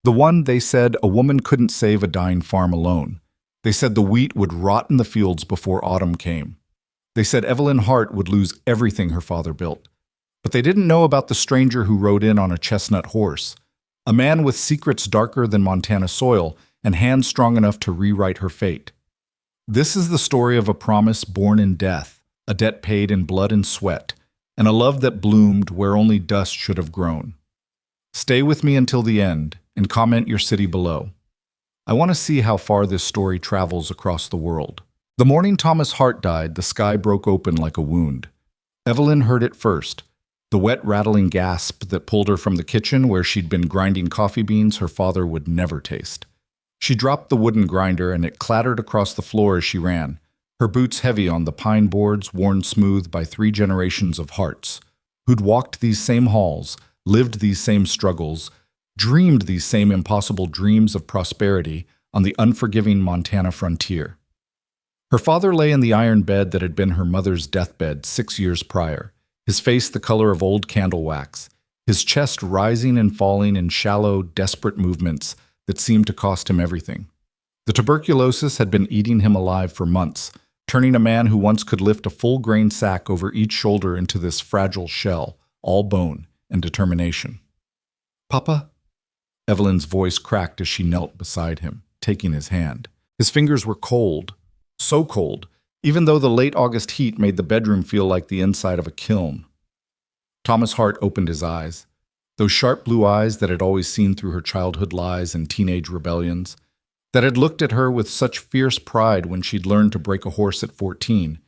The one, they said, a woman couldn't save a dying farm alone. They said the wheat would rot in the fields before autumn came. They said Evelyn Hart would lose everything her father built. But they didn't know about the stranger who rode in on a chestnut horse, a man with secrets darker than Montana soil and hands strong enough to rewrite her fate. This is the story of a promise born in death, a debt paid in blood and sweat, and a love that bloomed where only dust should have grown. Stay with me until the end and comment your city below. I want to see how far this story travels across the world. The morning Thomas Hart died, the sky broke open like a wound. Evelyn heard it first, the wet, rattling gasp that pulled her from the kitchen where she'd been grinding coffee beans her father would never taste. She dropped the wooden grinder and it clattered across the floor as she ran, her boots heavy on the pine boards worn smooth by 3 generations of Harts, who'd walked these same halls, lived these same struggles, dreamed these same impossible dreams of prosperity on the unforgiving Montana frontier. Her father lay in the iron bed that had been her mother's deathbed 6 years prior, his face the color of old candle wax, his chest rising and falling in shallow, desperate movements that seemed to cost him everything. The tuberculosis had been eating him alive for months, turning a man who once could lift a full grain sack over each shoulder into this fragile shell, all bone and determination. "Papa?" Evelyn's voice cracked as she knelt beside him, taking his hand. His fingers were cold, so cold, even though the late August heat made the bedroom feel like the inside of a kiln. Thomas Hart opened his eyes, those sharp blue eyes that had always seen through her childhood lies and teenage rebellions, that had looked at her with such fierce pride when she'd learned to break a horse at 14,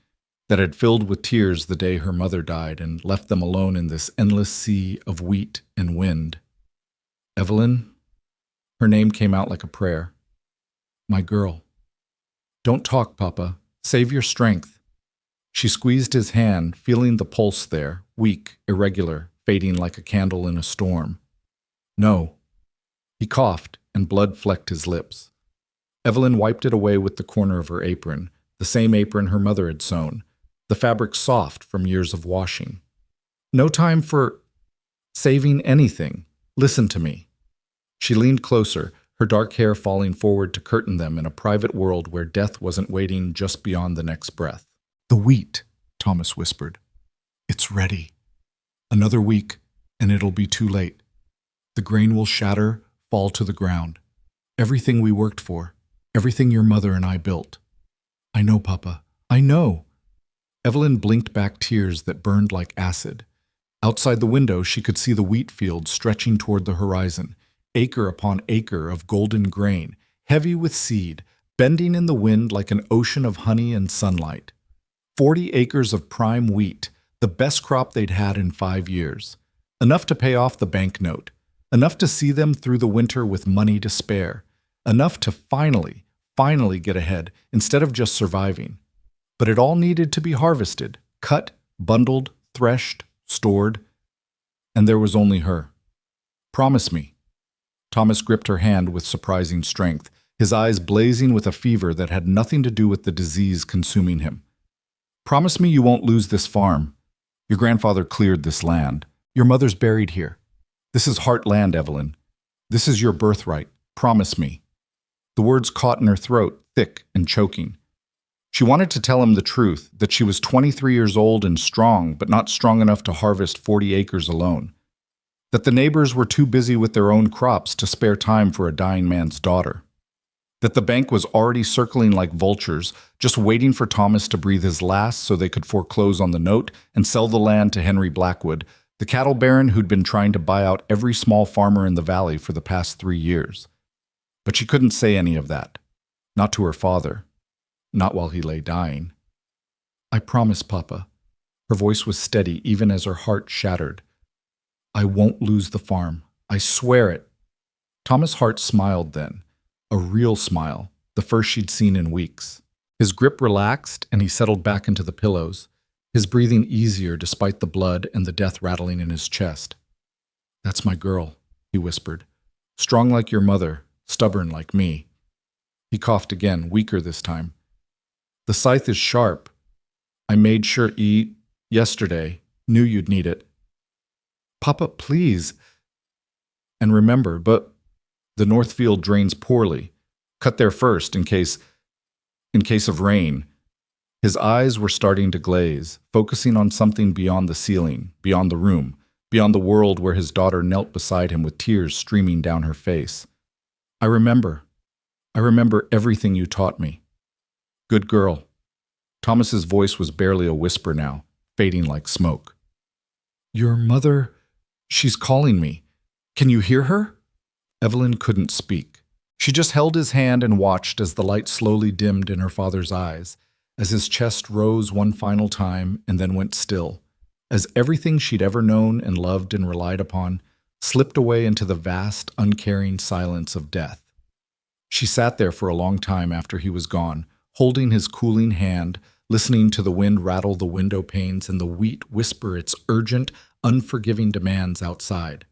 that had filled with tears the day her mother died and left them alone in this endless sea of wheat and wind. "Evelyn?" Her name came out like a prayer. "My girl." "Don't talk, Papa. Save your strength." She squeezed his hand, feeling the pulse there, weak, irregular, fading like a candle in a storm. "No." He coughed, and blood flecked his lips. Evelyn wiped it away with the corner of her apron, the same apron her mother had sewn, the fabric soft from years of washing. "No time for saving anything. Listen to me." She leaned closer, her dark hair falling forward to curtain them in a private world where death wasn't waiting just beyond the next breath. "The wheat," Thomas whispered. "It's ready. Another week, and it'll be too late. The grain will shatter, fall to the ground. Everything we worked for, everything your mother and I built." "I know, Papa. I know." Evelyn blinked back tears that burned like acid. Outside the window, she could see the wheat fields stretching toward the horizon, acre upon acre of golden grain, heavy with seed, bending in the wind like an ocean of honey and sunlight. 40 acres of prime wheat, the best crop they'd had in 5 years. Enough to pay off the banknote, enough to see them through the winter with money to spare, enough to finally get ahead instead of just surviving. But it all needed to be harvested, cut, bundled, threshed, stored, and there was only her. "Promise me." Thomas gripped her hand with surprising strength, his eyes blazing with a fever that had nothing to do with the disease consuming him. "Promise me you won't lose this farm. Your grandfather cleared this land. Your mother's buried here. This is Hart land, Evelyn. This is your birthright. Promise me." The words caught in her throat, thick and choking. She wanted to tell him the truth, that she was 23 years old and strong, but not strong enough to harvest 40 acres alone. That the neighbors were too busy with their own crops to spare time for a dying man's daughter. That the bank was already circling like vultures, just waiting for Thomas to breathe his last so they could foreclose on the note and sell the land to Henry Blackwood, the cattle baron who'd been trying to buy out every small farmer in the valley for the past 3 years. But she couldn't say any of that. Not to her father. Not while he lay dying. "I promise, Papa." Her voice was steady even as her heart shattered. "I won't lose the farm. I swear it." Thomas Hart smiled then. A real smile, the first she'd seen in weeks. His grip relaxed and he settled back into the pillows, his breathing easier despite the blood and the death rattling in his chest. "That's my girl," he whispered. "Strong like your mother, stubborn like me." He coughed again, weaker this time. "The scythe is sharp. I made sure yesterday, knew you'd need it." "Papa, please." "And remember, but The north field drains poorly. Cut there first in case of rain. His eyes were starting to glaze, focusing on something beyond the ceiling, beyond the room, beyond the world where his daughter knelt beside him with tears streaming down her face. I remember everything you taught me. Good girl. Thomas's voice was barely a whisper now, fading like smoke. Your mother, she's calling me. Can you hear her? Evelyn couldn't speak. She just held his hand and watched as the light slowly dimmed in her father's eyes, as his chest rose one final time and then went still, as everything she'd ever known and loved and relied upon slipped away into the vast, uncaring silence of death. She sat there for a long time after he was gone, holding his cooling hand, listening to the wind rattle the window panes and the wheat whisper its urgent, unforgiving demands outside.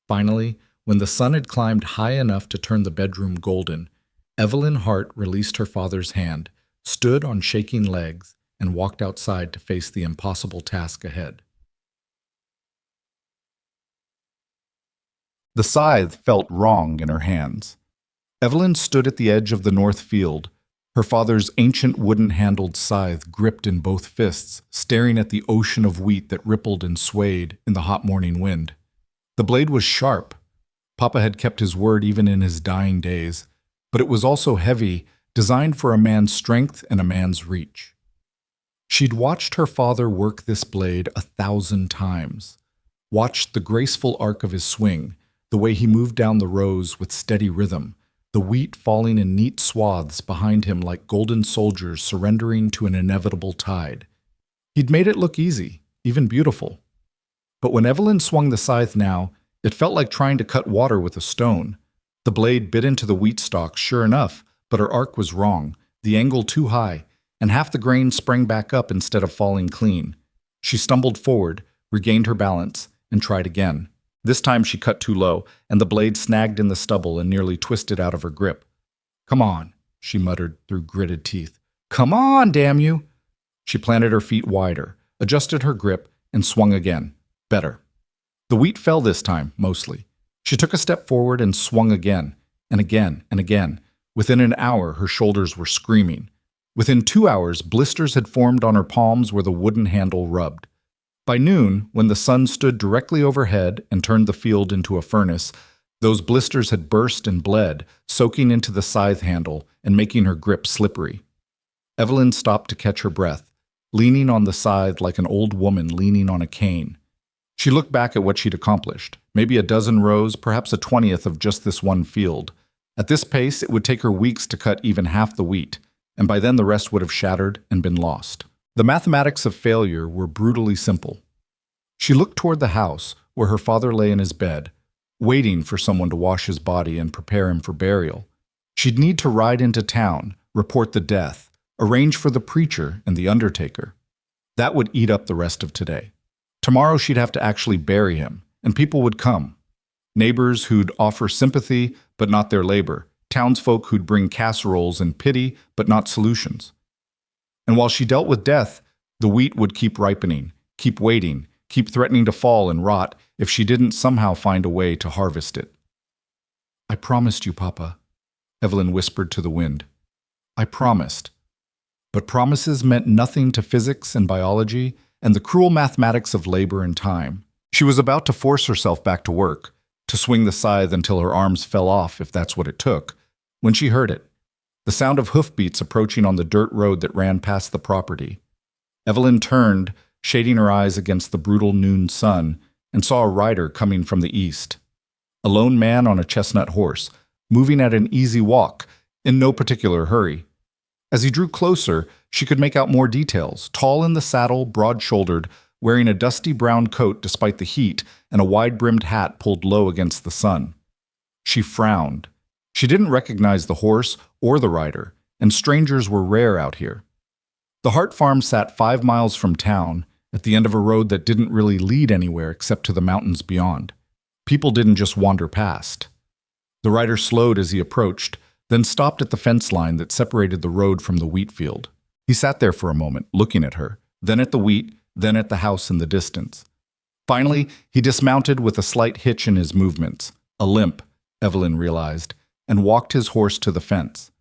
Finally, when the sun had climbed high enough to turn the bedroom golden, Evelyn Hart released her father's hand, stood on shaking legs, and walked outside to face the impossible task ahead. The scythe felt wrong in her hands. Evelyn stood at the edge of the north field, her father's ancient wooden-handled scythe gripped in both fists, staring at the ocean of wheat that rippled and swayed in the hot morning wind. The blade was sharp. Papa had kept his word even in his dying days, but it was also heavy, designed for a man's strength and a man's reach. She'd watched her father work this blade 1,000 times, watched the graceful arc of his swing, the way he moved down the rows with steady rhythm, the wheat falling in neat swaths behind him like golden soldiers surrendering to an inevitable tide. He'd made it look easy, even beautiful. But when Evelyn swung the scythe now, it felt like trying to cut water with a stone. The blade bit into the wheat stalk, sure enough, but her arc was wrong, the angle too high, and half the grain sprang back up instead of falling clean. She stumbled forward, regained her balance, and tried again. This time she cut too low, and the blade snagged in the stubble and nearly twisted out of her grip. "Come on," she muttered through gritted teeth. "Come on, damn you!" She planted her feet wider, adjusted her grip, and swung again. Better. The wheat fell this time, mostly. She took a step forward and swung again, and again, and again. Within an hour, her shoulders were screaming. Within 2 hours, blisters had formed on her palms where the wooden handle rubbed. By noon, when the sun stood directly overhead and turned the field into a furnace, those blisters had burst and bled, soaking into the scythe handle and making her grip slippery. Evelyn stopped to catch her breath, leaning on the scythe like an old woman leaning on a cane. She looked back at what she'd accomplished, maybe a dozen rows, perhaps a 20th of just this one field. At this pace, it would take her weeks to cut even half the wheat, and by then the rest would have shattered and been lost. The mathematics of failure were brutally simple. She looked toward the house, where her father lay in his bed, waiting for someone to wash his body and prepare him for burial. She'd need to ride into town, report the death, arrange for the preacher and the undertaker. That would eat up the rest of today. Tomorrow she'd have to actually bury him, and people would come. Neighbors who'd offer sympathy, but not their labor. Townsfolk who'd bring casseroles and pity, but not solutions. And while she dealt with death, the wheat would keep ripening, keep waiting, keep threatening to fall and rot if she didn't somehow find a way to harvest it. "I promised you, Papa," Evelyn whispered to the wind. "I promised." But promises meant nothing to physics and biology and the cruel mathematics of labor and time. She was about to force herself back to work, to swing the scythe until her arms fell off if that's what it took, when she heard it. The sound of hoofbeats approaching on the dirt road that ran past the property. Evelyn turned, shading her eyes against the brutal noon sun, and saw a rider coming from the east. A lone man on a chestnut horse, moving at an easy walk, in no particular hurry. As he drew closer, she could make out more details. Tall in the saddle, broad-shouldered, wearing a dusty brown coat despite the heat and a wide-brimmed hat pulled low against the sun. She frowned. She didn't recognize the horse or the rider, and strangers were rare out here. The Hart farm sat 5 miles from town, at the end of a road that didn't really lead anywhere except to the mountains beyond. People didn't just wander past. The rider slowed as he approached, then stopped at the fence line that separated the road from the wheat field. He sat there for a moment, looking at her, then at the wheat, then at the house in the distance. Finally, he dismounted with a slight hitch in his movements, a limp, Evelyn realized, and walked his horse to the fence.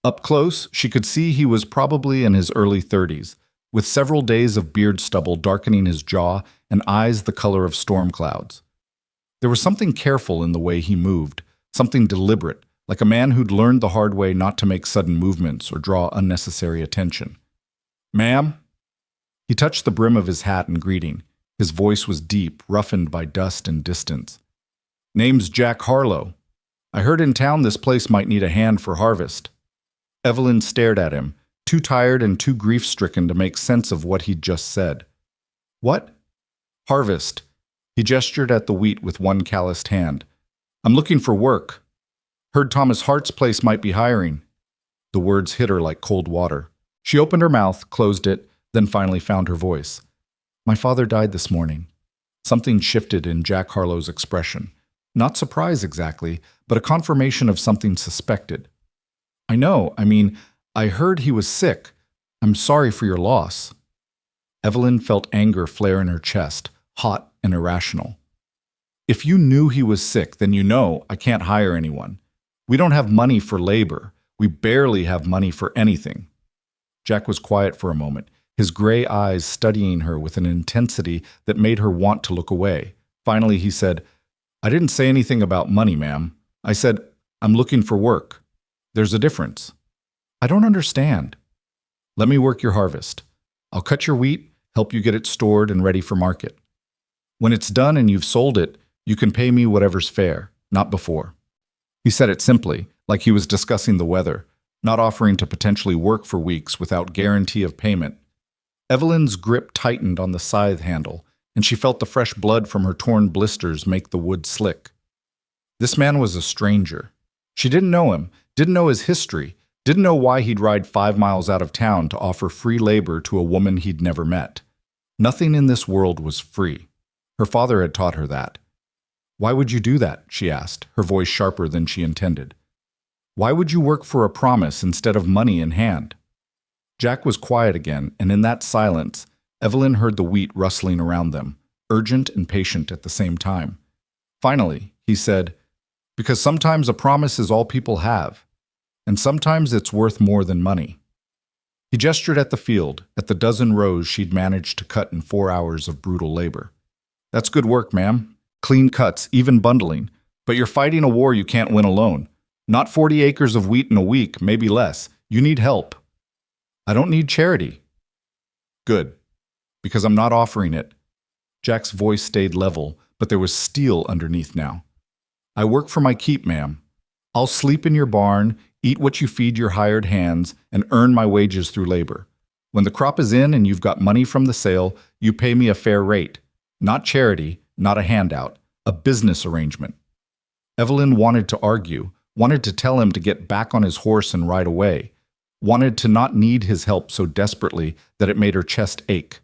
Up close, she could see he was probably in his early 30s, with several days of beard stubble darkening his jaw and eyes the color of storm clouds. There was something careful in the way he moved, something deliberate, like a man who'd learned the hard way not to make sudden movements or draw unnecessary attention. "Ma'am?" He touched the brim of his hat in greeting. His voice was deep, roughened by dust and distance. "Name's Jack Harlow. I heard in town this place might need a hand for harvest." Evelyn stared at him, too tired and too grief-stricken to make sense of what he'd just said. "What?" "Harvest." He gestured at the wheat with one calloused hand. "I'm looking for work. Heard Thomas Hart's place might be hiring." The words hit her like cold water. She opened her mouth, closed it, then finally found her voice. "My father died this morning." Something shifted in Jack Harlow's expression. Not surprise exactly, but a confirmation of something suspected. "I know. I heard he was sick. I'm sorry for your loss." Evelyn felt anger flare in her chest, hot and irrational. "If you knew he was sick, then you know I can't hire anyone. We don't have money for labor. We barely have money for anything." Jack was quiet for a moment, his gray eyes studying her with an intensity that made her want to look away. Finally, he said, "I didn't say anything about money, ma'am. I said, I'm looking for work. There's a difference." "I don't understand." "Let me work your harvest. I'll cut your wheat, help you get it stored and ready for market. When it's done and you've sold it, you can pay me whatever's fair, not before." He said it simply, like he was discussing the weather, not offering to potentially work for weeks without guarantee of payment. Evelyn's grip tightened on the scythe handle, and she felt the fresh blood from her torn blisters make the wood slick. This man was a stranger. She didn't know him, didn't know his history, didn't know why he'd ride 5 miles out of town to offer free labor to a woman he'd never met. Nothing in this world was free. Her father had taught her that. "Why would you do that?" she asked, her voice sharper than she intended. "Why would you work for a promise instead of money in hand?" Jack was quiet again, and in that silence, Evelyn heard the wheat rustling around them, urgent and patient at the same time. Finally, he said, "Because sometimes a promise is all people have, and sometimes it's worth more than money." He gestured at the field, at the dozen rows she'd managed to cut in 4 hours of brutal labor. "That's good work, ma'am. Clean cuts, even bundling. But you're fighting a war you can't win alone. Not 40 acres of wheat in a week, maybe less. You need help." "I don't need charity." "Good. Because I'm not offering it." Jack's voice stayed level, but there was steel underneath now. "I work for my keep, ma'am. I'll sleep in your barn, eat what you feed your hired hands, and earn my wages through labor. When the crop is in and you've got money from the sale, you pay me a fair rate. Not charity, not a handout, a business arrangement." Evelyn wanted to argue, wanted to tell him to get back on his horse and ride away, wanted to not need his help so desperately that it made her chest ache.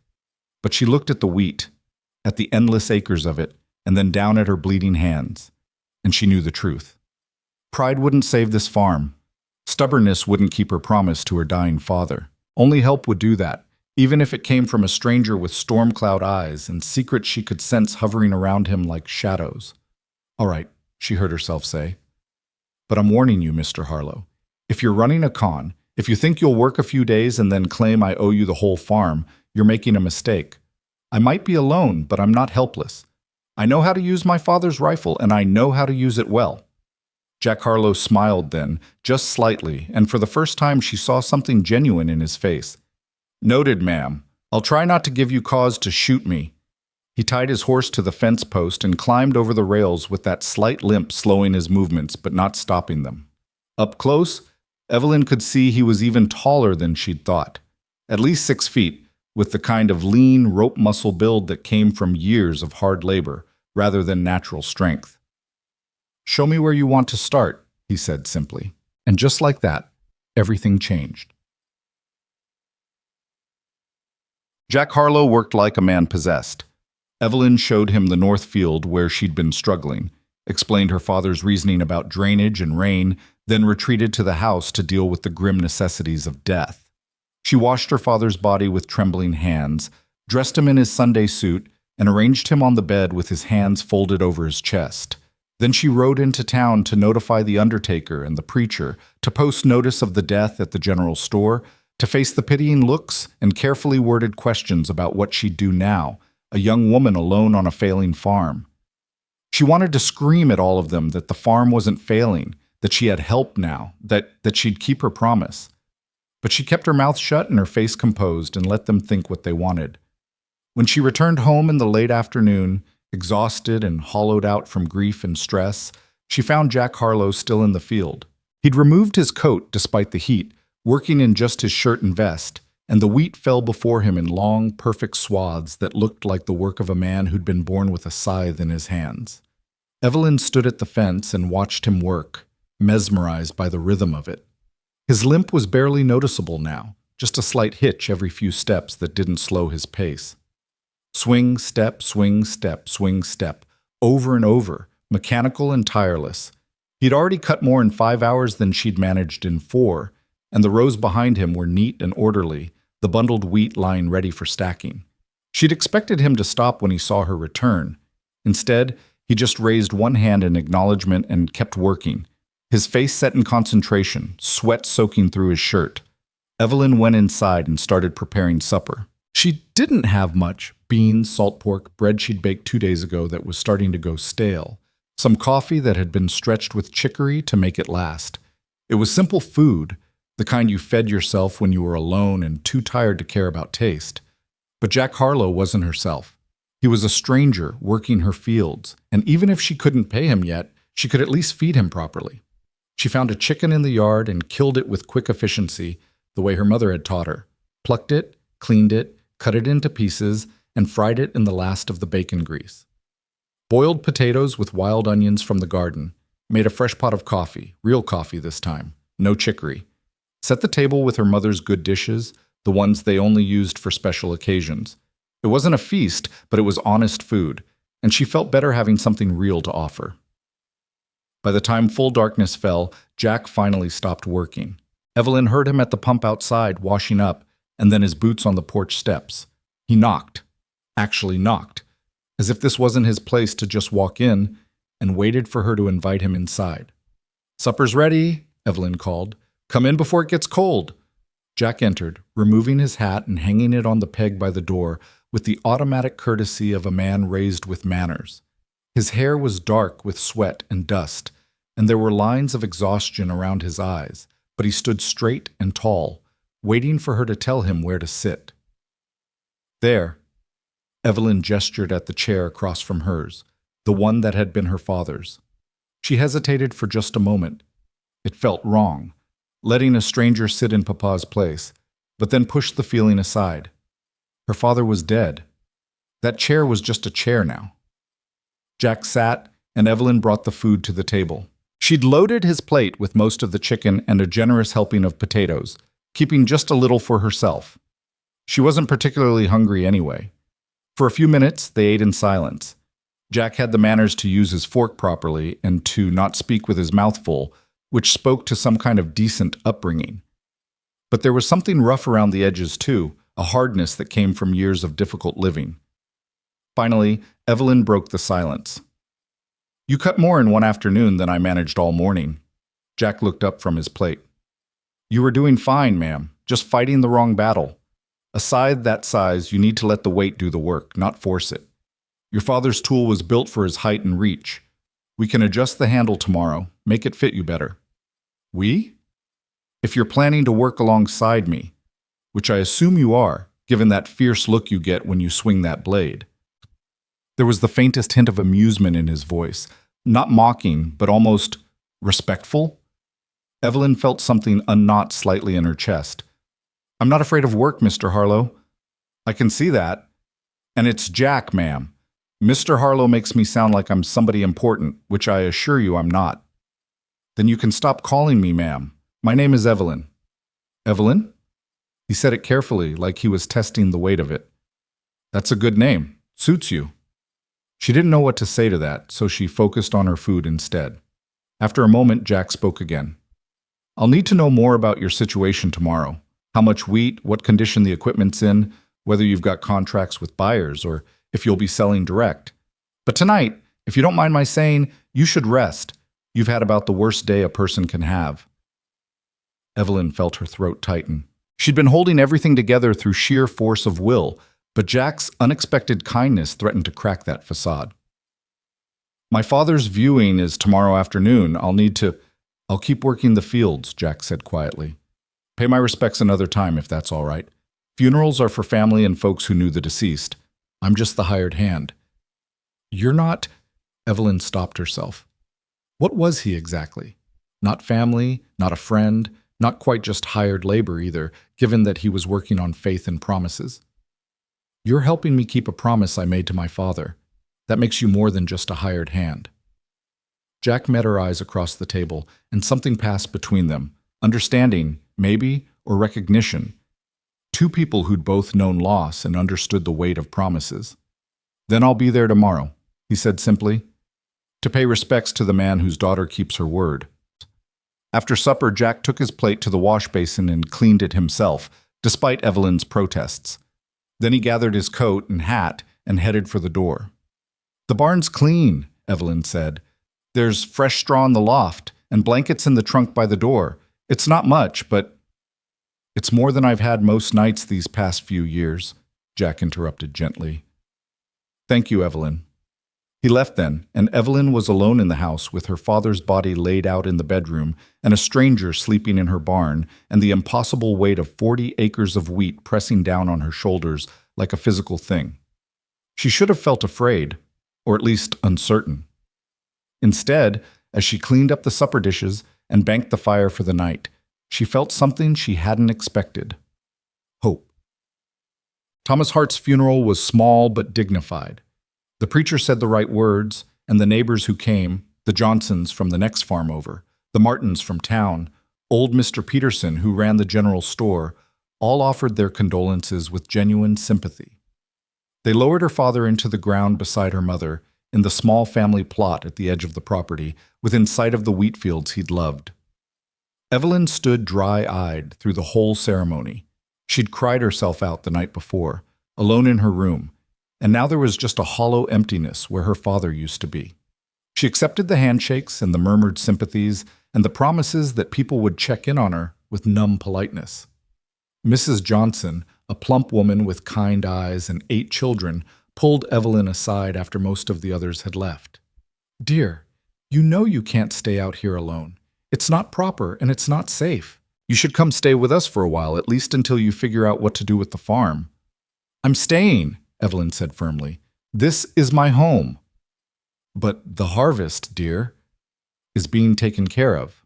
But she looked at the wheat, at the endless acres of it, and then down at her bleeding hands, and she knew the truth. Pride wouldn't save this farm. Stubbornness wouldn't keep her promise to her dying father. Only help would do that, even if it came from a stranger with storm cloud eyes and secrets she could sense hovering around him like shadows. "All right," she heard herself say. "But I'm warning you, Mr. Harlow. If you're running a con, if you think you'll work a few days and then claim I owe you the whole farm, you're making a mistake. I might be alone, but I'm not helpless. I know how to use my father's rifle, and I know how to use it well." Jack Harlow smiled then, just slightly, and for the first time she saw something genuine in his face. "Noted, ma'am. I'll try not to give you cause to shoot me." He tied his horse to the fence post and climbed over the rails with that slight limp slowing his movements but not stopping them. Up close, Evelyn could see he was even taller than she'd thought. At least 6 feet, with the kind of lean, rope muscle build that came from years of hard labor, rather than natural strength. "Show me where you want to start," he said simply. And just like that, everything changed. Jack Harlow worked like a man possessed. Evelyn showed him the north field where she'd been struggling, explained her father's reasoning about drainage and rain, then retreated to the house to deal with the grim necessities of death. She washed her father's body with trembling hands, dressed him in his Sunday suit, and arranged him on the bed with his hands folded over his chest. Then she rode into town to notify the undertaker and the preacher, to post notice of the death at the general store, to face the pitying looks and carefully worded questions about what she'd do now, a young woman alone on a failing farm. She wanted to scream at all of them that the farm wasn't failing, that she had help now, that she'd keep her promise. But she kept her mouth shut and her face composed and let them think what they wanted. When she returned home in the late afternoon, exhausted and hollowed out from grief and stress, she found Jack Harlow still in the field. He'd removed his coat despite the heat, working in just his shirt and vest, and the wheat fell before him in long, perfect swaths that looked like the work of a man who'd been born with a scythe in his hands. Evelyn stood at the fence and watched him work, mesmerized by the rhythm of it. His limp was barely noticeable now, just a slight hitch every few steps that didn't slow his pace. Swing, step, swing, step, swing, step, over and over, mechanical and tireless. He'd already cut more in 5 hours than she'd managed in 4, and the rows behind him were neat and orderly, the bundled wheat lying ready for stacking. She'd expected him to stop when he saw her return. Instead, he just raised one hand in acknowledgement and kept working, his face set in concentration, sweat soaking through his shirt. Evelyn went inside and started preparing supper. She didn't have much: beans, salt pork, bread she'd baked 2 days ago that was starting to go stale, some coffee that had been stretched with chicory to make it last. It was simple food, the kind you fed yourself when you were alone and too tired to care about taste. But Jack Harlow wasn't herself. He was a stranger working her fields, and even if she couldn't pay him yet, she could at least feed him properly. She found a chicken in the yard and killed it with quick efficiency, the way her mother had taught her. Plucked it, cleaned it, cut it into pieces, and fried it in the last of the bacon grease. Boiled potatoes with wild onions from the garden. Made a fresh pot of coffee, real coffee this time, no chicory. Set the table with her mother's good dishes, the ones they only used for special occasions. It wasn't a feast, but it was honest food, and she felt better having something real to offer. By the time full darkness fell, Jack finally stopped working. Evelyn heard him at the pump outside, washing up, and then his boots on the porch steps. He knocked. Actually knocked. As if this wasn't his place to just walk in, and waited for her to invite him inside. "Supper's ready," Evelyn called. "Come in before it gets cold." Jack entered, removing his hat and hanging it on the peg by the door with the automatic courtesy of a man raised with manners. His hair was dark with sweat and dust, and there were lines of exhaustion around his eyes, but he stood straight and tall, waiting for her to tell him where to sit. "There." Evelyn gestured at the chair across from hers, the one that had been her father's. She hesitated for just a moment. It felt wrong, letting a stranger sit in Papa's place, but then pushed the feeling aside. Her father was dead. That chair was just a chair now. Jack sat, and Evelyn brought the food to the table. She'd loaded his plate with most of the chicken and a generous helping of potatoes, keeping just a little for herself. She wasn't particularly hungry anyway. For a few minutes, they ate in silence. Jack had the manners to use his fork properly and to not speak with his mouth full, which spoke to some kind of decent upbringing. But there was something rough around the edges too, a hardness that came from years of difficult living. Finally, Evelyn broke the silence. "You cut more in one afternoon than I managed all morning." Jack looked up from his plate. "You were doing fine, ma'am, just fighting the wrong battle. A scythe that size, you need to let the weight do the work, not force it. Your father's tool was built for his height and reach. We can adjust the handle tomorrow, make it fit you better." "We?" "If you're planning to work alongside me, which I assume you are, given that fierce look you get when you swing that blade." There was the faintest hint of amusement in his voice, not mocking, but almost respectful. Evelyn felt something unknot slightly in her chest. "I'm not afraid of work, Mr. Harlow." "I can see that. And it's Jack, ma'am. Mr. Harlow makes me sound like I'm somebody important, which I assure you I'm not." "Then you can stop calling me ma'am. My name is Evelyn." "Evelyn?" He said it carefully, like he was testing the weight of it. "That's a good name. Suits you." She didn't know what to say to that, so she focused on her food instead. After a moment, Jack spoke again. "I'll need to know more about your situation tomorrow. How much wheat, what condition the equipment's in, whether you've got contracts with buyers, or if you'll be selling direct. But tonight, If you don't mind my saying, you should rest. You've had about the worst day a person can have." Evelyn felt her throat tighten. She'd been holding everything together through sheer force of will, but Jack's unexpected kindness threatened to crack that facade. "My father's viewing is tomorrow afternoon. I'll keep working the fields," Jack said quietly. "Pay my respects another time if that's all right. Funerals are for family and folks who knew the deceased. I'm just the hired hand." "You're not—" Evelyn stopped herself. What was he exactly? Not family, not a friend, not quite just hired labor either, given that he was working on faith and promises. "You're helping me keep a promise I made to my father. That makes you more than just a hired hand." Jack met her eyes across the table, and something passed between them. Understanding, maybe, or recognition. Two people who'd both known loss and understood the weight of promises. "Then I'll be there tomorrow," he said simply, "to pay respects to the man whose daughter keeps her word." After supper, Jack took his plate to the wash basin and cleaned it himself, despite Evelyn's protests. Then he gathered his coat and hat and headed for the door. "The barn's clean," Evelyn said. "There's fresh straw in the loft and blankets in the trunk by the door. It's not much, but—" "It's more than I've had most nights these past few years," Jack interrupted gently. "Thank you, Evelyn." He left then, and Evelyn was alone in the house with her father's body laid out in the bedroom and a stranger sleeping in her barn and the impossible weight of 40 acres of wheat pressing down on her shoulders like a physical thing. She should have felt afraid, or at least uncertain. Instead, as she cleaned up the supper dishes and banked the fire for the night, she felt something she hadn't expected. Hope. Thomas Hart's funeral was small but dignified. The preacher said the right words, and the neighbors who came, the Johnsons from the next farm over, the Martins from town, old Mr. Peterson who ran the general store, all offered their condolences with genuine sympathy. They lowered her father into the ground beside her mother, in the small family plot at the edge of the property, within sight of the wheat fields he'd loved. Evelyn stood dry-eyed through the whole ceremony. She'd cried herself out the night before, alone in her room, and now there was just a hollow emptiness where her father used to be. She accepted the handshakes and the murmured sympathies and the promises that people would check in on her with numb politeness. Mrs. Johnson, a plump woman with kind eyes and 8 children, pulled Evelyn aside after most of the others had left. "Dear, you know you can't stay out here alone. It's not proper and it's not safe. You should come stay with us for a while, at least until you figure out what to do with the farm." "I'm staying," Evelyn said firmly. "This is my home." "But the harvest, dear, is being taken care of."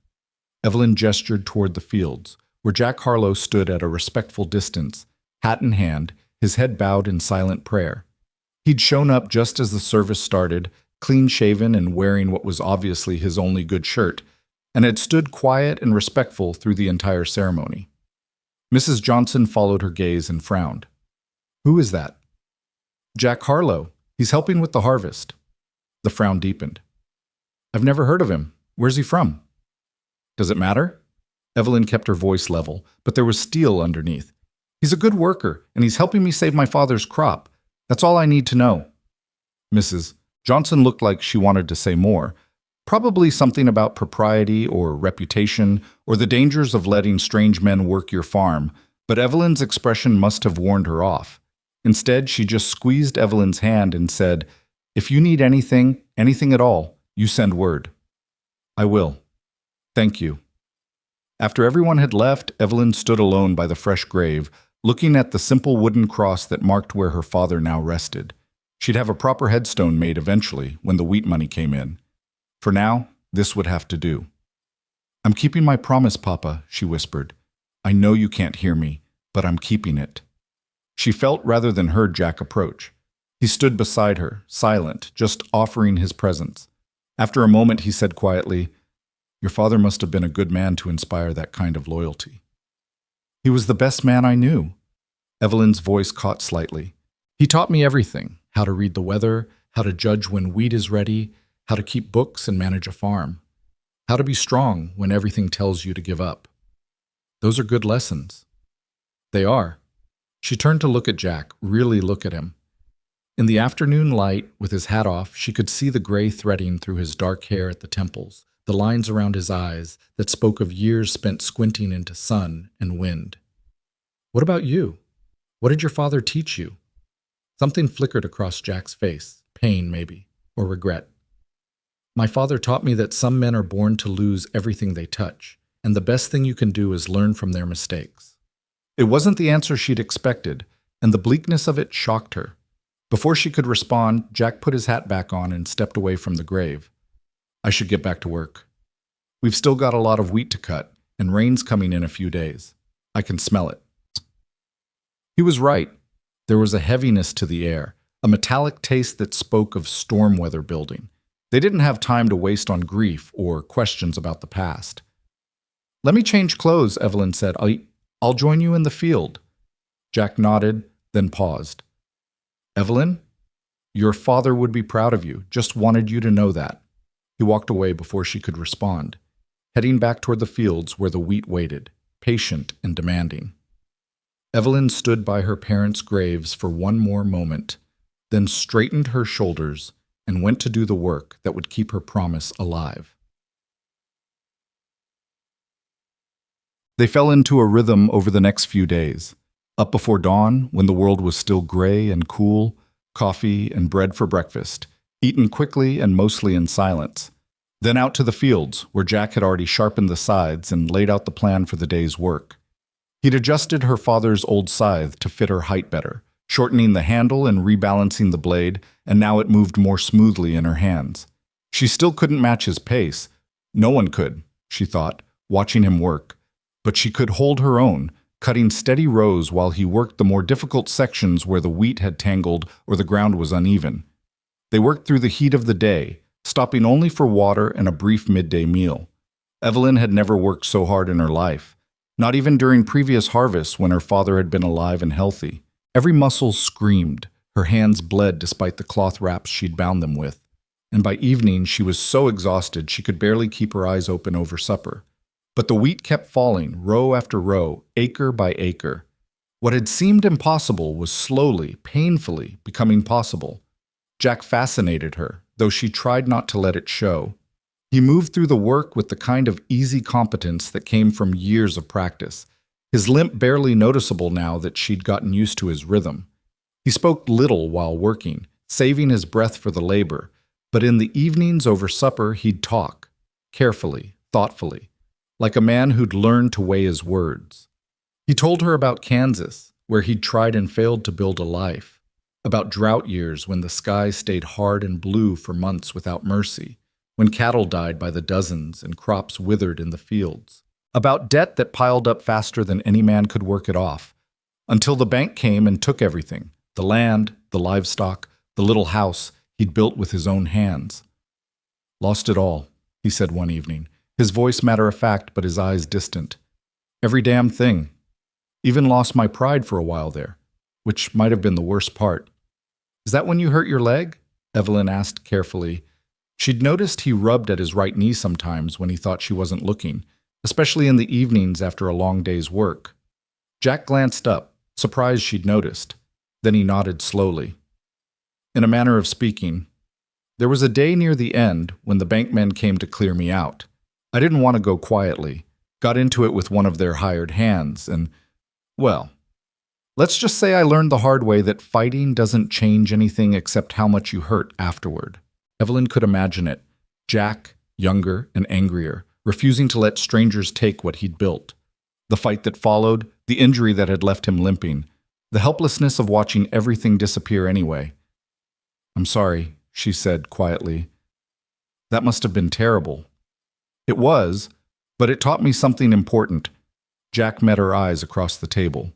Evelyn gestured toward the fields, where Jack Harlow stood at a respectful distance, hat in hand, his head bowed in silent prayer. He'd shown up just as the service started, clean-shaven and wearing what was obviously his only good shirt, and had stood quiet and respectful through the entire ceremony. Mrs. Johnson followed her gaze and frowned. "Who is that?" "Jack Harlow. He's helping with the harvest." The frown deepened. "I've never heard of him. Where's he from?" "Does it matter?" Evelyn kept her voice level, but there was steel underneath. "He's a good worker, and he's helping me save my father's crop. That's all I need to know." Mrs. Johnson looked like she wanted to say more, probably something about propriety or reputation or the dangers of letting strange men work your farm, but Evelyn's expression must have warned her off. Instead, she just squeezed Evelyn's hand and said, "If you need anything, anything at all, you send word." "I will. Thank you." After everyone had left, Evelyn stood alone by the fresh grave, looking at the simple wooden cross that marked where her father now rested. She'd have a proper headstone made eventually, when the wheat money came in. For now, this would have to do. "I'm keeping my promise, Papa," she whispered. "I know you can't hear me, but I'm keeping it." She felt rather than heard Jack approach. He stood beside her, silent, just offering his presence. After a moment, he said quietly, "Your father must have been a good man to inspire that kind of loyalty." "He was the best man I knew." Evelyn's voice caught slightly. "He taught me everything, how to read the weather, how to judge when wheat is ready, how to keep books and manage a farm, how to be strong when everything tells you to give up. Those are good lessons." "They are." She turned to look at Jack, really look at him. In the afternoon light, with his hat off, she could see the gray threading through his dark hair at the temples, the lines around his eyes that spoke of years spent squinting into sun and wind. "What about you? What did your father teach you?" Something flickered across Jack's face, pain maybe, or regret. "My father taught me that some men are born to lose everything they touch, and the best thing you can do is learn from their mistakes." It wasn't the answer she'd expected, and the bleakness of it shocked her. Before she could respond, Jack put his hat back on and stepped away from the grave. "I should get back to work. We've still got a lot of wheat to cut, and rain's coming in a few days. I can smell it." He was right. There was a heaviness to the air, a metallic taste that spoke of storm weather building. They didn't have time to waste on grief or questions about the past. "Let me change clothes," Evelyn said. I'll join you in the field." Jack nodded, then paused. "Evelyn, your father would be proud of you. Just wanted you to know that." He walked away before she could respond, heading back toward the fields where the wheat waited, patient and demanding. Evelyn stood by her parents' graves for one more moment, then straightened her shoulders and went to do the work that would keep her promise alive. They fell into a rhythm over the next few days. Up before dawn, when the world was still gray and cool, coffee and bread for breakfast, eaten quickly and mostly in silence. Then out to the fields, where Jack had already sharpened the scythes and laid out the plan for the day's work. He'd adjusted her father's old scythe to fit her height better, shortening the handle and rebalancing the blade, and now it moved more smoothly in her hands. She still couldn't match his pace. No one could, she thought, watching him work. But she could hold her own, cutting steady rows while he worked the more difficult sections where the wheat had tangled or the ground was uneven. They worked through the heat of the day, stopping only for water and a brief midday meal. Evelyn had never worked so hard in her life, not even during previous harvests when her father had been alive and healthy. Every muscle screamed, her hands bled despite the cloth wraps she'd bound them with, and by evening she was so exhausted she could barely keep her eyes open over supper. But the wheat kept falling, row after row, acre by acre. What had seemed impossible was slowly, painfully becoming possible. Jack fascinated her, though she tried not to let it show. He moved through the work with the kind of easy competence that came from years of practice, his limp barely noticeable now that she'd gotten used to his rhythm. He spoke little while working, saving his breath for the labor, but in the evenings over supper he'd talk, carefully, thoughtfully, like a man who'd learned to weigh his words. He told her about Kansas, where he'd tried and failed to build a life, about drought years when the sky stayed hard and blue for months without mercy, when cattle died by the dozens and crops withered in the fields, about debt that piled up faster than any man could work it off, until the bank came and took everything, the land, the livestock, the little house he'd built with his own hands. "Lost it all," he said one evening, his voice matter-of-fact but his eyes distant. "Every damn thing. Even lost my pride for a while there, which might have been the worst part." "Is that when you hurt your leg?" Evelyn asked carefully. She'd noticed he rubbed at his right knee sometimes when he thought she wasn't looking, especially in the evenings after a long day's work. Jack glanced up, surprised she'd noticed. Then he nodded slowly. In a manner of speaking, "There was a day near the end when the bankmen came to clear me out. I didn't want to go quietly, got into it with one of their hired hands, and, well, let's just say I learned the hard way that fighting doesn't change anything except how much you hurt afterward." Evelyn could imagine it. Jack, younger and angrier, refusing to let strangers take what he'd built. The fight that followed, the injury that had left him limping, the helplessness of watching everything disappear anyway. "I'm sorry," she said quietly. "That must have been terrible." "It was, but it taught me something important." Jack met her eyes across the table.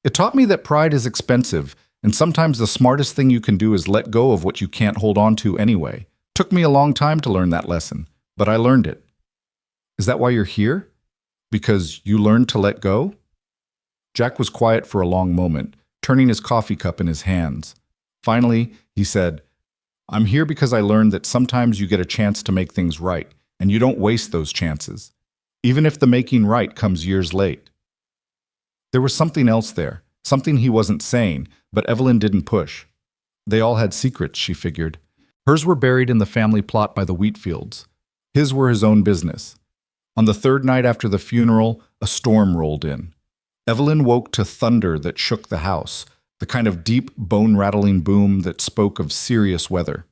"It taught me that pride is expensive, and sometimes the smartest thing you can do is let go of what you can't hold on to anyway. Took me a long time to learn that lesson, but I learned it." "Is that why you're here? Because you learned to let go?" Jack was quiet for a long moment, turning his coffee cup in his hands. Finally, he said, "I'm here because I learned that sometimes you get a chance to make things right, and you don't waste those chances, even if the making right comes years late." There was something else there, something he wasn't saying, but Evelyn didn't push. They all had secrets, she figured. Hers were buried in the family plot by the wheat fields. His were his own business. On the third night after the funeral, a storm rolled in. Evelyn woke to thunder that shook the house, the kind of deep, bone-rattling boom that spoke of serious weather.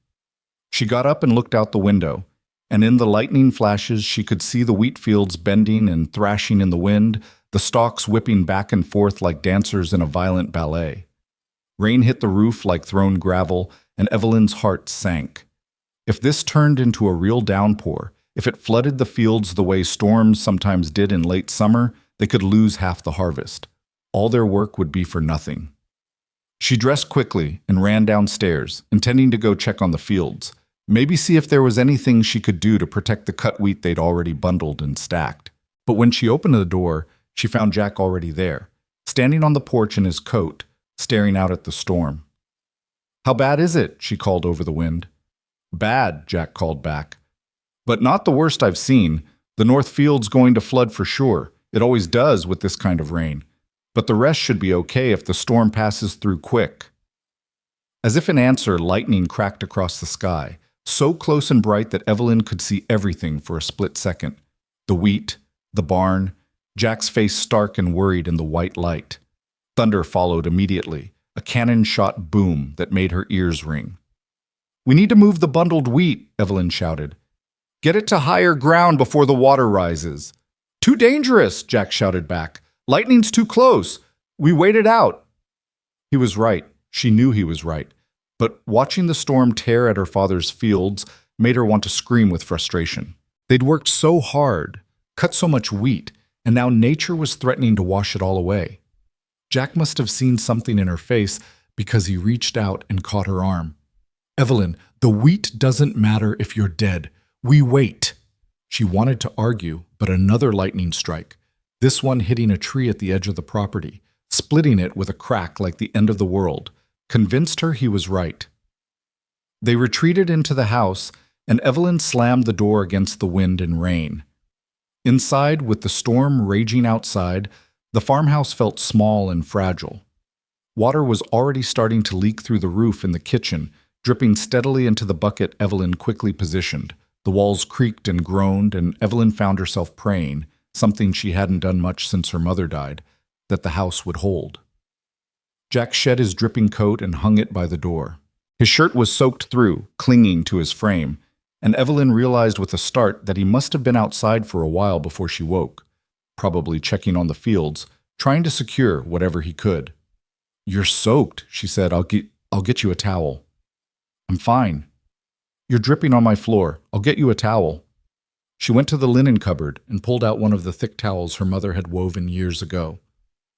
She got up and looked out the window, and in the lightning flashes she could see the wheat fields bending and thrashing in the wind, the stalks whipping back and forth like dancers in a violent ballet. Rain hit the roof like thrown gravel, and Evelyn's heart sank. If this turned into a real downpour, if it flooded the fields the way storms sometimes did in late summer, they could lose half the harvest. All their work would be for nothing. She dressed quickly and ran downstairs, intending to go check on the fields, maybe see if there was anything she could do to protect the cut wheat they'd already bundled and stacked. But when she opened the door, she found Jack already there, standing on the porch in his coat, staring out at the storm. "How bad is it?" she called over the wind. "Bad," Jack called back. "But not the worst I've seen. The North Field's going to flood for sure. It always does with this kind of rain. But the rest should be okay if the storm passes through quick." As if in answer, lightning cracked across the sky, so close and bright that Evelyn could see everything for a split second. The wheat, the barn, Jack's face stark and worried in the white light. Thunder followed immediately, a cannon-shot boom that made her ears ring. "We need to move the bundled wheat," Evelyn shouted. "Get it to higher ground before the water rises." "Too dangerous," Jack shouted back. "Lightning's too close. We waited out." He was right. She knew he was right. But watching the storm tear at her father's fields made her want to scream with frustration. They'd worked so hard, cut so much wheat, and now nature was threatening to wash it all away. Jack must have seen something in her face because he reached out and caught her arm. "Evelyn, the wheat doesn't matter if you're dead. We wait." She wanted to argue, but another lightning strike, this one hitting a tree at the edge of the property, splitting it with a crack like the end of the world, convinced her he was right. They retreated into the house, and Evelyn slammed the door against the wind and rain. Inside, with the storm raging outside, the farmhouse felt small and fragile. Water was already starting to leak through the roof in the kitchen, dripping steadily into the bucket Evelyn quickly positioned. The walls creaked and groaned, and Evelyn found herself praying, something she hadn't done much since her mother died, that the house would hold. Jack shed his dripping coat and hung it by the door. His shirt was soaked through, clinging to his frame, and Evelyn realized with a start that he must have been outside for a while before she woke, probably checking on the fields, trying to secure whatever he could. "You're soaked," she said. I'll get you a towel." "I'm fine." "You're dripping on my floor. I'll get you a towel." She went to the linen cupboard and pulled out one of the thick towels her mother had woven years ago.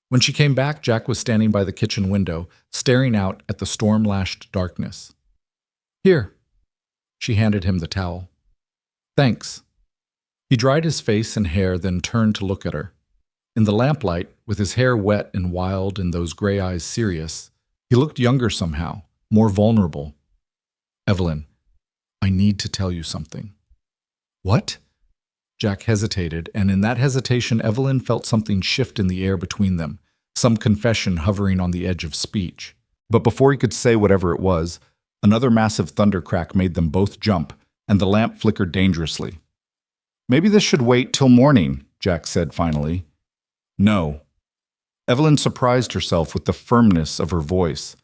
When she came back, Jack was standing by the kitchen window, staring out at the storm-lashed darkness. "Here." She handed him the towel. "Thanks." He dried his face and hair, then turned to look at her. In the lamplight, with his hair wet and wild and those gray eyes serious, he looked younger somehow, more vulnerable. "Evelyn, I need to tell you something." "What?" Jack hesitated, and in that hesitation Evelyn felt something shift in the air between them, some confession hovering on the edge of speech. But before he could say whatever it was, another massive thunder crack made them both jump, and the lamp flickered dangerously. "Maybe this should wait till morning," Jack said finally. "No." Evelyn surprised herself with the firmness of her voice.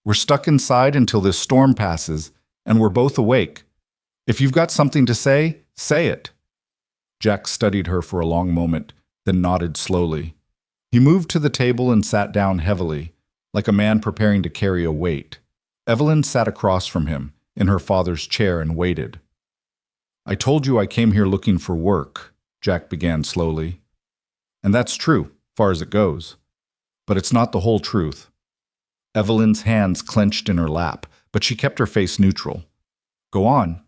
"We're stuck inside until this storm passes, and we're both awake. If you've got something to say, say it." Jack studied her for a long moment, then nodded slowly. He moved to the table and sat down heavily, like a man preparing to carry a weight. Evelyn sat across from him, in her father's chair, and waited. "I told you I came here looking for work," Jack began slowly. "And that's true, far as it goes. But it's not the whole truth." Evelyn's hands clenched in her lap, but she kept her face neutral. "Go on."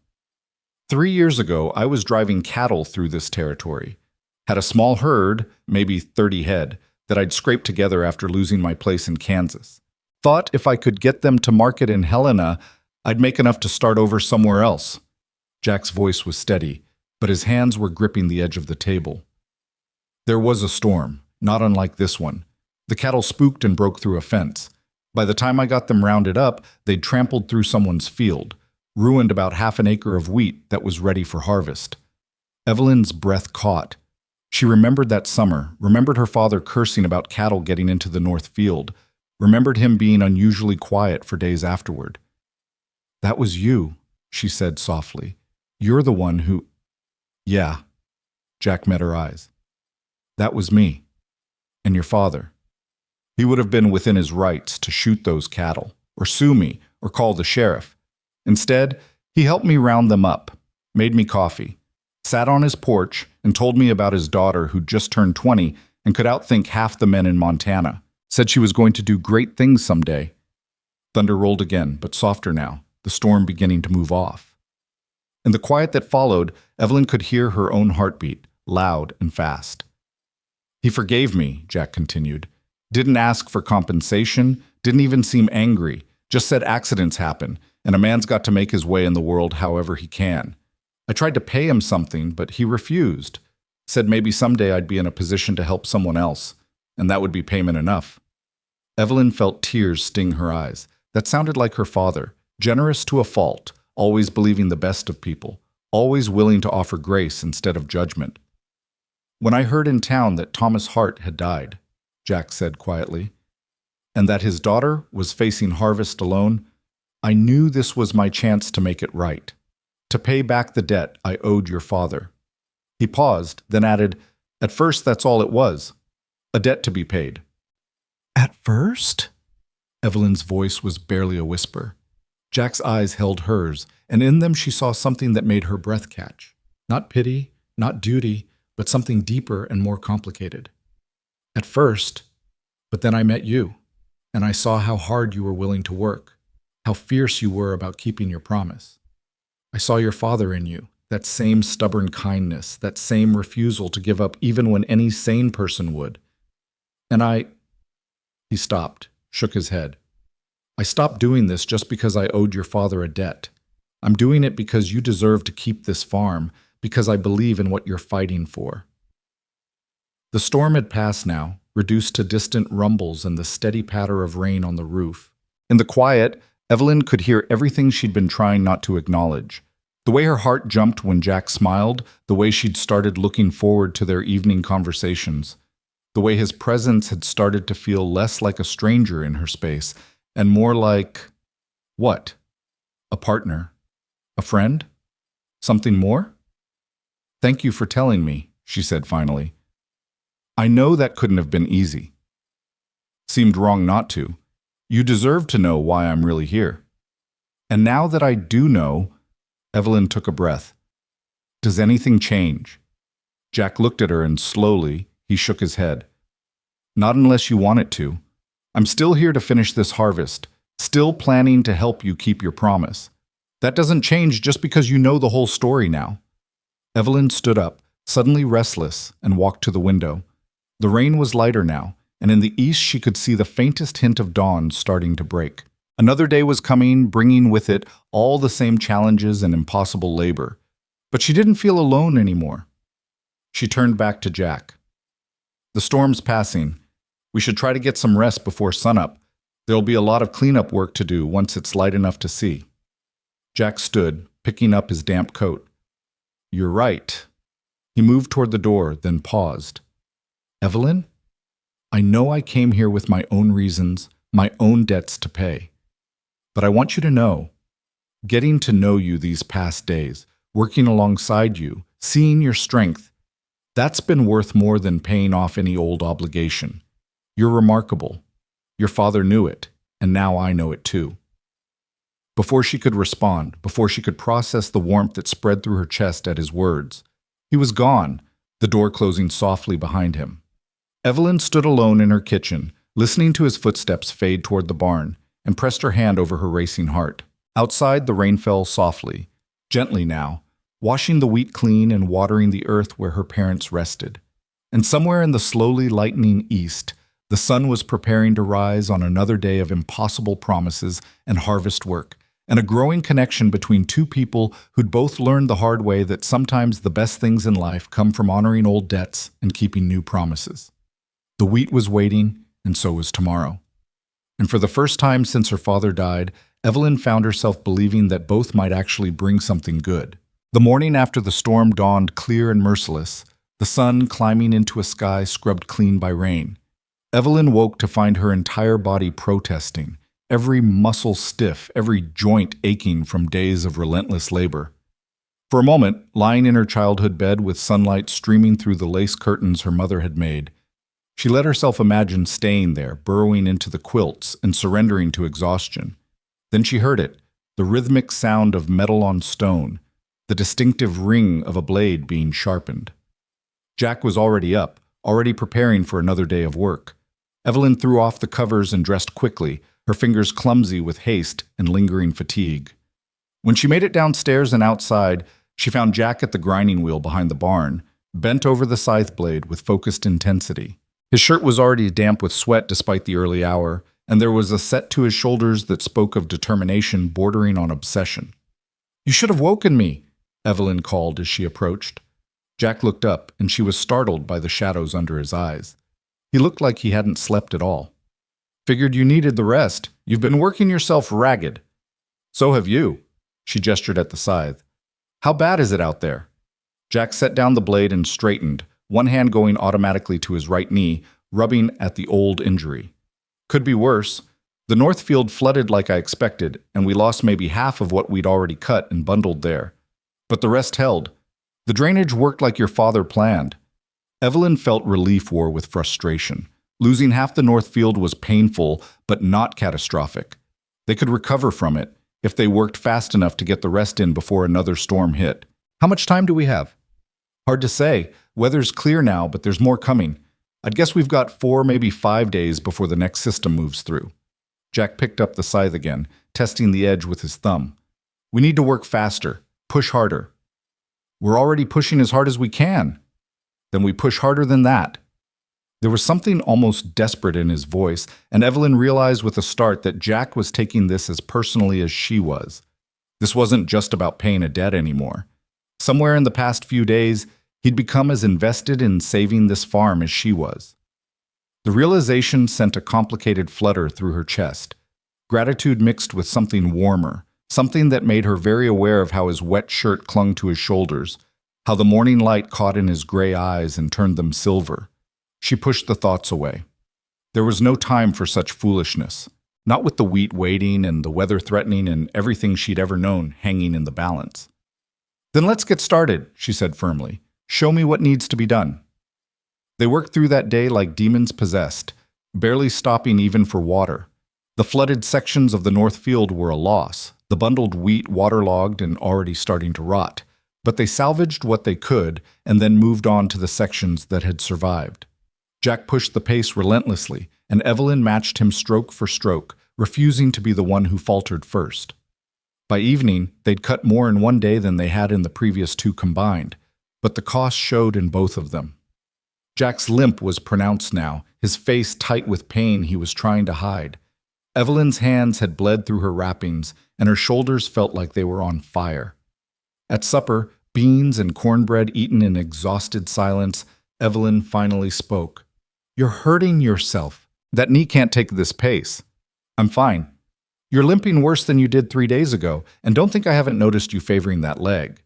3 years ago, I was driving cattle through this territory. Had a small herd, maybe 30 head, that I'd scraped together after losing my place in Kansas. Thought if I could get them to market in Helena, I'd make enough to start over somewhere else. Jack's voice was steady, but his hands were gripping the edge of the table. There was a storm, not unlike this one. The cattle spooked and broke through a fence. By the time I got them rounded up, they'd trampled through someone's field, ruined about half an acre of wheat that was ready for harvest. Evelyn's breath caught. She remembered that summer, remembered her father cursing about cattle getting into the north field, remembered him being unusually quiet for days afterward. "That was you," she said softly. "You're the one who—" "Yeah." Jack met her eyes. "That was me. And your father. He would have been within his rights to shoot those cattle, or sue me, or call the sheriff. Instead, he helped me round them up, made me coffee, sat on his porch, and told me about his daughter who'd just turned 20 and could outthink half the men in Montana, said she was going to do great things someday." Thunder rolled again, but softer now, the storm beginning to move off. In the quiet that followed, Evelyn could hear her own heartbeat, loud and fast. "He forgave me," Jack continued. "Didn't ask for compensation, didn't even seem angry, just said accidents happen, and a man's got to make his way in the world however he can. I tried to pay him something, but he refused. Said maybe someday I'd be in a position to help someone else, and that would be payment enough." Evelyn felt tears sting her eyes. That sounded like her father, generous to a fault, always believing the best of people, always willing to offer grace instead of judgment. "When I heard in town that Thomas Hart had died," Jack said quietly, "and that his daughter was facing harvest alone, I knew this was my chance to make it right, to pay back the debt I owed your father." He paused, then added, "At first, that's all it was, a debt to be paid." "At first?" Evelyn's voice was barely a whisper. Jack's eyes held hers, and in them she saw something that made her breath catch. Not pity, not duty, but something deeper and more complicated. "At first, but then I met you, and I saw how hard you were willing to work, how fierce you were about keeping your promise. I saw your father in you, that same stubborn kindness, that same refusal to give up even when any sane person would. And He stopped, shook his head. "I stopped doing this just because I owed your father a debt. I'm doing it because you deserve to keep this farm, because I believe in what you're fighting for." The storm had passed now, reduced to distant rumbles and the steady patter of rain on the roof. In the quiet, Evelyn could hear everything she'd been trying not to acknowledge. The way her heart jumped when Jack smiled, the way she'd started looking forward to their evening conversations, the way his presence had started to feel less like a stranger in her space and more like, what? A partner? A friend? Something more? "Thank you for telling me," she said finally. "I know that couldn't have been easy. Seemed wrong not to. You deserve to know why I'm really here. And now that I do know," Evelyn took a breath, "does anything change?" Jack looked at her and slowly, he shook his head. "Not unless you want it to. I'm still here to finish this harvest, still planning to help you keep your promise. That doesn't change just because you know the whole story now." Evelyn stood up, suddenly restless, and walked to the window. The rain was lighter now, and in the east she could see the faintest hint of dawn starting to break. Another day was coming, bringing with it all the same challenges and impossible labor. But she didn't feel alone anymore. She turned back to Jack. "The storm's passing. We should try to get some rest before sunup. There'll be a lot of cleanup work to do once it's light enough to see." Jack stood, picking up his damp coat. "You're right." He moved toward the door, then paused. "Evelyn, I know I came here with my own reasons, my own debts to pay. But I want you to know, getting to know you these past days, working alongside you, seeing your strength, that's been worth more than paying off any old obligation. You're remarkable. Your father knew it, and now I know it too." Before she could respond, before she could process the warmth that spread through her chest at his words, he was gone, the door closing softly behind him. Evelyn stood alone in her kitchen, listening to his footsteps fade toward the barn, and pressed her hand over her racing heart. Outside, the rain fell softly, gently now, washing the wheat clean and watering the earth where her parents rested. And somewhere in the slowly lightening east, the sun was preparing to rise on another day of impossible promises and harvest work, and a growing connection between two people who'd both learned the hard way that sometimes the best things in life come from honoring old debts and keeping new promises. The wheat was waiting, and so was tomorrow. And for the first time since her father died, Evelyn found herself believing that both might actually bring something good. The morning after the storm dawned clear and merciless, the sun climbing into a sky scrubbed clean by rain. Evelyn woke to find her entire body protesting, every muscle stiff, every joint aching from days of relentless labor. For a moment, lying in her childhood bed with sunlight streaming through the lace curtains her mother had made, she let herself imagine staying there, burrowing into the quilts and surrendering to exhaustion. Then she heard it, the rhythmic sound of metal on stone, the distinctive ring of a blade being sharpened. Jack was already up, already preparing for another day of work. Evelyn threw off the covers and dressed quickly, her fingers clumsy with haste and lingering fatigue. When she made it downstairs and outside, she found Jack at the grinding wheel behind the barn, bent over the scythe blade with focused intensity. His shirt was already damp with sweat despite the early hour, and there was a set to his shoulders that spoke of determination bordering on obsession. "You should have woken me," Evelyn called as she approached. Jack looked up, and she was startled by the shadows under his eyes. He looked like he hadn't slept at all. "Figured you needed the rest. You've been working yourself ragged." "So have you." She gestured at the scythe. "How bad is it out there?" Jack set down the blade and straightened, one hand going automatically to his right knee, rubbing at the old injury. "Could be worse. The north field flooded like I expected, and we lost maybe half of what we'd already cut and bundled there. But the rest held. The drainage worked like your father planned." Evelyn felt relief war with frustration. Losing half the north field was painful, but not catastrophic. They could recover from it if they worked fast enough to get the rest in before another storm hit. "How much time do we have?" "Hard to say. Weather's clear now, but there's more coming. I'd guess we've got 4, maybe 5 days before the next system moves through." Jack picked up the scythe again, testing the edge with his thumb. "We need to work faster. Push harder." "We're already pushing as hard as we can." "Then we push harder than that." There was something almost desperate in his voice, and Evelyn realized with a start that Jack was taking this as personally as she was. This wasn't just about paying a debt anymore. Somewhere in the past few days, he'd become as invested in saving this farm as she was. The realization sent a complicated flutter through her chest. Gratitude mixed with something warmer, something that made her very aware of how his wet shirt clung to his shoulders, how the morning light caught in his gray eyes and turned them silver. She pushed the thoughts away. There was no time for such foolishness, not with the wheat waiting and the weather threatening and everything she'd ever known hanging in the balance. "Then let's get started," she said firmly. "Show me what needs to be done." They worked through that day like demons possessed, barely stopping even for water. The flooded sections of the north field were a loss, the bundled wheat waterlogged and already starting to rot, but they salvaged what they could and then moved on to the sections that had survived. Jack pushed the pace relentlessly, and Evelyn matched him stroke for stroke, refusing to be the one who faltered first. By evening, they'd cut more in one day than they had in the previous 2 combined, but the cost showed in both of them. Jack's limp was pronounced now, his face tight with pain he was trying to hide. Evelyn's hands had bled through her wrappings, and her shoulders felt like they were on fire. At supper, beans and cornbread eaten in exhausted silence, Evelyn finally spoke. "You're hurting yourself. That knee can't take this pace." "I'm fine." "You're limping worse than you did 3 days ago, and don't think I haven't noticed you favoring that leg.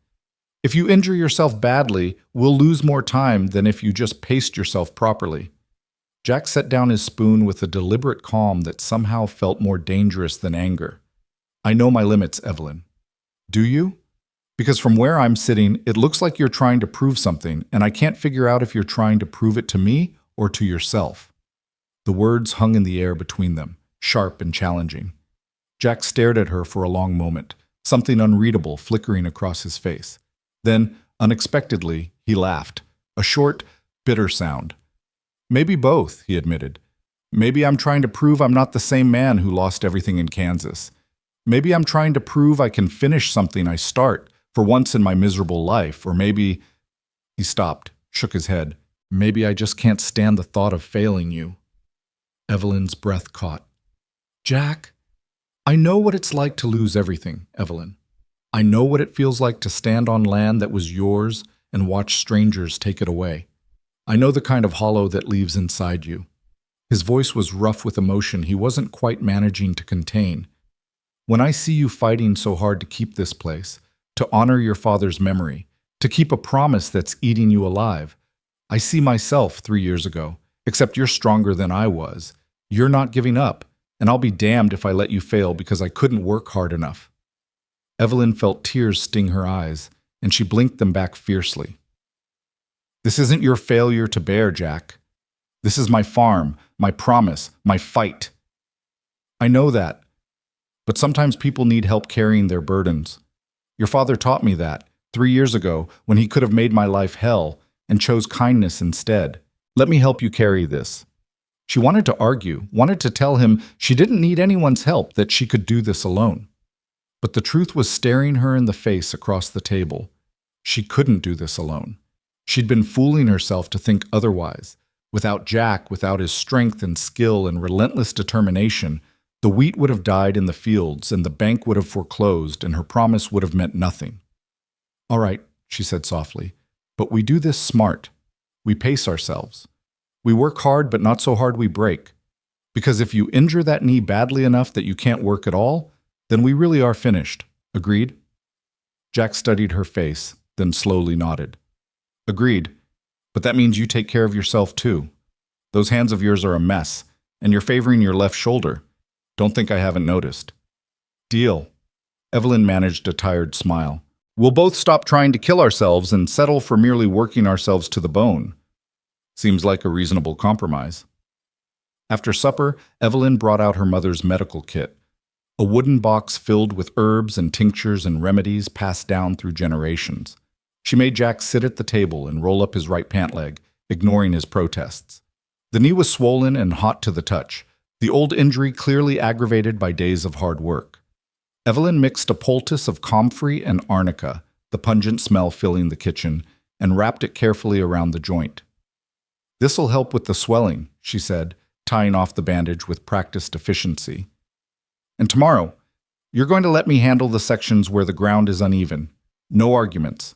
If you injure yourself badly, we'll lose more time than if you just paced yourself properly." Jack set down his spoon with a deliberate calm that somehow felt more dangerous than anger. "I know my limits, Evelyn." "Do you? Because from where I'm sitting, it looks like you're trying to prove something, and I can't figure out if you're trying to prove it to me or to yourself." The words hung in the air between them, sharp and challenging. Jack stared at her for a long moment, something unreadable flickering across his face. Then, unexpectedly, he laughed, a short, bitter sound. "Maybe both," he admitted. "Maybe I'm trying to prove I'm not the same man who lost everything in Kansas. Maybe I'm trying to prove I can finish something I start, for once in my miserable life, or maybe—" He stopped, shook his head. "Maybe I just can't stand the thought of failing you." Evelyn's breath caught. "Jack, I know what it's like to lose everything, Evelyn. I know what it feels like to stand on land that was yours and watch strangers take it away. I know the kind of hollow that leaves inside you. His voice was rough with emotion he wasn't quite managing to contain. "When I see you fighting so hard to keep this place, to honor your father's memory, to keep a promise that's eating you alive, I see myself 3 years ago, except you're stronger than I was. You're not giving up, and I'll be damned if I let you fail because I couldn't work hard enough." Evelyn felt tears sting her eyes, and she blinked them back fiercely. "This isn't your failure to bear, Jack. This is my farm, my promise, my fight. I know that, but sometimes people need help carrying their burdens. Your father taught me that 3 years ago when he could have made my life hell and chose kindness instead. Let me help you carry this." She wanted to argue, wanted to tell him she didn't need anyone's help, that she could do this alone. But the truth was staring her in the face across the table. She couldn't do this alone. She'd been fooling herself to think otherwise. Without Jack, without his strength and skill and relentless determination, the wheat would have died in the fields and the bank would have foreclosed and her promise would have meant nothing. "All right," she said softly, "but we do this smart. We pace ourselves. We work hard, but not so hard we break. Because if you injure that knee badly enough that you can't work at all, then we really are finished. Agreed?" Jack studied her face, then slowly nodded. "Agreed. But that means you take care of yourself too. Those hands of yours are a mess, and you're favoring your left shoulder. Don't think I haven't noticed." "Deal." Evelyn managed a tired smile. "We'll both stop trying to kill ourselves and settle for merely working ourselves to the bone. Seems like a reasonable compromise." After supper, Evelyn brought out her mother's medical kit, a wooden box filled with herbs and tinctures and remedies passed down through generations. She made Jack sit at the table and roll up his right pant leg, ignoring his protests. The knee was swollen and hot to the touch, the old injury clearly aggravated by days of hard work. Evelyn mixed a poultice of comfrey and arnica, the pungent smell filling the kitchen, and wrapped it carefully around the joint. "This'll help with the swelling," she said, tying off the bandage with practiced efficiency. "And tomorrow, you're going to let me handle the sections where the ground is uneven. No arguments."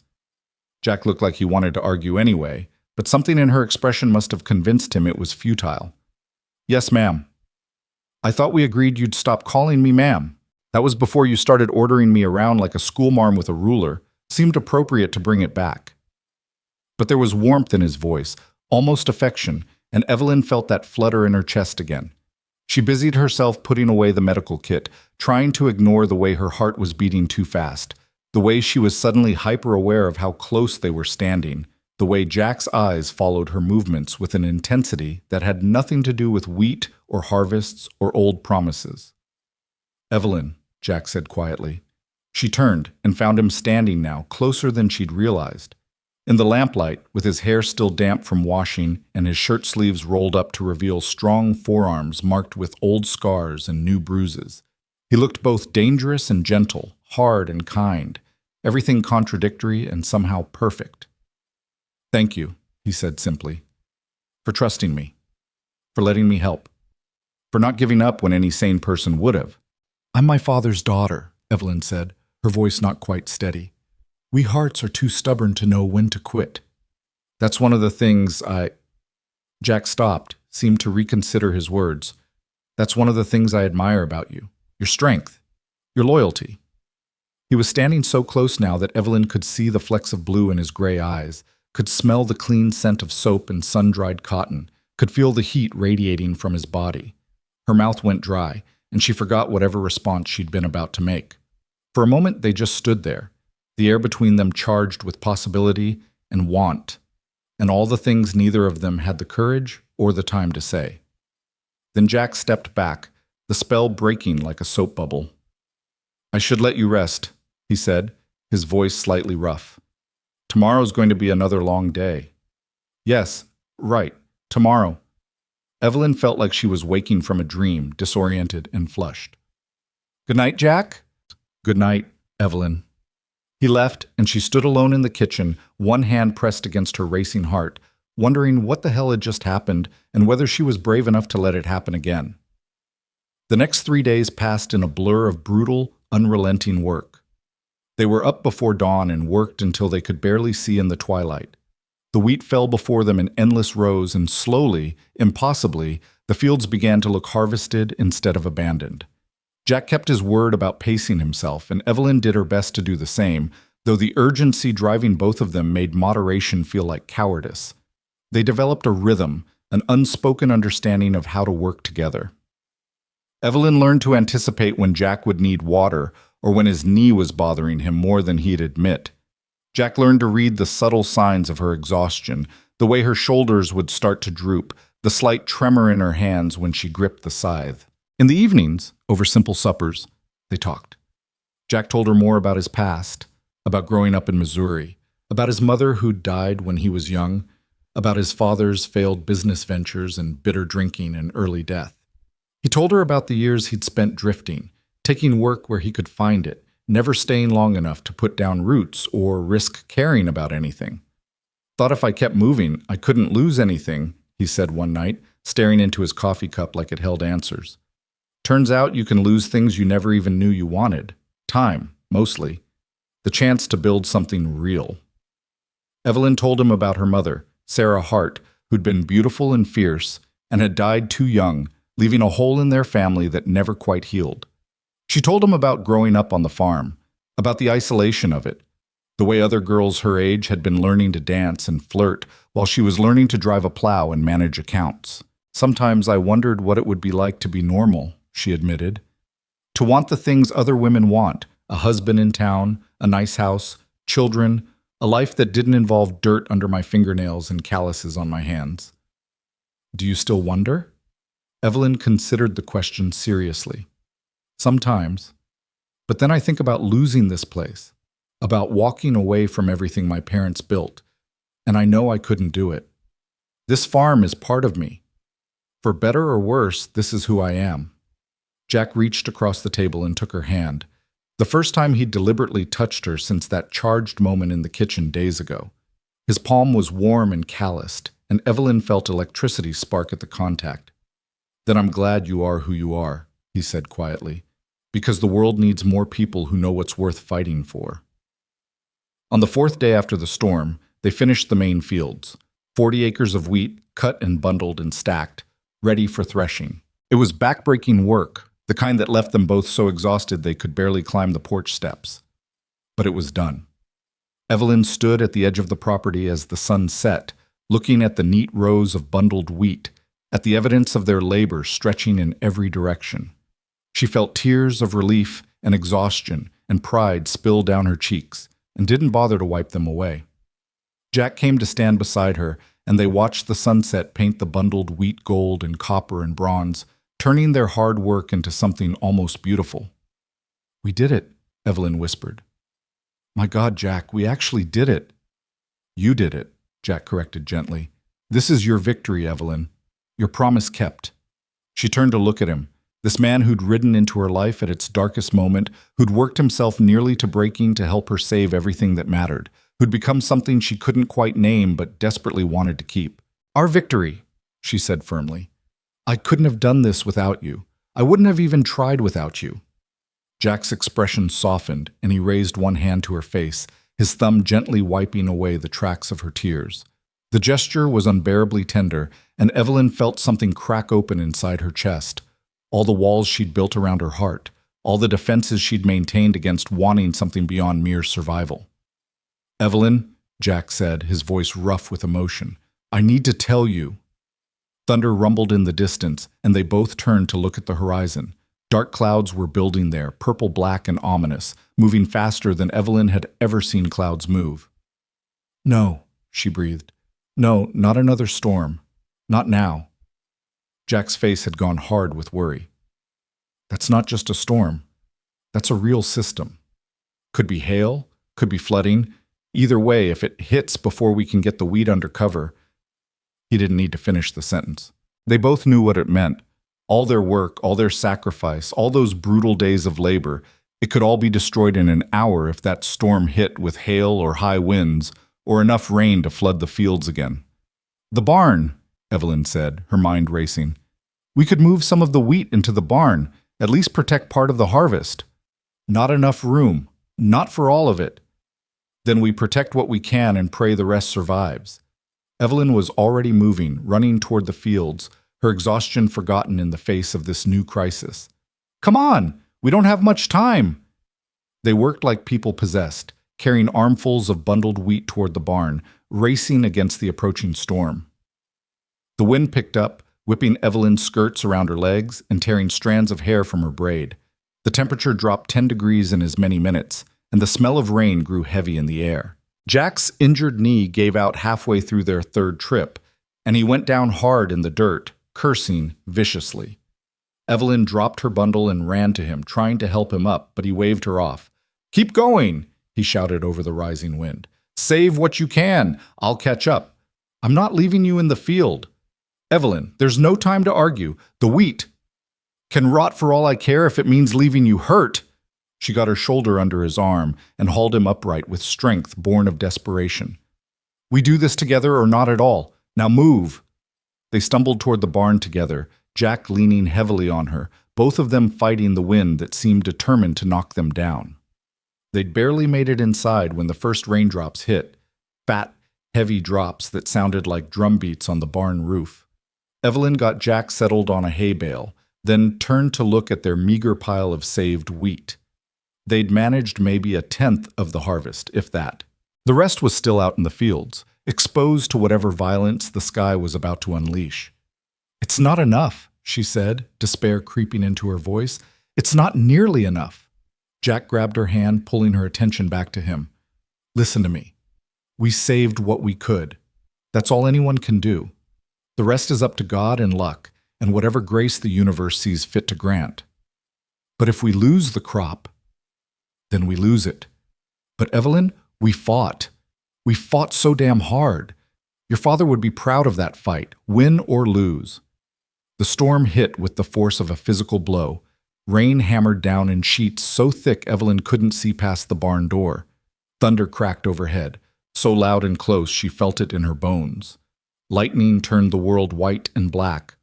Jack looked like he wanted to argue anyway, but something in her expression must have convinced him it was futile. "Yes, ma'am." "I thought we agreed you'd stop calling me ma'am. That was before you started ordering me around like a schoolmarm with a ruler. Seemed appropriate to bring it back." But there was warmth in his voice, almost affection, and Evelyn felt that flutter in her chest again. She busied herself putting away the medical kit, trying to ignore the way her heart was beating too fast, the way she was suddenly hyper-aware of how close they were standing, the way Jack's eyes followed her movements with an intensity that had nothing to do with wheat or harvests or old promises. "Evelyn," Jack said quietly. She turned and found him standing now, closer than she'd realized. In the lamplight, with his hair still damp from washing and his shirt sleeves rolled up to reveal strong forearms marked with old scars and new bruises, he looked both dangerous and gentle, hard and kind, everything contradictory and somehow perfect. "Thank you," he said simply, "for trusting me, for letting me help, for not giving up when any sane person would have." "I'm my father's daughter," Evelyn said, her voice not quite steady. "We Harts are too stubborn to know when to quit. That's one of the things I—" Jack stopped, seemed to reconsider his words. "That's one of the things I admire about you. Your strength. Your loyalty." He was standing so close now that Evelyn could see the flecks of blue in his gray eyes, could smell the clean scent of soap and sun-dried cotton, could feel the heat radiating from his body. Her mouth went dry, and she forgot whatever response she'd been about to make. For a moment they just stood there, the air between them charged with possibility and want, and all the things neither of them had the courage or the time to say. Then Jack stepped back, the spell breaking like a soap bubble. "I should let you rest," he said, his voice slightly rough. "Tomorrow's going to be another long day." "Yes, right, tomorrow." Evelyn felt like she was waking from a dream, disoriented and flushed. "Good night, Jack?" "Good night, Evelyn." He left, and she stood alone in the kitchen, one hand pressed against her racing heart, wondering what the hell had just happened and whether she was brave enough to let it happen again. The next 3 days passed in a blur of brutal, unrelenting work. They were up before dawn and worked until they could barely see in the twilight. The wheat fell before them in endless rows, and slowly, impossibly, The fields began to look harvested instead of abandoned. Jack kept his word about pacing himself, and Evelyn did her best to do the same, though the urgency driving both of them made moderation feel like cowardice. They developed a rhythm, an unspoken understanding of how to work together. Evelyn learned to anticipate when Jack would need water or when his knee was bothering him more than he'd admit. Jack learned to read the subtle signs of her exhaustion, the way her shoulders would start to droop, the slight tremor in her hands when she gripped the scythe. In the evenings, over simple suppers, they talked. Jack told her more about his past, about growing up in Missouri, about his mother who'd died when he was young, about his father's failed business ventures and bitter drinking and early death. He told her about the years he'd spent drifting, taking work where he could find it, never staying long enough to put down roots or risk caring about anything. "Thought if I kept moving, I couldn't lose anything," he said one night, staring into his coffee cup like it held answers. "Turns out you can lose things you never even knew you wanted. Time, mostly. The chance to build something real." Evelyn told him about her mother, Sarah Hart, who'd been beautiful and fierce and had died too young, leaving a hole in their family that never quite healed. She told him about growing up on the farm, about the isolation of it, the way other girls her age had been learning to dance and flirt while she was learning to drive a plow and manage accounts. "Sometimes I wondered what it would be like to be normal," she admitted. "To want the things other women want, a husband in town, a nice house, children, a life that didn't involve dirt under my fingernails and calluses on my hands." "Do you still wonder?" Evelyn considered the question seriously. "Sometimes. But then I think about losing this place, about walking away from everything my parents built, and I know I couldn't do it. This farm is part of me. For better or worse, this is who I am." Jack reached across the table and took her hand, the first time he'd deliberately touched her since that charged moment in the kitchen days ago. His palm was warm and calloused, and Evelyn felt electricity spark at the contact. "Then I'm glad you are who you are," he said quietly, "because the world needs more people who know what's worth fighting for." On the fourth day after the storm, they finished the main fields, 40 acres of wheat cut and bundled and stacked, ready for threshing. It was backbreaking work, the kind that left them both so exhausted they could barely climb the porch steps. But it was done. Evelyn stood at the edge of the property as the sun set, looking at the neat rows of bundled wheat, at the evidence of their labor stretching in every direction. She felt tears of relief and exhaustion and pride spill down her cheeks, and didn't bother to wipe them away. Jack came to stand beside her, and they watched the sunset paint the bundled wheat gold and copper and bronze, turning their hard work into something almost beautiful. "We did it," Evelyn whispered. "My God, Jack, we actually did it." "You did it," Jack corrected gently. "This is your victory, Evelyn. Your promise kept." She turned to look at him, this man who'd ridden into her life at its darkest moment, who'd worked himself nearly to breaking to help her save everything that mattered, who'd become something she couldn't quite name but desperately wanted to keep. "Our victory," she said firmly. "I couldn't have done this without you. I wouldn't have even tried without you." Jack's expression softened, and he raised one hand to her face, his thumb gently wiping away the tracks of her tears. The gesture was unbearably tender, and Evelyn felt something crack open inside her chest. All the walls she'd built around her heart, all the defenses she'd maintained against wanting something beyond mere survival. "Evelyn," Jack said, his voice rough with emotion, "I need to tell you." Thunder rumbled in the distance, and they both turned to look at the horizon. Dark clouds were building there, purple-black and ominous, moving faster than Evelyn had ever seen clouds move. "No," she breathed. "No, not another storm. Not now." Jack's face had gone hard with worry. "That's not just a storm. That's a real system. Could be hail, could be flooding. Either way, if it hits before we can get the wheat under cover." He didn't need to finish the sentence. They both knew what it meant. All their work, all their sacrifice, all those brutal days of labor, it could all be destroyed in an hour if that storm hit with hail or high winds, or enough rain to flood the fields again. "The barn," Evelyn said, her mind racing. "We could move some of the wheat into the barn, at least protect part of the harvest." "Not enough room. Not for all of it." "Then we protect what we can and pray the rest survives." Evelyn was already moving, running toward the fields, her exhaustion forgotten in the face of this new crisis. "Come on! We don't have much time!" They worked like people possessed, carrying armfuls of bundled wheat toward the barn, racing against the approaching storm. The wind picked up, whipping Evelyn's skirts around her legs and tearing strands of hair from her braid. The temperature dropped 10 degrees in as many minutes, and the smell of rain grew heavy in the air. Jack's injured knee gave out halfway through their third trip, and he went down hard in the dirt, cursing viciously. Evelyn dropped her bundle and ran to him, trying to help him up, but he waved her off. "Keep going!" he shouted over the rising wind. "Save what you can. I'll catch up. I'm not leaving you in the field. Evelyn, there's no time to argue. The wheat can rot for all I care if it means leaving you hurt." She got her shoulder under his arm and hauled him upright with strength born of desperation. "We do this together or not at all. Now move." They stumbled toward the barn together, Jack leaning heavily on her, both of them fighting the wind that seemed determined to knock them down. They'd barely made it inside when the first raindrops hit, fat, heavy drops that sounded like drum beats on the barn roof. Evelyn got Jack settled on a hay bale, then turned to look at their meager pile of saved wheat. They'd managed maybe a tenth of the harvest, if that. The rest was still out in the fields, exposed to whatever violence the sky was about to unleash. "It's not enough," she said, despair creeping into her voice. "It's not nearly enough." Jack grabbed her hand, pulling her attention back to him. "Listen to me. We saved what we could. That's all anyone can do. The rest is up to God and luck, and whatever grace the universe sees fit to grant. But if we lose the crop, then we lose it. But Evelyn, we fought. We fought so damn hard. Your father would be proud of that fight, win or lose." The storm hit with the force of a physical blow. Rain hammered down in sheets so thick Evelyn couldn't see past the barn door. Thunder cracked overhead, so loud and close she felt it in her bones. Lightning turned the world white and black,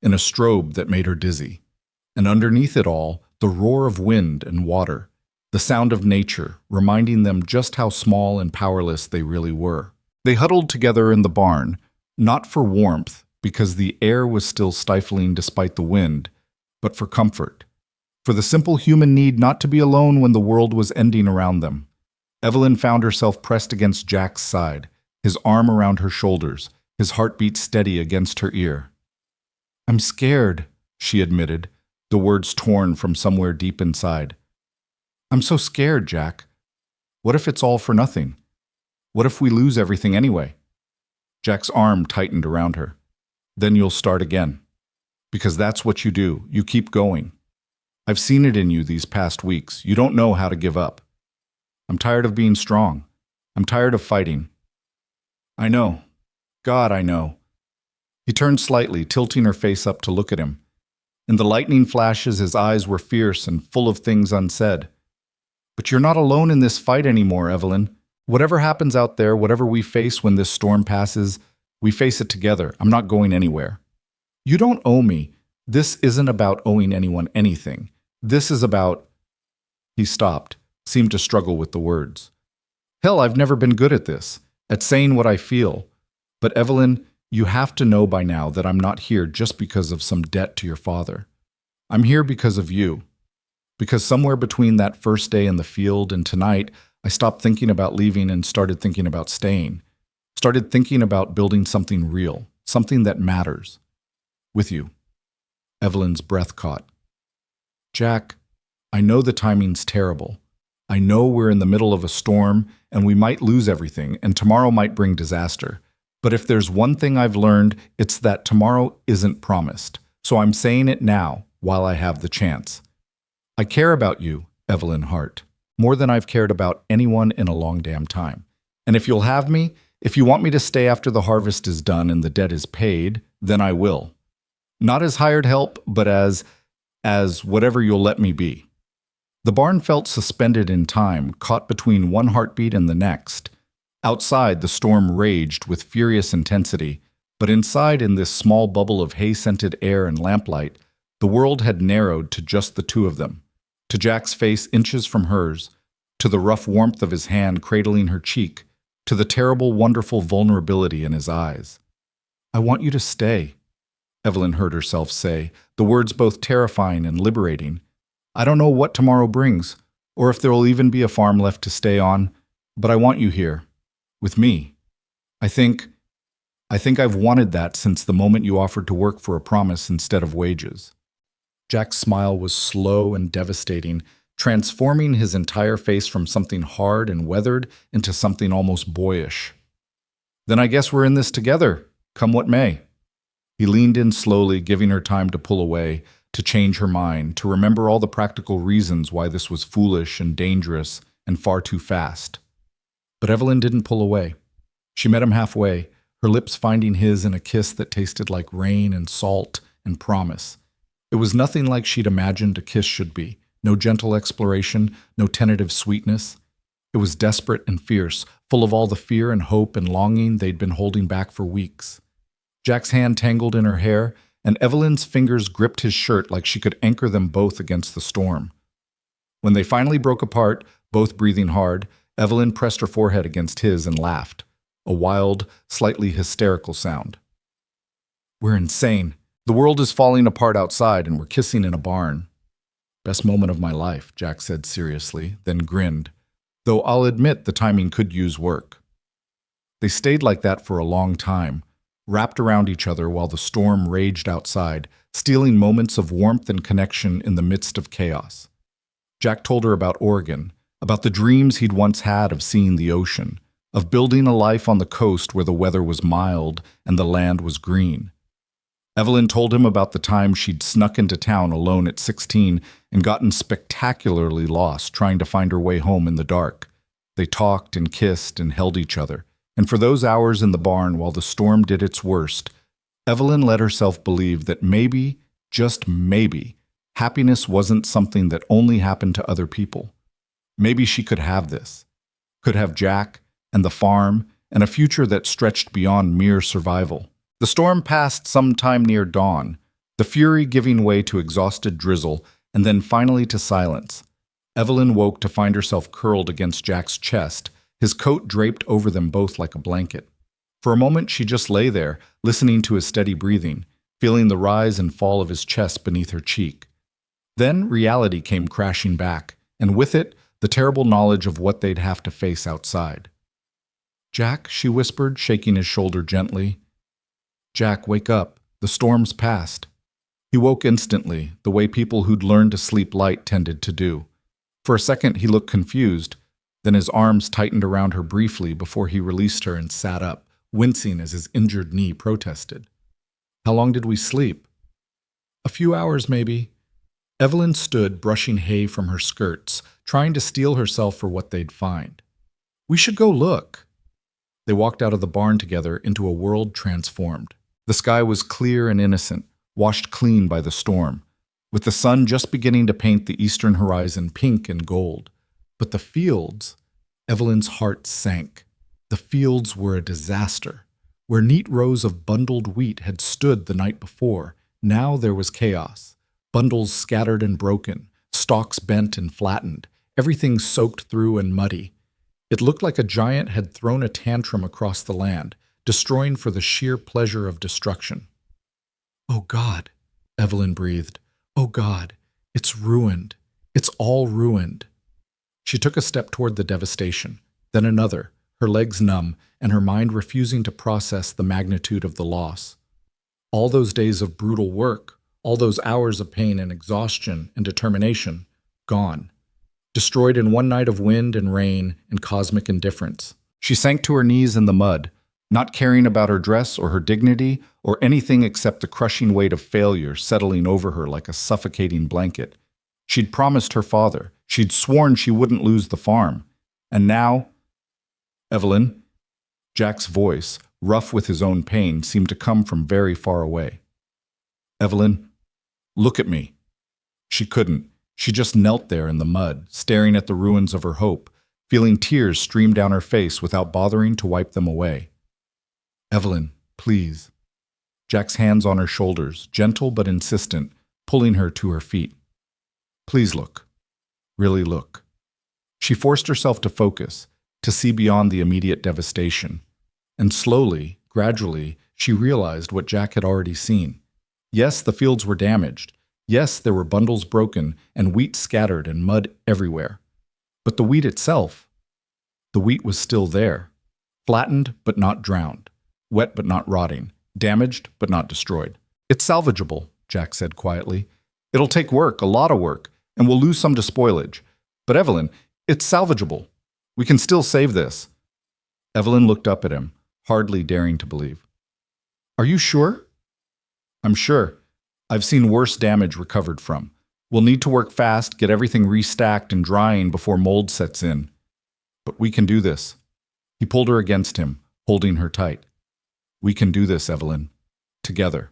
in a strobe that made her dizzy. And underneath it all, the roar of wind and water, the sound of nature, reminding them just how small and powerless they really were. They huddled together in the barn, not for warmth, because the air was still stifling despite the wind, but for comfort, for the simple human need not to be alone when the world was ending around them. Evelyn found herself pressed against Jack's side, his arm around her shoulders, his heartbeat steady against her ear. "I'm scared," she admitted, the words torn from somewhere deep inside. "I'm so scared, Jack. What if it's all for nothing? What if we lose everything anyway?" Jack's arm tightened around her. "Then you'll start again. Because that's what you do. You keep going. I've seen it in you these past weeks. You don't know how to give up. I'm tired of being strong. I'm tired of fighting." "I know. God, I know." He turned slightly, tilting her face up to look at him. In the lightning flashes, his eyes were fierce and full of things unsaid. "But you're not alone in this fight anymore, Evelyn. Whatever happens out there, whatever we face when this storm passes, we face it together. I'm not going anywhere. You don't owe me. This isn't about owing anyone anything. This is about—" He stopped, seemed to struggle with the words. "Hell, I've never been good at this, at saying what I feel. But Evelyn, you have to know by now that I'm not here just because of some debt to your father. I'm here because of you. Because somewhere between that first day in the field and tonight, I stopped thinking about leaving and started thinking about staying. Started thinking about building something real, something that matters. With you." Evelyn's breath caught. "Jack, I know the timing's terrible. I know we're in the middle of a storm and we might lose everything and tomorrow might bring disaster. But if there's one thing I've learned, it's that tomorrow isn't promised. So I'm saying it now while I have the chance. I care about you, Evelyn Hart, more than I've cared about anyone in a long damn time. And if you'll have me, if you want me to stay after the harvest is done and the debt is paid, then I will. Not as hired help, but as whatever you'll let me be." The barn felt suspended in time, caught between one heartbeat and the next. Outside, the storm raged with furious intensity, but inside, in this small bubble of hay-scented air and lamplight, the world had narrowed to just the two of them, to Jack's face inches from hers, to the rough warmth of his hand cradling her cheek, to the terrible, wonderful vulnerability in his eyes. I want you to stay, Evelyn heard herself say, the words both terrifying and liberating. I don't know what tomorrow brings, or if there will even be a farm left to stay on, but I want you here, with me. I think I've wanted that since the moment you offered to work for a promise instead of wages. Jack's smile was slow and devastating, transforming his entire face from something hard and weathered into something almost boyish. Then I guess we're in this together, come what may. He leaned in slowly, giving her time to pull away, to change her mind, to remember all the practical reasons why this was foolish and dangerous and far too fast. But Evelyn didn't pull away. She met him halfway, her lips finding his in a kiss that tasted like rain and salt and promise. It was nothing like she'd imagined a kiss should be. No gentle exploration, no tentative sweetness. It was desperate and fierce, full of all the fear and hope and longing they'd been holding back for weeks. Jack's hand tangled in her hair, and Evelyn's fingers gripped his shirt like she could anchor them both against the storm. When they finally broke apart, both breathing hard, Evelyn pressed her forehead against his and laughed, a wild, slightly hysterical sound. We're insane. The world is falling apart outside, and we're kissing in a barn. Best moment of my life, Jack said seriously, then grinned, though I'll admit the timing could use work. They stayed like that for a long time, wrapped around each other while the storm raged outside, stealing moments of warmth and connection in the midst of chaos. Jack told her about Oregon, about the dreams he'd once had of seeing the ocean, of building a life on the coast where the weather was mild and the land was green. Evelyn told him about the time she'd snuck into town alone at 16 and gotten spectacularly lost trying to find her way home in the dark. They talked and kissed and held each other, and for those hours in the barn while the storm did its worst, Evelyn let herself believe that maybe, just maybe, happiness wasn't something that only happened to other people. Maybe she could have this, could have Jack and the farm and a future that stretched beyond mere survival. The storm passed sometime near dawn, the fury giving way to exhausted drizzle and then finally to silence. Evelyn woke to find herself curled against Jack's chest, his coat draped over them both like a blanket. For a moment she just lay there, listening to his steady breathing, feeling the rise and fall of his chest beneath her cheek. Then reality came crashing back, and with it, the terrible knowledge of what they'd have to face outside. Jack, she whispered, shaking his shoulder gently. Jack, wake up. The storm's past. He woke instantly, the way people who'd learned to sleep light tended to do. For a second he looked confused, then his arms tightened around her briefly before he released her and sat up, wincing as his injured knee protested. How long did we sleep? A few hours, maybe. Evelyn stood, brushing hay from her skirts, trying to steel herself for what they'd find. We should go look. They walked out of the barn together into a world transformed. The sky was clear and innocent, washed clean by the storm, with the sun just beginning to paint the eastern horizon pink and gold. But the fields, Evelyn's heart sank. The fields were a disaster. Where neat rows of bundled wheat had stood the night before, now there was chaos. Bundles scattered and broken, stalks bent and flattened, everything soaked through and muddy. It looked like a giant had thrown a tantrum across the land, destroying for the sheer pleasure of destruction. Oh God, Evelyn breathed. Oh God, it's ruined. It's all ruined. She took a step toward the devastation, then another, her legs numb and her mind refusing to process the magnitude of the loss. All those days of brutal work, all those hours of pain and exhaustion and determination, gone. Destroyed in one night of wind and rain and cosmic indifference. She sank to her knees in the mud, not caring about her dress or her dignity or anything except the crushing weight of failure settling over her like a suffocating blanket. She'd promised her father. She'd sworn she wouldn't lose the farm. And now, Evelyn, Jack's voice, rough with his own pain, seemed to come from very far away. Evelyn, look at me. She couldn't. She just knelt there in the mud, staring at the ruins of her hope, feeling tears stream down her face without bothering to wipe them away. Evelyn, please. Jack's hands on her shoulders, gentle but insistent, pulling her to her feet. Please look. Really look. She forced herself to focus, to see beyond the immediate devastation. And slowly, gradually, she realized what Jack had already seen. Yes, the fields were damaged. Yes, there were bundles broken and wheat scattered and mud everywhere. But the wheat itself, the wheat was still there. Flattened but not drowned. Wet but not rotting. Damaged but not destroyed. It's salvageable, Jack said quietly. It'll take work, a lot of work, and we'll lose some to spoilage. But Evelyn, it's salvageable. We can still save this. Evelyn looked up at him, hardly daring to believe. Are you sure? I'm sure. I've seen worse damage recovered from. We'll need to work fast, get everything restacked and drying before mold sets in. But we can do this. He pulled her against him, holding her tight. We can do this, Evelyn. Together.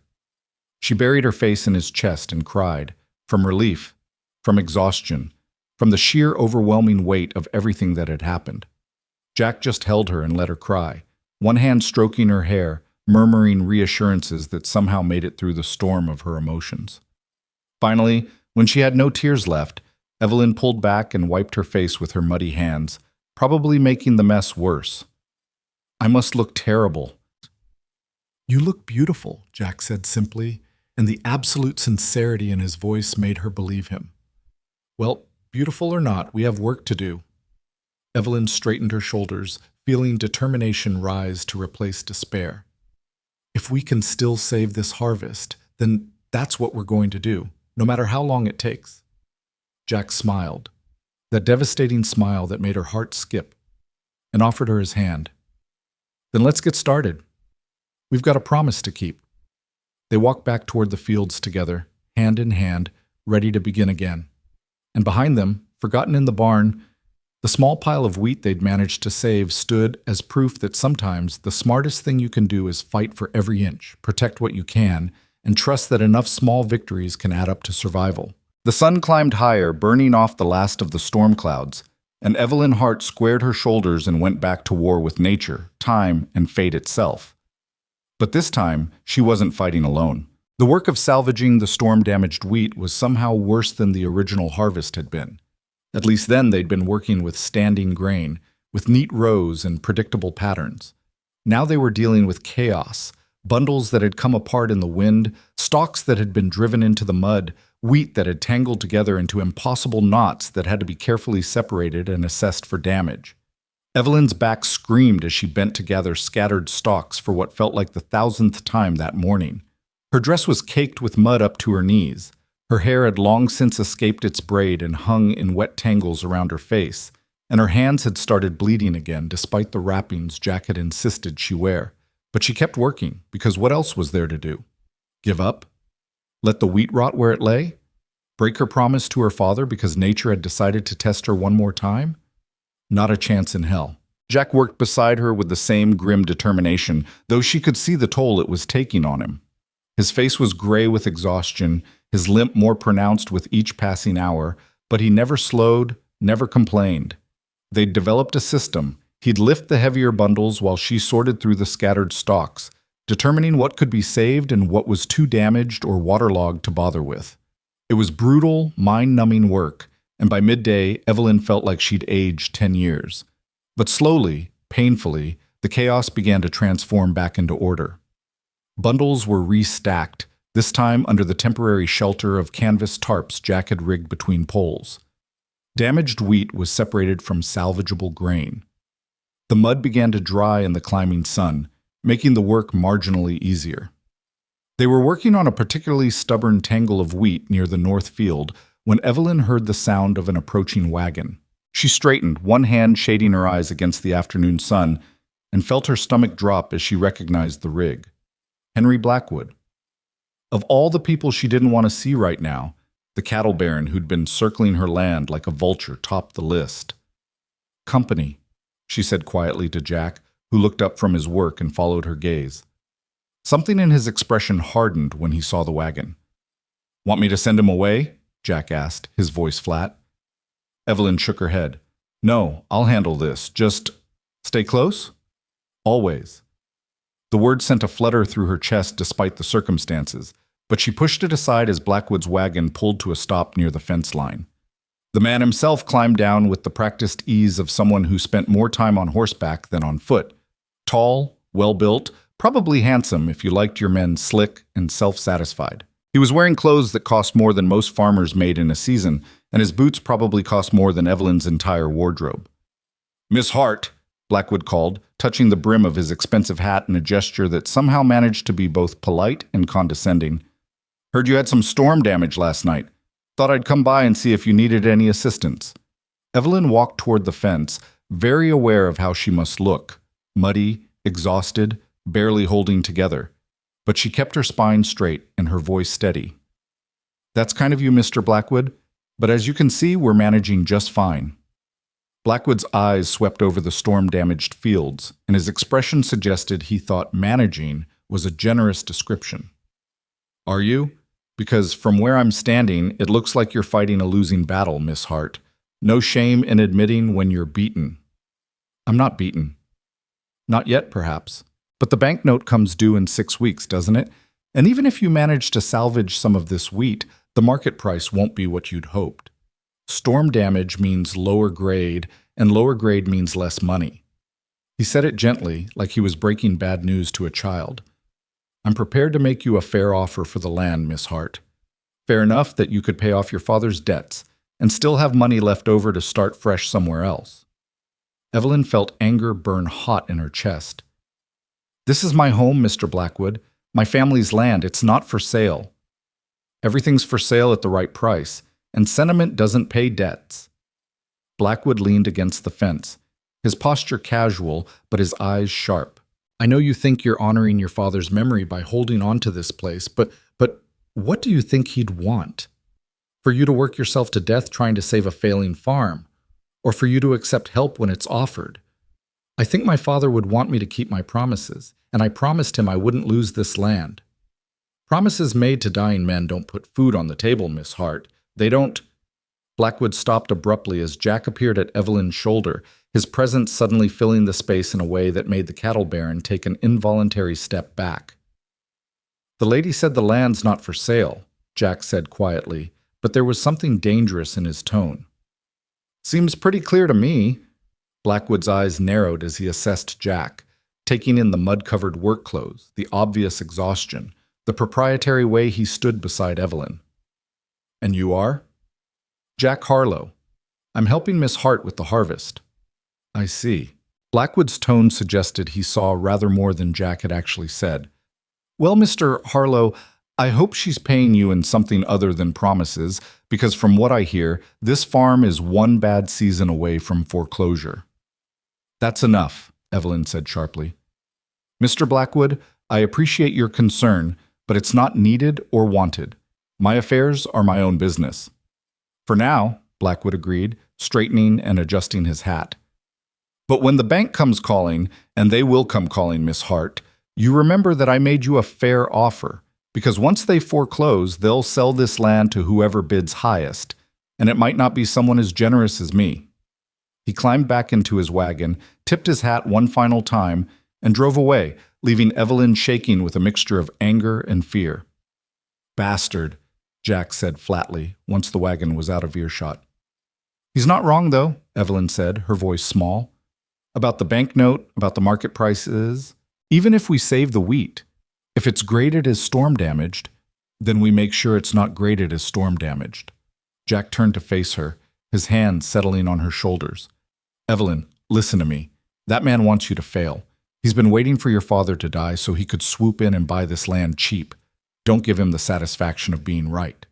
She buried her face in his chest and cried, from relief, from exhaustion, from the sheer overwhelming weight of everything that had happened. Jack just held her and let her cry, one hand stroking her hair, murmuring reassurances that somehow made it through the storm of her emotions. Finally, when she had no tears left, Evelyn pulled back and wiped her face with her muddy hands, probably making the mess worse. I must look terrible. You look beautiful, Jack said simply, and the absolute sincerity in his voice made her believe him. Well, beautiful or not, we have work to do. Evelyn straightened her shoulders, feeling determination rise to replace despair. If we can still save this harvest, then that's what we're going to do, no matter how long it takes. Jack smiled, that devastating smile that made her heart skip, and offered her his hand. Then let's get started. We've got a promise to keep. They walked back toward the fields together, hand in hand, ready to begin again. And behind them, forgotten in the barn, the small pile of wheat they'd managed to save stood as proof that sometimes the smartest thing you can do is fight for every inch, protect what you can, and trust that enough small victories can add up to survival. The sun climbed higher, burning off the last of the storm clouds, and Evelyn Hart squared her shoulders and went back to war with nature, time, and fate itself. But this time, she wasn't fighting alone. The work of salvaging the storm-damaged wheat was somehow worse than the original harvest had been. At least then they'd been working with standing grain, with neat rows and predictable patterns. Now they were dealing with chaos, bundles that had come apart in the wind, stalks that had been driven into the mud, wheat that had tangled together into impossible knots that had to be carefully separated and assessed for damage. Evelyn's back screamed as she bent to gather scattered stalks for what felt like the 1,000th time that morning. Her dress was caked with mud up to her knees. Her hair had long since escaped its braid and hung in wet tangles around her face, and her hands had started bleeding again despite the wrappings Jack had insisted she wear. But she kept working, because what else was there to do? Give up? Let the wheat rot where it lay? Break her promise to her father because nature had decided to test her one more time? Not a chance in hell. Jack worked beside her with the same grim determination, though she could see the toll it was taking on him. His face was gray with exhaustion, his limp more pronounced with each passing hour, but he never slowed, never complained. They'd developed a system. He'd lift the heavier bundles while she sorted through the scattered stalks, determining what could be saved and what was too damaged or waterlogged to bother with. It was brutal, mind-numbing work, and by midday, Evelyn felt like she'd aged 10 years. But slowly, painfully, the chaos began to transform back into order. Bundles were restacked, this time under the temporary shelter of canvas tarps Jack had rigged between poles. Damaged wheat was separated from salvageable grain. The mud began to dry in the climbing sun, making the work marginally easier. They were working on a particularly stubborn tangle of wheat near the north field when Evelyn heard the sound of an approaching wagon. She straightened, one hand shading her eyes against the afternoon sun, and felt her stomach drop as she recognized the rig. Henry Blackwood. Of all the people she didn't want to see right now, the cattle baron who'd been circling her land like a vulture topped the list. Company, she said quietly to Jack, who looked up from his work and followed her gaze. Something in his expression hardened when he saw the wagon. Want me to send him away? Jack asked, his voice flat. Evelyn shook her head. No, I'll handle this. Just stay close? Always. The word sent a flutter through her chest despite the circumstances, but she pushed it aside as Blackwood's wagon pulled to a stop near the fence line. The man himself climbed down with the practiced ease of someone who spent more time on horseback than on foot. Tall, well-built, Probably handsome if you liked your men slick and self-satisfied. He was wearing clothes that cost more than most farmers made in a season, and his boots probably cost more than Evelyn's entire wardrobe. "Miss Hart," Blackwood called, touching the brim of his expensive hat in a gesture that somehow managed to be both polite and condescending. "Heard you had some storm damage last night. Thought I'd come by and see if you needed any assistance." Evelyn walked toward the fence, very aware of how she must look, muddy, exhausted, barely holding together. But she kept her spine straight and her voice steady. "That's kind of you, Mr. Blackwood, but as you can see, we're managing just fine." Blackwood's eyes swept over the storm-damaged fields, and his expression suggested he thought managing was a generous description. "Are you? Because from where I'm standing, it looks like you're fighting a losing battle, Miss Hart. No shame in admitting when you're beaten." "I'm not beaten." "Not yet, perhaps. But the banknote comes due in 6 weeks, doesn't it? And even if you manage to salvage some of this wheat, the market price won't be what you'd hoped. Storm damage means lower grade, and lower grade means less money." He said it gently, like he was breaking bad news to a child. "I'm prepared to make you a fair offer for the land, Miss Hart. Fair enough that you could pay off your father's debts and still have money left over to start fresh somewhere else." Evelyn felt anger burn hot in her chest. "This is my home, Mr. Blackwood. My family's land. It's not for sale." "Everything's for sale at the right price, and sentiment doesn't pay debts." Blackwood leaned against the fence, his posture casual, but his eyes sharp. "I know you think you're honoring your father's memory by holding on to this place, but what do you think he'd want? For you to work yourself to death trying to save a failing farm, or for you to accept help when it's offered? I think my father would want me to keep my promises, and I promised him I wouldn't lose this land. Promises made to dying men don't put food on the table, Miss Hart. They don't—" Blackwood stopped abruptly as Jack appeared at Evelyn's shoulder, his presence suddenly filling the space in a way that made the cattle baron take an involuntary step back. "The lady said the land's not for sale," Jack said quietly, but there was something dangerous in his tone. "Seems pretty clear to me." Blackwood's eyes narrowed as he assessed Jack, taking in the mud-covered work clothes, the obvious exhaustion, the proprietary way he stood beside Evelyn. "And you are?" "Jack Harlow. I'm helping Miss Hart with the harvest." "I see." Blackwood's tone suggested he saw rather more than Jack had actually said. "Well, Mr. Harlow, I hope she's paying you in something other than promises, because from what I hear, this farm is one bad season away from foreclosure." "That's enough," Evelyn said sharply. "Mr. Blackwood, I appreciate your concern, but it's not needed or wanted. My affairs are my own business." "For now," Blackwood agreed, straightening and adjusting his hat. "But when the bank comes calling, and they will come calling, Miss Hart, you remember that I made you a fair offer, because once they foreclose, they'll sell this land to whoever bids highest, and it might not be someone as generous as me." He climbed back into his wagon, tipped his hat one final time, and drove away, leaving Evelyn shaking with a mixture of anger and fear. "Bastard," Jack said flatly, once the wagon was out of earshot. "He's not wrong, though," Evelyn said, her voice small. "About the banknote, about the market prices. Even if we save the wheat, if it's graded as storm-damaged, then we make sure it's not graded as storm-damaged." Jack turned to face her, his hands settling on her shoulders. "Evelyn, listen to me. That man wants you to fail. He's been waiting for your father to die so he could swoop in and buy this land cheap. Don't give him the satisfaction of being right."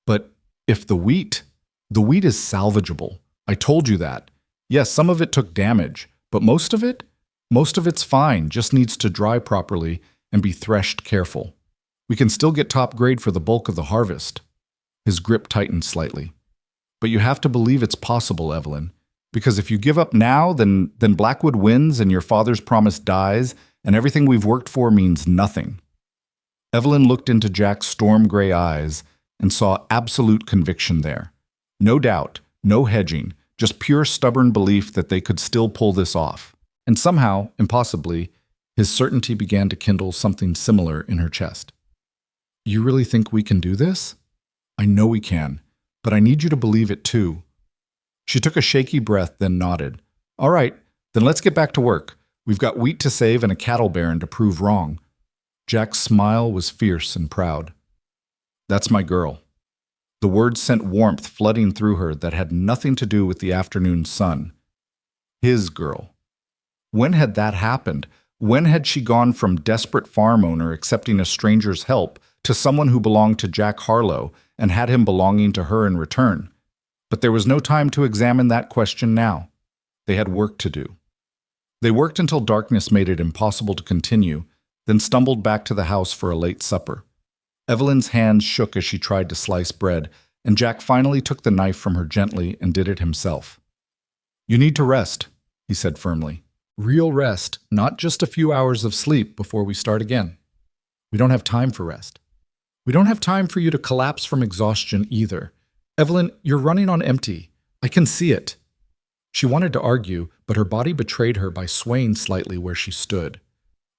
"But if the wheat is salvageable. I told you that. Yes, some of it took damage, but most of it's fine, just needs to dry properly and be threshed careful. We can still get top grade for the bulk of the harvest." His grip tightened slightly. "But you have to believe it's possible, Evelyn. Because if you give up now, then Blackwood wins and your father's promise dies, and everything we've worked for means nothing." Evelyn looked into Jack's storm-gray eyes and saw absolute conviction there. No doubt, no hedging, just pure stubborn belief that they could still pull this off. And somehow, impossibly, his certainty began to kindle something similar in her chest. "You really think we can do this?" "I know we can, but I need you to believe it too." She took a shaky breath, then nodded. "All right, then let's get back to work. We've got wheat to save and a cattle baron to prove wrong. Jack's smile was fierce and proud. That's my girl. The words sent warmth flooding through her that had nothing to do with the afternoon sun. His girl. When had that happened? When had she gone from desperate farm owner accepting a stranger's help to someone who belonged to Jack Harlow and had him belonging to her in return? But there was no time to examine that question now. They had work to do. They worked until darkness made it impossible to continue, then stumbled back to the house for a late supper. Evelyn's hands shook as she tried to slice bread, and Jack finally took the knife from her gently and did it himself. You need to rest, he said firmly. Real rest, not just a few hours of sleep before we start again. We don't have time for rest. We don't have time for you to collapse from exhaustion either. Evelyn, you're running on empty. I can see it. She wanted to argue, but her body betrayed her by swaying slightly where she stood.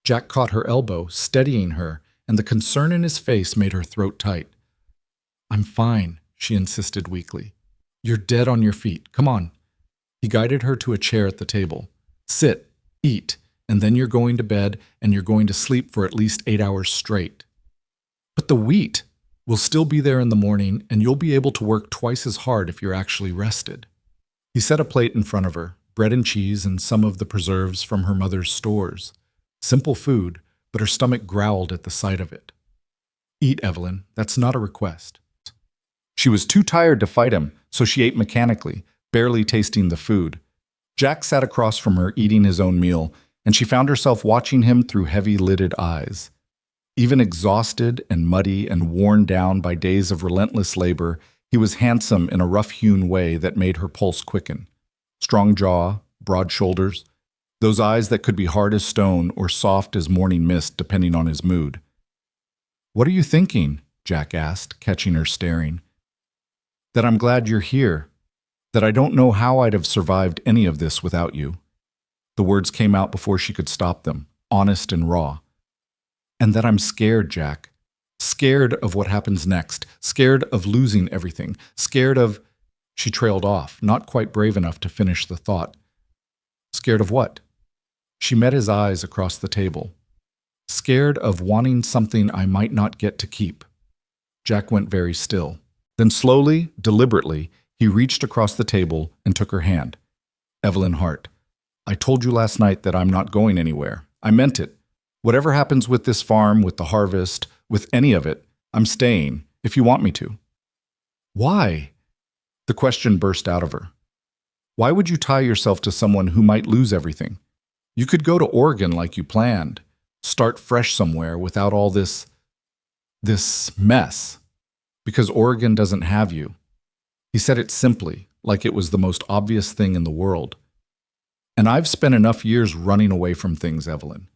Jack caught her elbow, steadying her, and the concern in his face made her throat tight. I'm fine, she insisted weakly. You're dead on your feet. Come on. He guided her to a chair at the table. Sit. Eat, and then you're going to bed, and you're going to sleep for at least 8 hours straight. But the wheat will still be there in the morning, and you'll be able to work twice as hard if you're actually rested. He set a plate in front of her, bread and cheese and some of the preserves from her mother's stores. Simple food, but her stomach growled at the sight of it. Eat, Evelyn. That's not a request. She was too tired to fight him, so she ate mechanically, barely tasting the food. Jack sat across from her eating his own meal, and she found herself watching him through heavy-lidded eyes. Even exhausted and muddy and worn down by days of relentless labor, he was handsome in a rough-hewn way that made her pulse quicken. Strong jaw, broad shoulders, those eyes that could be hard as stone or soft as morning mist depending on his mood. What are you thinking? Jack asked, catching her staring. That I'm glad you're here. That I don't know how I'd have survived any of this without you. The words came out before she could stop them, honest and raw. And that I'm scared, Jack. Scared of what happens next. Scared of losing everything. Scared of... She trailed off, not quite brave enough to finish the thought. Scared of what? She met his eyes across the table. Scared of wanting something I might not get to keep. Jack went very still. Then slowly, deliberately, he reached across the table and took her hand. Evelyn Hart, I told you last night that I'm not going anywhere. I meant it. Whatever happens with this farm, with the harvest, with any of it, I'm staying, if you want me to. Why? The question burst out of her. Why would you tie yourself to someone who might lose everything? You could go to Oregon like you planned. Start fresh somewhere without all this mess. Because Oregon doesn't have you. He said it simply, like it was the most obvious thing in the world. And I've spent enough years running away from things, Evelyn.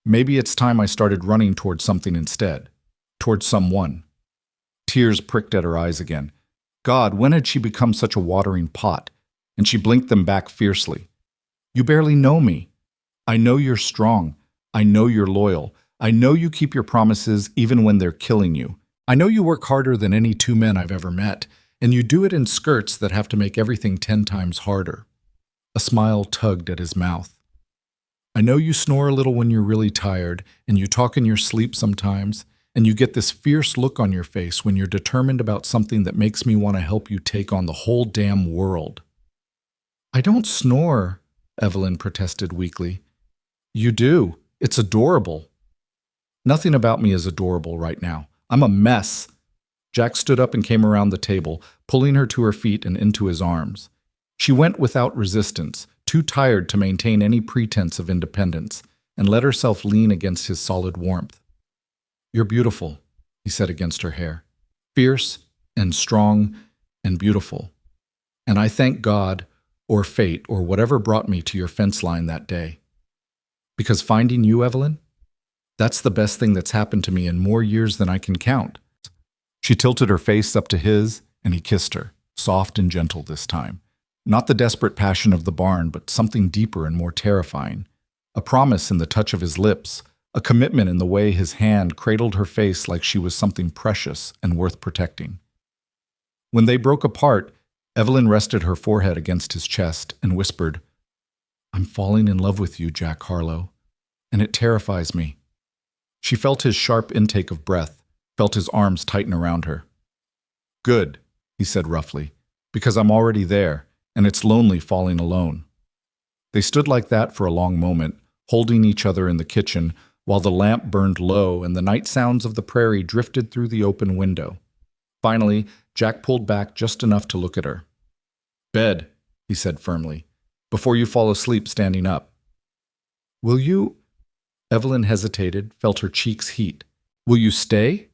Maybe it's time I started running towards something instead. Towards someone. Tears pricked at her eyes again. God, when had she become such a watering pot? And she blinked them back fiercely. You barely know me. I know you're strong. I know you're loyal. I know you keep your promises even when they're killing you. I know you work harder than any two men I've ever met. And you do it in skirts that have to make everything 10 times harder. A smile tugged at his mouth. I know you snore a little when you're really tired, and you talk in your sleep sometimes, and you get this fierce look on your face when you're determined about something that makes me want to help you take on the whole damn world. I don't snore, Evelyn protested weakly. You do. It's adorable. Nothing about me is adorable right now. I'm a mess. Jack stood up and came around the table, pulling her to her feet and into his arms. She went without resistance, too tired to maintain any pretense of independence, and let herself lean against his solid warmth. You're beautiful, he said against her hair. Fierce and strong and beautiful. And I thank God, or fate, or whatever brought me to your fence line that day. Because finding you, Evelyn, that's the best thing that's happened to me in more years than I can count. She tilted her face up to his, and he kissed her, soft and gentle this time. Not the desperate passion of the barn, but something deeper and more terrifying. A promise in the touch of his lips, a commitment in the way his hand cradled her face like she was something precious and worth protecting. When they broke apart, Evelyn rested her forehead against his chest and whispered, I'm falling in love with you, Jack Harlow, and it terrifies me. She felt his sharp intake of breath, felt his arms tighten around her. Good, he said roughly, because I'm already there, and it's lonely falling alone. They stood like that for a long moment, holding each other in the kitchen, while the lamp burned low and the night sounds of the prairie drifted through the open window. Finally, Jack pulled back just enough to look at her. Bed, he said firmly, before you fall asleep standing up. Will you? Evelyn hesitated, felt her cheeks heat. Will you stay?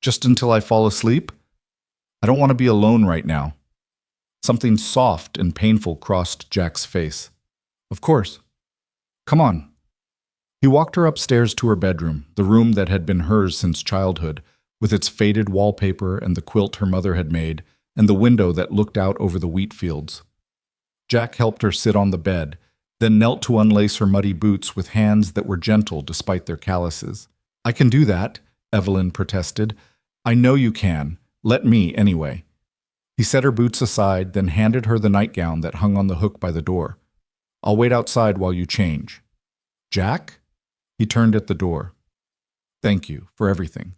Just until I fall asleep? I don't want to be alone right now. Something soft and painful crossed Jack's face. Of course. Come on. He walked her upstairs to her bedroom, the room that had been hers since childhood, with its faded wallpaper and the quilt her mother had made, and the window that looked out over the wheat fields. Jack helped her sit on the bed, then knelt to unlace her muddy boots with hands that were gentle despite their calluses. I can do that, Evelyn protested. I know you can. Let me, anyway. He set her boots aside, then handed her the nightgown that hung on the hook by the door. I'll wait outside while you change. Jack? He turned at the door. Thank you for everything.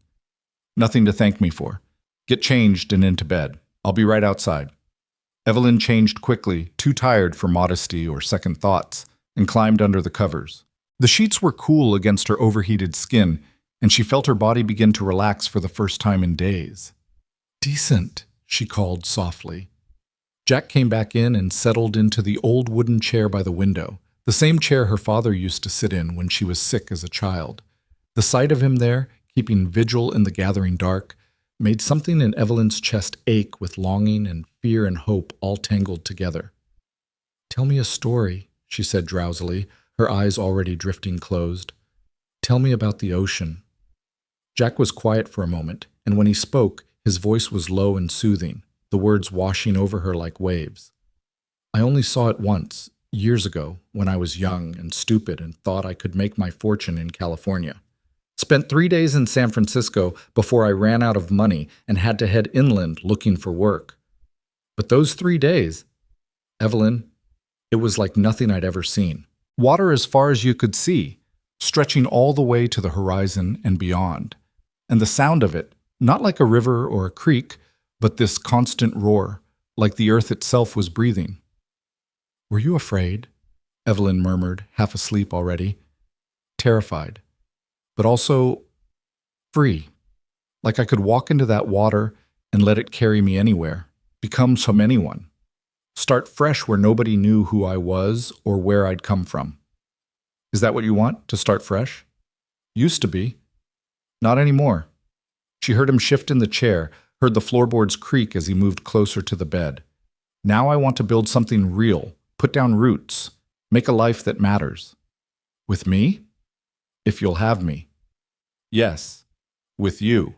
Nothing to thank me for. Get changed and into bed. I'll be right outside. Evelyn changed quickly, too tired for modesty or second thoughts, and climbed under the covers. The sheets were cool against her overheated skin, and she felt her body begin to relax for the first time in days. Decent, she called softly. Jack came back in and settled into the old wooden chair by the window, the same chair her father used to sit in when she was sick as a child. The sight of him there, keeping vigil in the gathering dark, made something in Evelyn's chest ache with longing and fear and hope all tangled together. Tell me a story, she said drowsily, her eyes already drifting closed. Tell me about the ocean. Jack was quiet for a moment, and when he spoke, his voice was low and soothing, the words washing over her like waves. I only saw it once, years ago, when I was young and stupid and thought I could make my fortune in California. Spent 3 days in San Francisco before I ran out of money and had to head inland looking for work. But those 3 days, Evelyn, it was like nothing I'd ever seen. Water as far as you could see, stretching all the way to the horizon and beyond. And the sound of it, not like a river or a creek, but this constant roar, like the earth itself was breathing. Were you afraid? Evelyn murmured, half asleep already. Terrified, but also free, like I could walk into that water and let it carry me anywhere, become some anyone, start fresh where nobody knew who I was or where I'd come from. Is that what you want, to start fresh? Used to be. Not anymore. She heard him shift in the chair, heard the floorboards creak as he moved closer to the bed. Now I want to build something real, put down roots, make a life that matters. With me? If you'll have me. Yes, with you.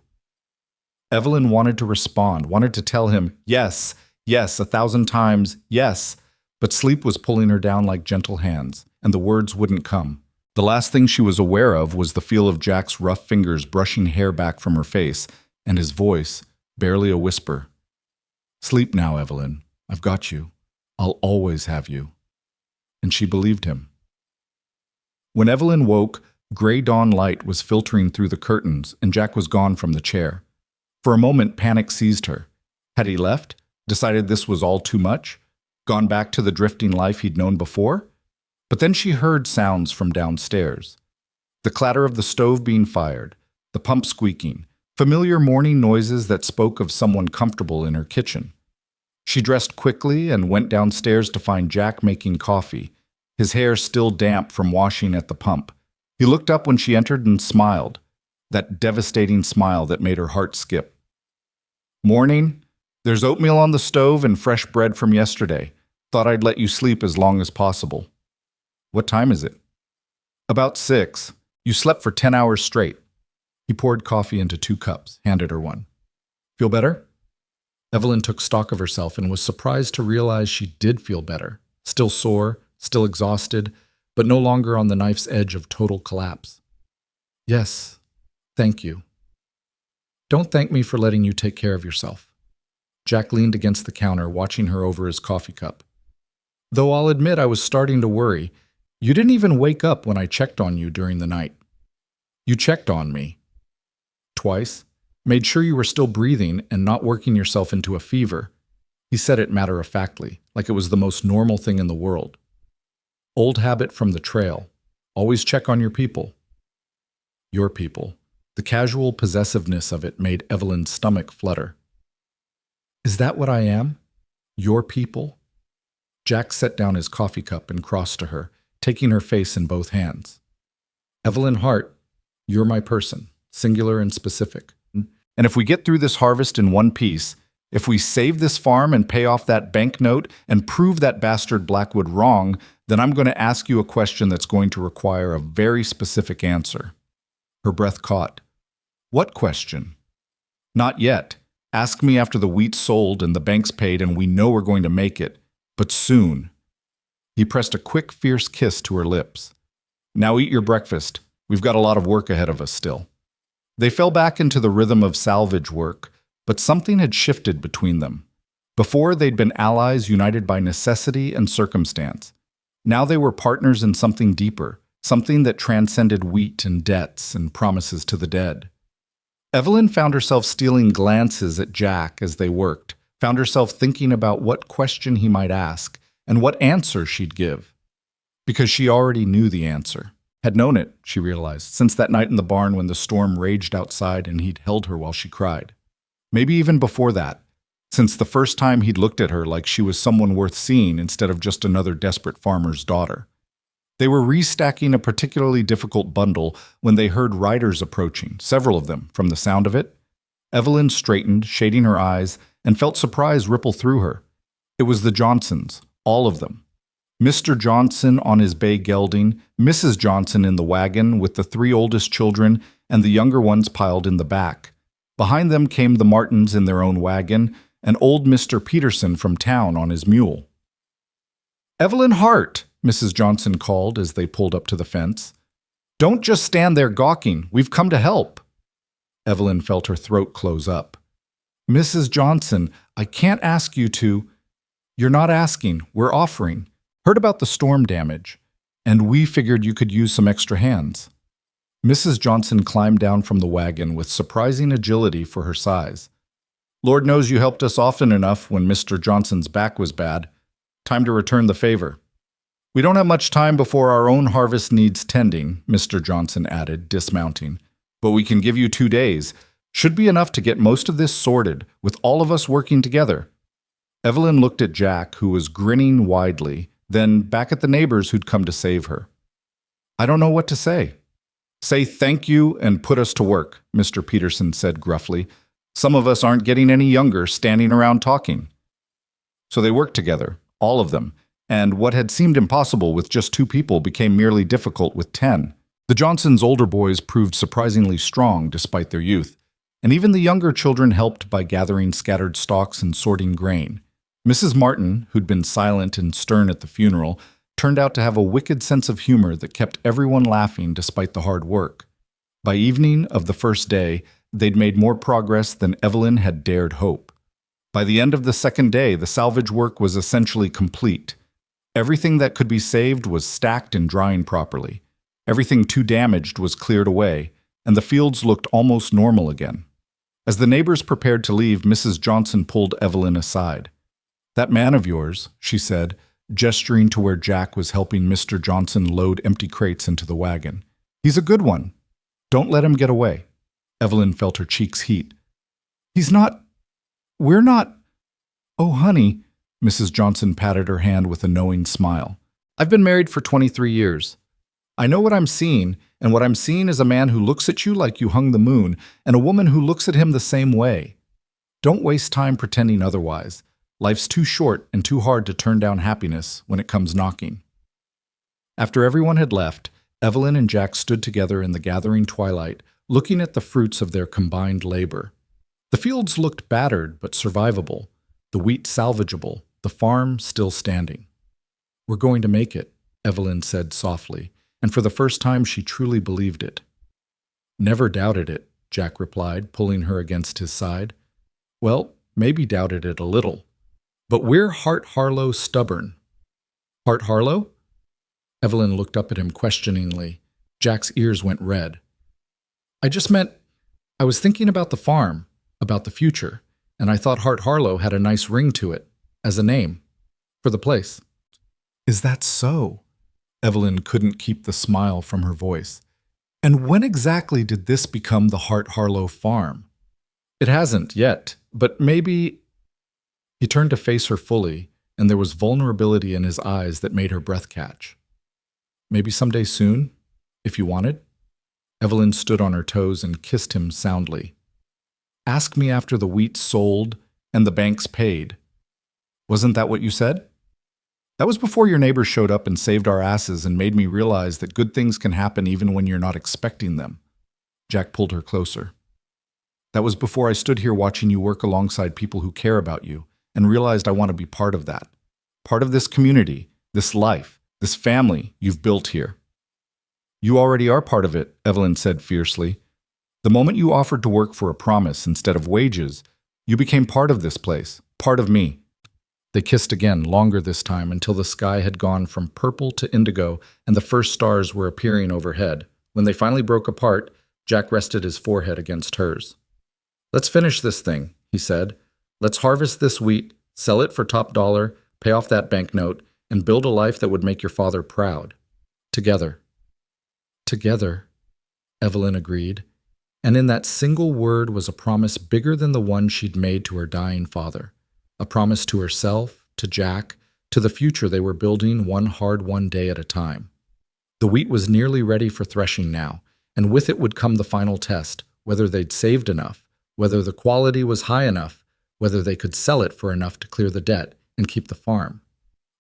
Evelyn wanted to respond, wanted to tell him, yes, 1,000 times, yes, but sleep was pulling her down like gentle hands, and the words wouldn't come. The last thing she was aware of was the feel of Jack's rough fingers brushing hair back from her face, and his voice, barely a whisper. Sleep now, Evelyn. I've got you. I'll always have you. And she believed him. When Evelyn woke, gray dawn light was filtering through the curtains, and Jack was gone from the chair. For a moment, panic seized her. Had he left? Decided this was all too much? Gone back to the drifting life he'd known before? But then she heard sounds from downstairs. The clatter of the stove being fired, the pump squeaking, familiar morning noises that spoke of someone comfortable in her kitchen. She dressed quickly and went downstairs to find Jack making coffee, his hair still damp from washing at the pump. He looked up when she entered and smiled, that devastating smile that made her heart skip. Morning. There's oatmeal on the stove and fresh bread from yesterday. Thought I'd let you sleep as long as possible. What time is it? About 6. You slept for 10 hours straight. He poured coffee into 2 cups, handed her one. Feel better? Evelyn took stock of herself and was surprised to realize she did feel better. Still sore, still exhausted, but no longer on the knife's edge of total collapse. Yes, thank you. Don't thank me for letting you take care of yourself. Jack leaned against the counter, watching her over his coffee cup. Though I'll admit I was starting to worry, You didn't even wake up when I checked on you during the night. You checked on me. Twice. Made sure you were still breathing and not working yourself into a fever. He said it matter-of-factly, like it was the most normal thing in the world. Old habit from the trail. Always check on your people. Your people. The casual possessiveness of it made Evelyn's stomach flutter. Is that what I am? Your people? Jack set down his coffee cup and crossed to her, taking her face in both hands. Evelyn Hart, you're my person, singular and specific. And if we get through this harvest in one piece, if we save this farm and pay off that banknote and prove that bastard Blackwood wrong, then I'm going to ask you a question that's going to require a very specific answer. Her breath caught. What question? Not yet. Ask me after the wheat's sold and the bank's paid and we know we're going to make it. But soon. He pressed a quick, fierce kiss to her lips. Now eat your breakfast. We've got a lot of work ahead of us still. They fell back into the rhythm of salvage work, but something had shifted between them. Before, they'd been allies united by necessity and circumstance. Now they were partners in something deeper, something that transcended wheat and debts and promises to the dead. Evelyn found herself stealing glances at Jack as they worked, found herself thinking about what question he might ask and what answer she'd give. Because she already knew the answer. Had known it, she realized, since that night in the barn when the storm raged outside and he'd held her while she cried. Maybe even before that, since the first time he'd looked at her like she was someone worth seeing instead of just another desperate farmer's daughter. They were restacking a particularly difficult bundle when they heard riders approaching, several of them, from the sound of it. Evelyn straightened, shading her eyes, and felt surprise ripple through her. It was the Johnsons, all of them. Mr. Johnson on his bay gelding, Mrs. Johnson in the wagon with the 3 oldest children and the younger ones piled in the back. Behind them came the Martins in their own wagon and old Mr. Peterson from town on his mule. "Evelyn Hart," Mrs. Johnson called as they pulled up to the fence. "Don't just stand there gawking. We've come to help." Evelyn felt her throat close up. "Mrs. Johnson, I can't ask you to—" "You're not asking. We're offering. Heard about the storm damage, and we figured you could use some extra hands." Mrs. Johnson climbed down from the wagon with surprising agility for her size. "Lord knows you helped us often enough when Mr. Johnson's back was bad. Time to return the favor." "We don't have much time before our own harvest needs tending," Mr. Johnson added, dismounting. "But we can give you 2 days. Should be enough to get most of this sorted, with all of us working together." Evelyn looked at Jack, who was grinning widely, then back at the neighbors who'd come to save her. "I don't know what to say." "Say thank you and put us to work," Mr. Peterson said gruffly. "Some of us aren't getting any younger standing around talking." So they worked together, all of them, and what had seemed impossible with just 2 people became merely difficult with 10. The Johnsons' older boys proved surprisingly strong despite their youth, and even the younger children helped by gathering scattered stalks and sorting grain. Mrs. Martin, who'd been silent and stern at the funeral, turned out to have a wicked sense of humor that kept everyone laughing despite the hard work. By evening of the first day, they'd made more progress than Evelyn had dared hope. By the end of the second day, the salvage work was essentially complete. Everything that could be saved was stacked and drying properly. Everything too damaged was cleared away, and the fields looked almost normal again. As the neighbors prepared to leave, Mrs. Johnson pulled Evelyn aside. "That man of yours," she said, gesturing to where Jack was helping Mr. Johnson load empty crates into the wagon. "He's a good one. Don't let him get away." Evelyn felt her cheeks heat. "He's not... We're not... Oh, honey," Mrs. Johnson patted her hand with a knowing smile. "I've been married for 23 years. I know what I'm seeing, and what I'm seeing is a man who looks at you like you hung the moon, and a woman who looks at him the same way. Don't waste time pretending otherwise. Life's too short and too hard to turn down happiness when it comes knocking." After everyone had left, Evelyn and Jack stood together in the gathering twilight, looking at the fruits of their combined labor. The fields looked battered but survivable, the wheat salvageable, the farm still standing. "We're going to make it," Evelyn said softly, and for the first time she truly believed it. "Never doubted it," Jack replied, pulling her against his side. "Well, maybe doubted it a little. But we're Hart Harlow stubborn." "Hart Harlow?" Evelyn looked up at him questioningly. Jack's ears went red. I just meant, I was thinking about the farm, about the future, and I thought Hart Harlow had a nice ring to it, as a name, for the place. Is that so? Evelyn couldn't keep the smile from her voice. And when exactly did this become the Hart Harlow farm? It hasn't yet, but maybe... He turned to face her fully, and there was vulnerability in his eyes that made her breath catch. Maybe someday soon, if you wanted? Evelyn stood on her toes and kissed him soundly. Ask me after the wheat sold and the banks paid. Wasn't that what you said? That was before your neighbors showed up and saved our asses and made me realize that good things can happen even when you're not expecting them. Jack pulled her closer. That was before I stood here watching you work alongside people who care about you and realized I want to be part of that. Part of this community, this life, this family you've built here. You already are part of it, Evelyn said fiercely. The moment you offered to work for a promise instead of wages, you became part of this place, part of me. They kissed again, longer this time, until the sky had gone from purple to indigo and the first stars were appearing overhead. When they finally broke apart, Jack rested his forehead against hers. Let's finish this thing, he said. Let's harvest this wheat, sell it for top dollar, pay off that banknote, and build a life that would make your father proud. Together. Together, Evelyn agreed. And in that single word was a promise bigger than the one she'd made to her dying father. A promise to herself, to Jack, to the future they were building one hard-won day at a time. The wheat was nearly ready for threshing now, and with it would come the final test, whether they'd saved enough, whether the quality was high enough, whether they could sell it for enough to clear the debt and keep the farm.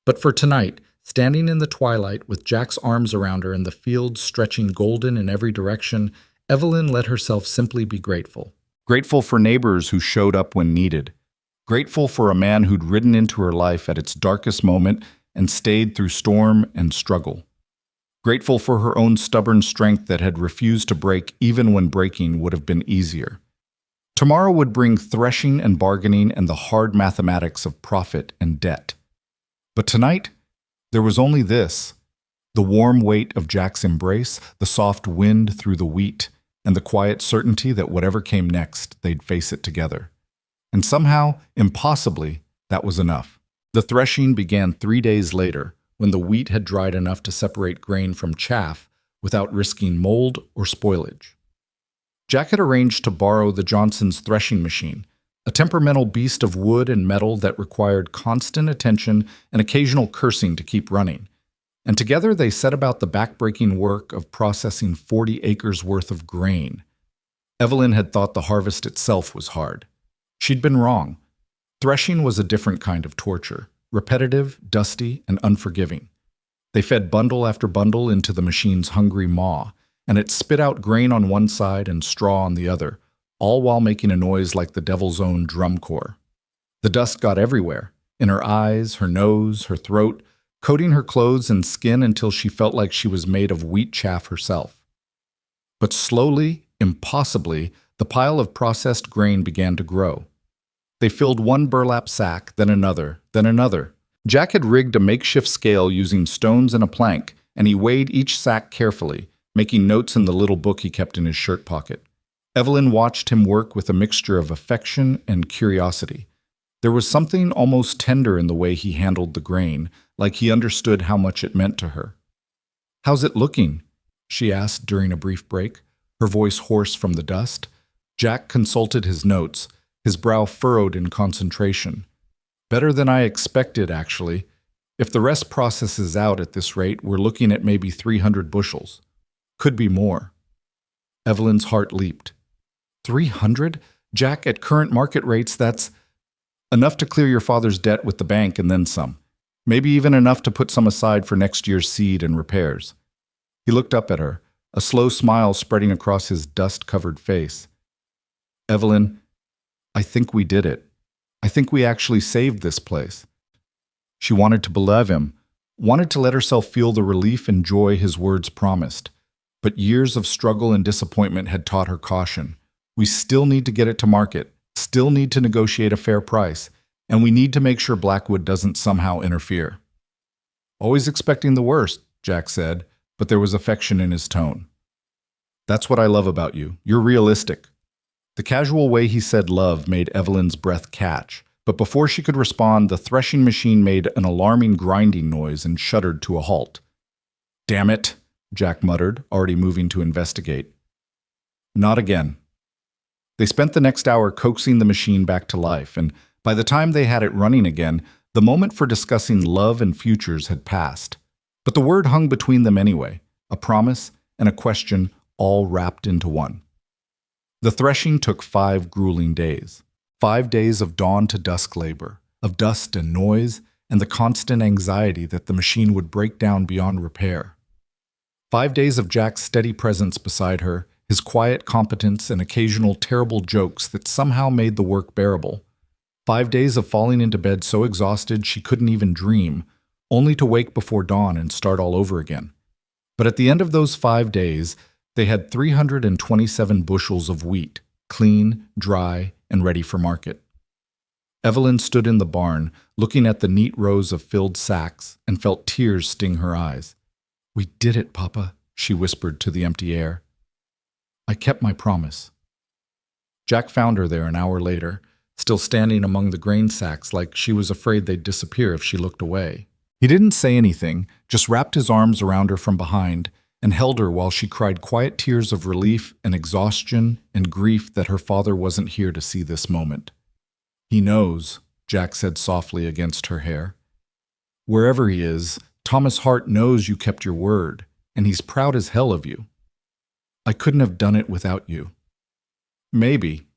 But for tonight, standing in the twilight with Jack's arms around her and the fields stretching golden in every direction, Evelyn let herself simply be grateful. Grateful for neighbors who showed up when needed. Grateful for a man who'd ridden into her life at its darkest moment and stayed through storm and struggle. Grateful for her own stubborn strength that had refused to break even when breaking would have been easier. Tomorrow would bring threshing and bargaining and the hard mathematics of profit and debt. But tonight, there was only this: the warm weight of Jack's embrace, the soft wind through the wheat, and the quiet certainty that whatever came next, they'd face it together. And somehow, impossibly, that was enough. The threshing began 3 days later, when the wheat had dried enough to separate grain from chaff without risking mold or spoilage. Jack had arranged to borrow the Johnsons' threshing machine, a temperamental beast of wood and metal that required constant attention and occasional cursing to keep running. And together they set about the backbreaking work of processing 40 acres worth of grain. Evelyn had thought the harvest itself was hard. She'd been wrong. Threshing was a different kind of torture, repetitive, dusty, and unforgiving. They fed bundle after bundle into the machine's hungry maw, and it spit out grain on one side and straw on the other, all while making a noise like the devil's own drum corps. The dust got everywhere, in her eyes, her nose, her throat, coating her clothes and skin until she felt like she was made of wheat chaff herself. But slowly, impossibly, the pile of processed grain began to grow. They filled one burlap sack, then another, then another. Jack had rigged a makeshift scale using stones and a plank, and he weighed each sack carefully, making notes in the little book he kept in his shirt pocket. Evelyn watched him work with a mixture of affection and curiosity. There was something almost tender in the way he handled the grain, like he understood how much it meant to her. "How's it looking?" she asked during a brief break, her voice hoarse from the dust. Jack consulted his notes, his brow furrowed in concentration. "Better than I expected, actually. If the rest processes out at this rate, we're looking at maybe 300 bushels. Could be more." Evelyn's heart leaped. 300? Jack, at current market rates, that's enough to clear your father's debt with the bank and then some. Maybe even enough to put some aside for next year's seed and repairs. He looked up at her, a slow smile spreading across his dust-covered face. "Evelyn, I think we did it. I think we actually saved this place." She wanted to believe him, wanted to let herself feel the relief and joy his words promised. But years of struggle and disappointment had taught her caution. We still need to get it to market, still need to negotiate a fair price, and we need to make sure Blackwood doesn't somehow interfere. "Always expecting the worst," Jack said, but there was affection in his tone. That's what I love about you. You're realistic. The casual way he said love made Evelyn's breath catch, but before she could respond, the threshing machine made an alarming grinding noise and shuddered to a halt. Damn it, Jack muttered, already moving to investigate. Not again. They spent the next hour coaxing the machine back to life, and by the time they had it running again, the moment for discussing love and futures had passed. But the word hung between them anyway, a promise and a question all wrapped into one. The threshing took 5 grueling days. 5 days of dawn to dusk labor, of dust and noise, and the constant anxiety that the machine would break down beyond repair. 5 days of Jack's steady presence beside her, his quiet competence and occasional terrible jokes that somehow made the work bearable. 5 days of falling into bed so exhausted she couldn't even dream, only to wake before dawn and start all over again. But at the end of those 5 days, they had 327 bushels of wheat, clean, dry, and ready for market. Evelyn stood in the barn, looking at the neat rows of filled sacks, and felt tears sting her eyes. "We did it, Papa," she whispered to the empty air. "I kept my promise." Jack found her there an hour later, still standing among the grain sacks like she was afraid they'd disappear if she looked away. He didn't say anything, just wrapped his arms around her from behind and held her while she cried quiet tears of relief and exhaustion and grief that her father wasn't here to see this moment. "He knows," Jack said softly against her hair. "Wherever he is, Thomas Hart knows you kept your word, and he's proud as hell of you. I couldn't have done it without you." "Maybe,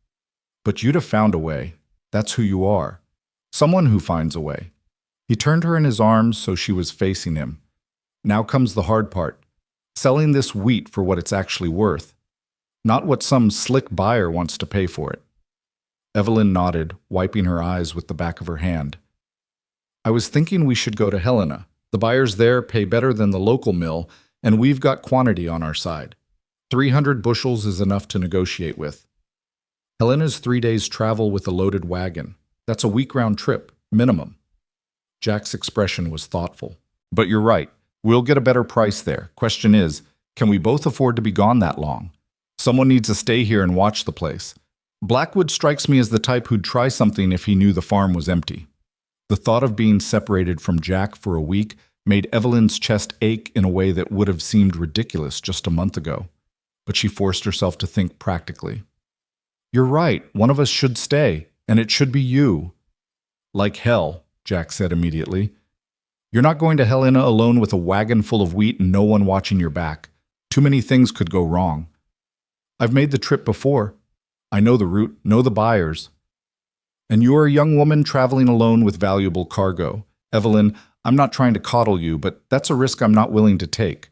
but you'd have found a way. That's who you are. Someone who finds a way." He turned her in his arms so she was facing him. "Now comes the hard part. Selling this wheat for what it's actually worth, not what some slick buyer wants to pay for it." Evelyn nodded, wiping her eyes with the back of her hand. "I was thinking we should go to Helena. The buyers there pay better than the local mill, and we've got quantity on our side. 300 bushels is enough to negotiate with. Helena's 3 days' travel with a loaded wagon. That's a week-round trip, minimum." Jack's expression was thoughtful. "But you're right. We'll get a better price there. Question is, can we both afford to be gone that long? Someone needs to stay here and watch the place. Blackwood strikes me as the type who'd try something if he knew the farm was empty." The thought of being separated from Jack for a week made Evelyn's chest ache in a way that would have seemed ridiculous just a month ago. But she forced herself to think practically. "You're right. One of us should stay, and it should be you." "Like hell," Jack said immediately. "You're not going to Helena alone with a wagon full of wheat and no one watching your back. Too many things could go wrong. I've made the trip before. I know the route, know the buyers. And you're a young woman traveling alone with valuable cargo. Evelyn, I'm not trying to coddle you, but that's a risk I'm not willing to take."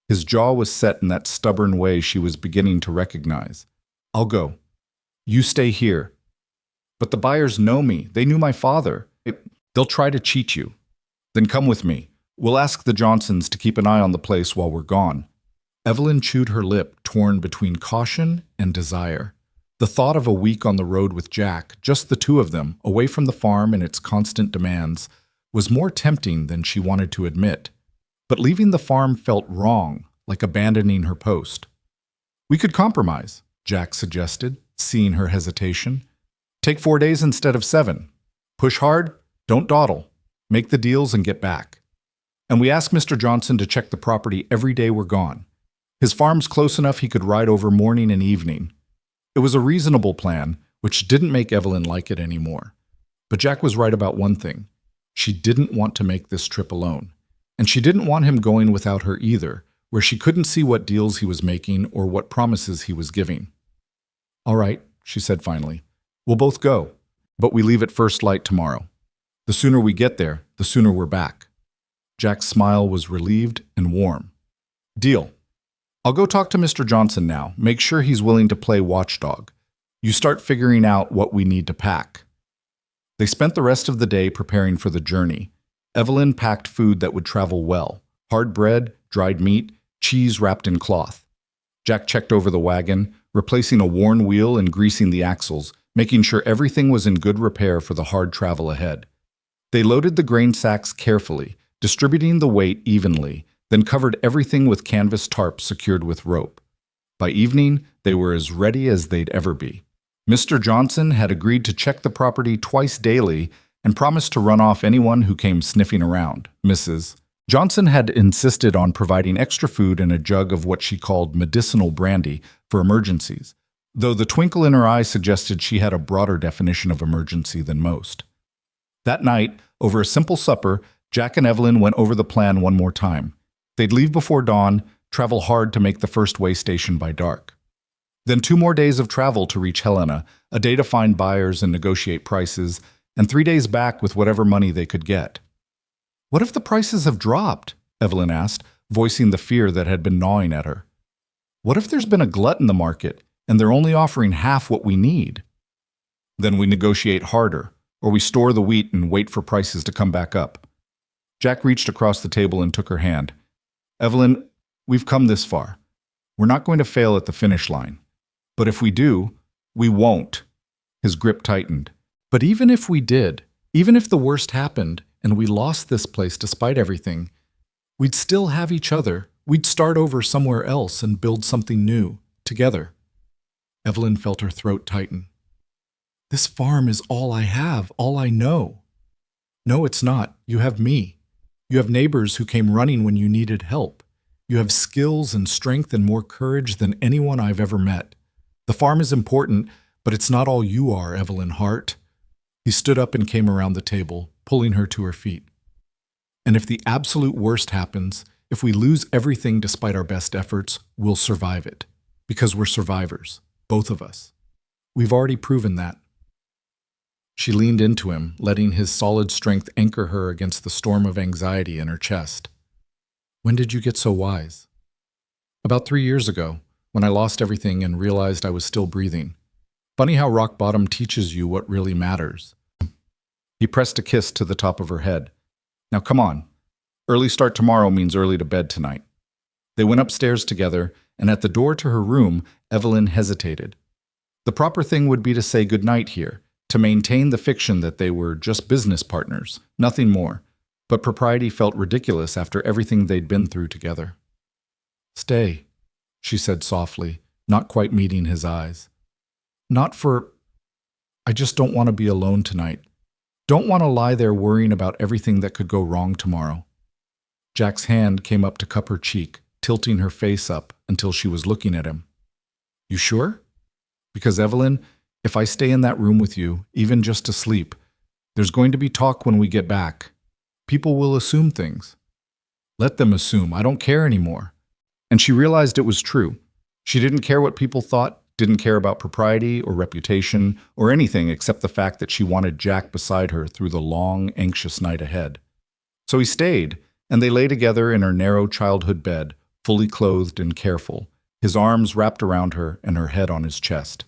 His jaw was set in that stubborn way she was beginning to recognize. "I'll go. You stay here." "But the buyers know me. They knew my father. They'll try to cheat you." "Then come with me. We'll ask the Johnsons to keep an eye on the place while we're gone." Evelyn chewed her lip, torn between caution and desire. The thought of a week on the road with Jack, just the two of them, away from the farm and its constant demands, was more tempting than she wanted to admit. But leaving the farm felt wrong, like abandoning her post. "We could compromise," Jack suggested, seeing her hesitation. "Take 4 days instead of 7. Push hard, don't dawdle. Make the deals and get back. And we ask Mr. Johnson to check the property every day we're gone. His farm's close enough he could ride over morning and evening." It was a reasonable plan, which didn't make Evelyn like it anymore. But Jack was right about one thing. She didn't want to make this trip alone. And she didn't want him going without her either, where she couldn't see what deals he was making or what promises he was giving. "All right," she said finally. "We'll both go, but we leave at first light tomorrow. The sooner we get there, the sooner we're back." Jack's smile was relieved and warm. "Deal. I'll go talk to Mr. Johnson now, make sure he's willing to play watchdog. You start figuring out what we need to pack." They spent the rest of the day preparing for the journey. Evelyn packed food that would travel well: hard bread, dried meat, cheese wrapped in cloth. Jack checked over the wagon, replacing a worn wheel and greasing the axles, making sure everything was in good repair for the hard travel ahead. They loaded the grain sacks carefully, distributing the weight evenly, then covered everything with canvas tarps secured with rope. By evening, they were as ready as they'd ever be. Mr. Johnson had agreed to check the property twice daily and promised to run off anyone who came sniffing around. Mrs. Johnson had insisted on providing extra food and a jug of what she called medicinal brandy for emergencies, though the twinkle in her eye suggested she had a broader definition of emergency than most. That night, over a simple supper, Jack and Evelyn went over the plan one more time. They'd leave before dawn, travel hard to make the first way station by dark. Then 2 more days of travel to reach Helena, a day to find buyers and negotiate prices, and 3 days back with whatever money they could get. "What if the prices have dropped?" Evelyn asked, voicing the fear that had been gnawing at her. "What if there's been a glut in the market, and they're only offering half what we need?" "Then we negotiate harder, or we store the wheat and wait for prices to come back up." Jack reached across the table and took her hand. "Evelyn, we've come this far. We're not going to fail at the finish line. But if we do, we won't." His grip tightened. "But even if we did, even if the worst happened and we lost this place despite everything, we'd still have each other. We'd start over somewhere else and build something new, together." Evelyn felt her throat tighten. "This farm is all I have, all I know." "No, it's not. You have me. You have neighbors who came running when you needed help. You have skills and strength and more courage than anyone I've ever met. The farm is important, but it's not all you are, Evelyn Hart." He stood up and came around the table, pulling her to her feet. "And if the absolute worst happens, if we lose everything despite our best efforts, we'll survive it. Because we're survivors, both of us. We've already proven that." She leaned into him, letting his solid strength anchor her against the storm of anxiety in her chest. "When did you get so wise?" "About 3 years ago, when I lost everything and realized I was still breathing. Funny how rock bottom teaches you what really matters." He pressed a kiss to the top of her head. "Now come on. Early start tomorrow means early to bed tonight." They went upstairs together, and at the door to her room, Evelyn hesitated. The proper thing would be to say goodnight here, to maintain the fiction that they were just business partners, nothing more. But propriety felt ridiculous after everything they'd been through together. "Stay," she said softly, not quite meeting his eyes. I just don't want to be alone tonight. Don't want to lie there worrying about everything that could go wrong tomorrow." Jack's hand came up to cup her cheek, tilting her face up until she was looking at him. "You sure? Because, Evelyn, if I stay in that room with you, even just to sleep, there's going to be talk when we get back. People will assume things." "Let them assume. I don't care anymore." And she realized it was true. She didn't care what people thought, didn't care about propriety or reputation or anything except the fact that she wanted Jack beside her through the long, anxious night ahead. So he stayed, and they lay together in her narrow childhood bed, fully clothed and careful, his arms wrapped around her and her head on his chest.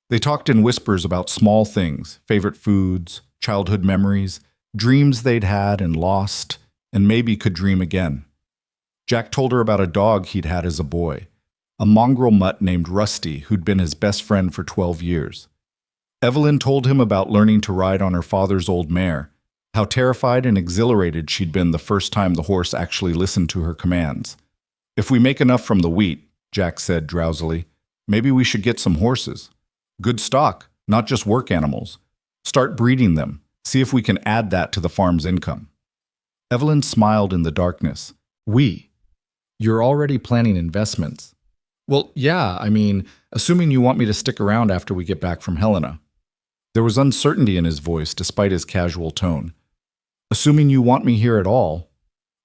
They talked in whispers about small things, favorite foods, childhood memories, dreams they'd had and lost, and maybe could dream again. Jack told her about a dog he'd had as a boy, a mongrel mutt named Rusty who'd been his best friend for 12 years. Evelyn told him about learning to ride on her father's old mare, how terrified and exhilarated she'd been the first time the horse actually listened to her commands. "If we make enough from the wheat," Jack said drowsily, "maybe we should get some horses. Good stock, not just work animals. Start breeding them. See if we can add that to the farm's income." Evelyn smiled in the darkness. You're already planning investments." "Well, yeah, assuming you want me to stick around after we get back from Helena." There was uncertainty in his voice despite his casual tone. "Assuming you want me here at all."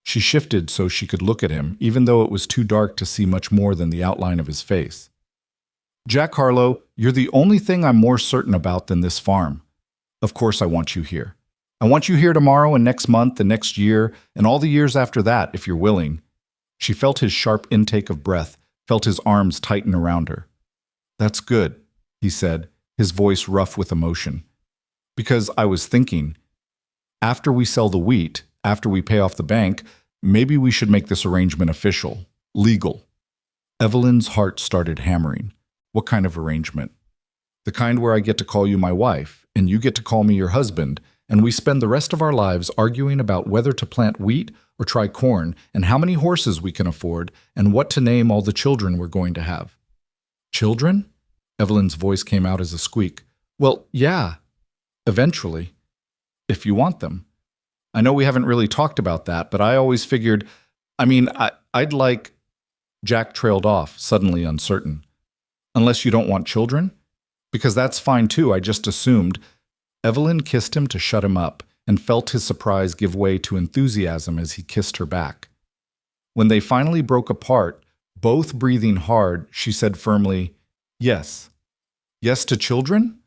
She shifted so she could look at him, even though it was too dark to see much more than the outline of his face. "Jack Harlow, you're the only thing I'm more certain about than this farm. Of course I want you here. I want you here tomorrow and next month and next year and all the years after that, if you're willing." She felt his sharp intake of breath, felt his arms tighten around her. "That's good," he said, his voice rough with emotion. "Because I was thinking, after we sell the wheat, after we pay off the bank, maybe we should make this arrangement official, legal." Evelyn's heart started hammering. "What kind of arrangement?" "The kind where I get to call you my wife, and you get to call me your husband, and we spend the rest of our lives arguing about whether to plant wheat or try corn, and how many horses we can afford, and what to name all the children we're going to have. Children? Evelyn's voice came out as a squeak. Well, yeah, eventually, if you want them. I know we haven't really talked about that, but I always figured, I'd like... Jack trailed off, suddenly uncertain. Unless you don't want children? Because that's fine too, I just assumed. Evelyn kissed him to shut him up, and felt his surprise give way to enthusiasm as he kissed her back. When they finally broke apart, both breathing hard, she said firmly, yes. Yes to children?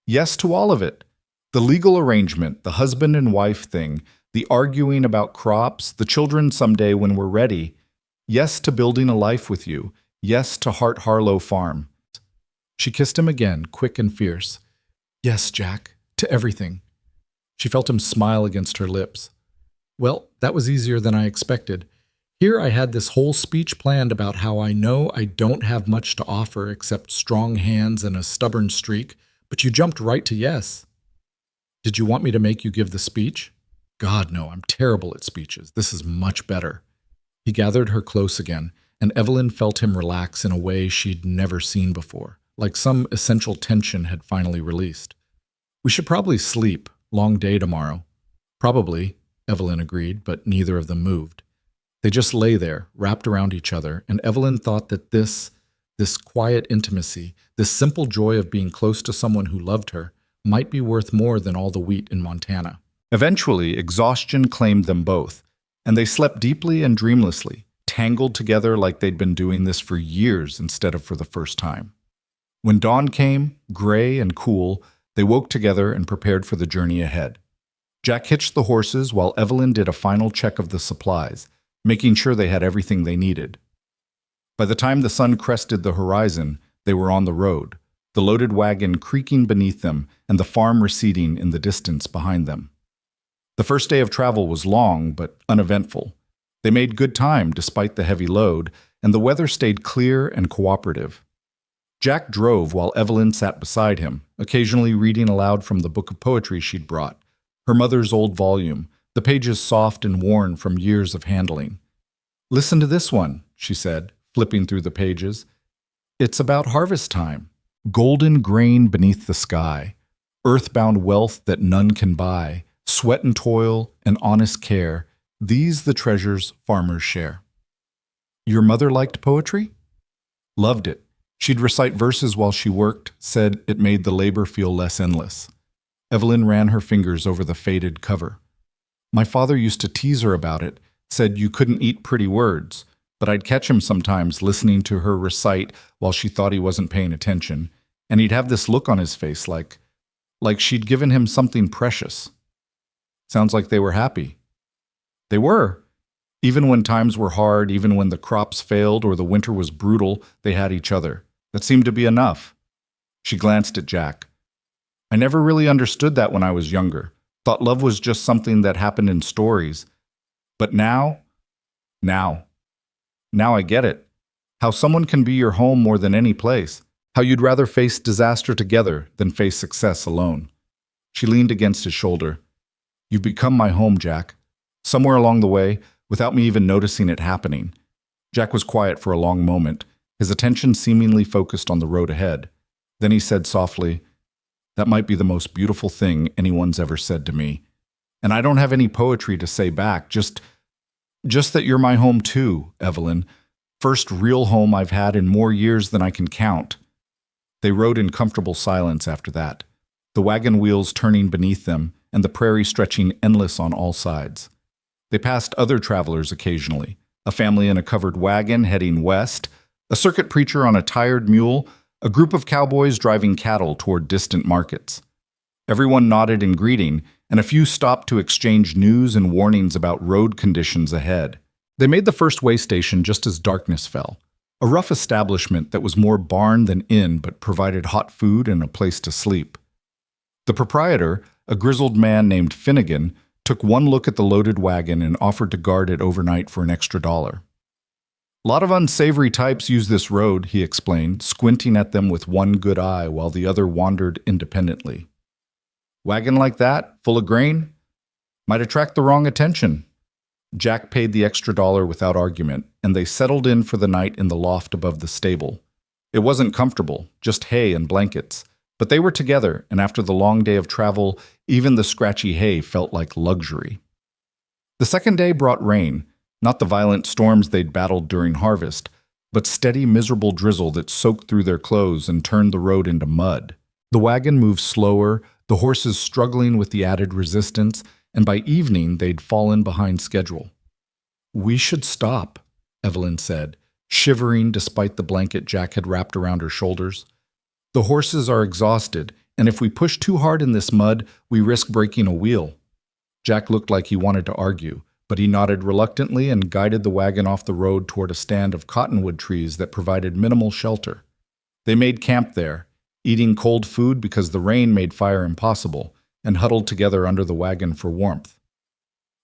Yes to all of it. The legal arrangement, the husband and wife thing, the arguing about crops, the children someday when we're ready. Yes to building a life with you. Yes to Hart Harlow Farm. She kissed him again, quick and fierce. Yes, Jack, to everything. She felt him smile against her lips. Well, that was easier than I expected. Here I had this whole speech planned about how I know I don't have much to offer except strong hands and a stubborn streak, but you jumped right to yes. Did you want me to make you give the speech? God, no, I'm terrible at speeches. This is much better. He gathered her close again, and Evelyn felt him relax in a way she'd never seen before, like some essential tension had finally released. We should probably sleep. Long day tomorrow. Probably, Evelyn agreed, but neither of them moved. They just lay there, wrapped around each other, and Evelyn thought that this quiet intimacy, this simple joy of being close to someone who loved her, might be worth more than all the wheat in Montana. Eventually, exhaustion claimed them both, and they slept deeply and dreamlessly, tangled together like they'd been doing this for years instead of for the first time. When dawn came, gray and cool, they woke together and prepared for the journey ahead. Jack hitched the horses while Evelyn did a final check of the supplies, making sure they had everything they needed. By the time the sun crested the horizon, they were on the road, the loaded wagon creaking beneath them and the farm receding in the distance behind them. The first day of travel was long but uneventful. They made good time despite the heavy load, and the weather stayed clear and cooperative. Jack drove while Evelyn sat beside him, occasionally reading aloud from the book of poetry she'd brought, her mother's old volume, the pages soft and worn from years of handling. Listen to this one, she said, flipping through the pages. It's about harvest time. Golden grain beneath the sky, earthbound wealth that none can buy, sweat and toil and honest care, these the treasures farmers share. Your mother liked poetry? Loved it. She'd recite verses while she worked, said it made the labor feel less endless. Evelyn ran her fingers over the faded cover. My father used to tease her about it, said you couldn't eat pretty words, but I'd catch him sometimes listening to her recite while she thought he wasn't paying attention, and he'd have this look on his face like she'd given him something precious. Sounds like they were happy. They were. Even when times were hard, even when the crops failed or the winter was brutal, they had each other. That seemed to be enough. She glanced at Jack. I never really understood that when I was younger. Thought love was just something that happened in stories. But now I get it. How someone can be your home more than any place. How you'd rather face disaster together than face success alone. She leaned against his shoulder. You've become my home, Jack. Somewhere along the way, without me even noticing it happening. Jack was quiet for a long moment, his attention seemingly focused on the road ahead. Then he said softly, that might be the most beautiful thing anyone's ever said to me. And I don't have any poetry to say back, just that you're my home too, Evelyn. First real home I've had in more years than I can count. They rode in comfortable silence after that, the wagon wheels turning beneath them and the prairie stretching endless on all sides. They passed other travelers occasionally, a family in a covered wagon heading west, a circuit preacher on a tired mule, a group of cowboys driving cattle toward distant markets. Everyone nodded in greeting, and a few stopped to exchange news and warnings about road conditions ahead. They made the first way station just as darkness fell, a rough establishment that was more barn than inn but provided hot food and a place to sleep. The proprietor, a grizzled man named Finnegan, took one look at the loaded wagon and offered to guard it overnight for an extra $1. Lot of unsavory types use this road, he explained, squinting at them with one good eye while the other wandered independently. Wagon like that, full of grain, might attract the wrong attention. Jack paid the extra dollar without argument, and they settled in for the night in the loft above the stable. It wasn't comfortable, just hay and blankets, but they were together, and after the long day of travel, even the scratchy hay felt like luxury. The second day brought rain, not the violent storms they'd battled during harvest, but steady, miserable drizzle that soaked through their clothes and turned the road into mud. The wagon moved slower, the horses struggling with the added resistance, and by evening they'd fallen behind schedule. "We should stop," Evelyn said, shivering despite the blanket Jack had wrapped around her shoulders. "The horses are exhausted, and if we push too hard in this mud, we risk breaking a wheel." Jack looked like he wanted to argue, but he nodded reluctantly and guided the wagon off the road toward a stand of cottonwood trees that provided minimal shelter. They made camp there, eating cold food because the rain made fire impossible, and huddled together under the wagon for warmth.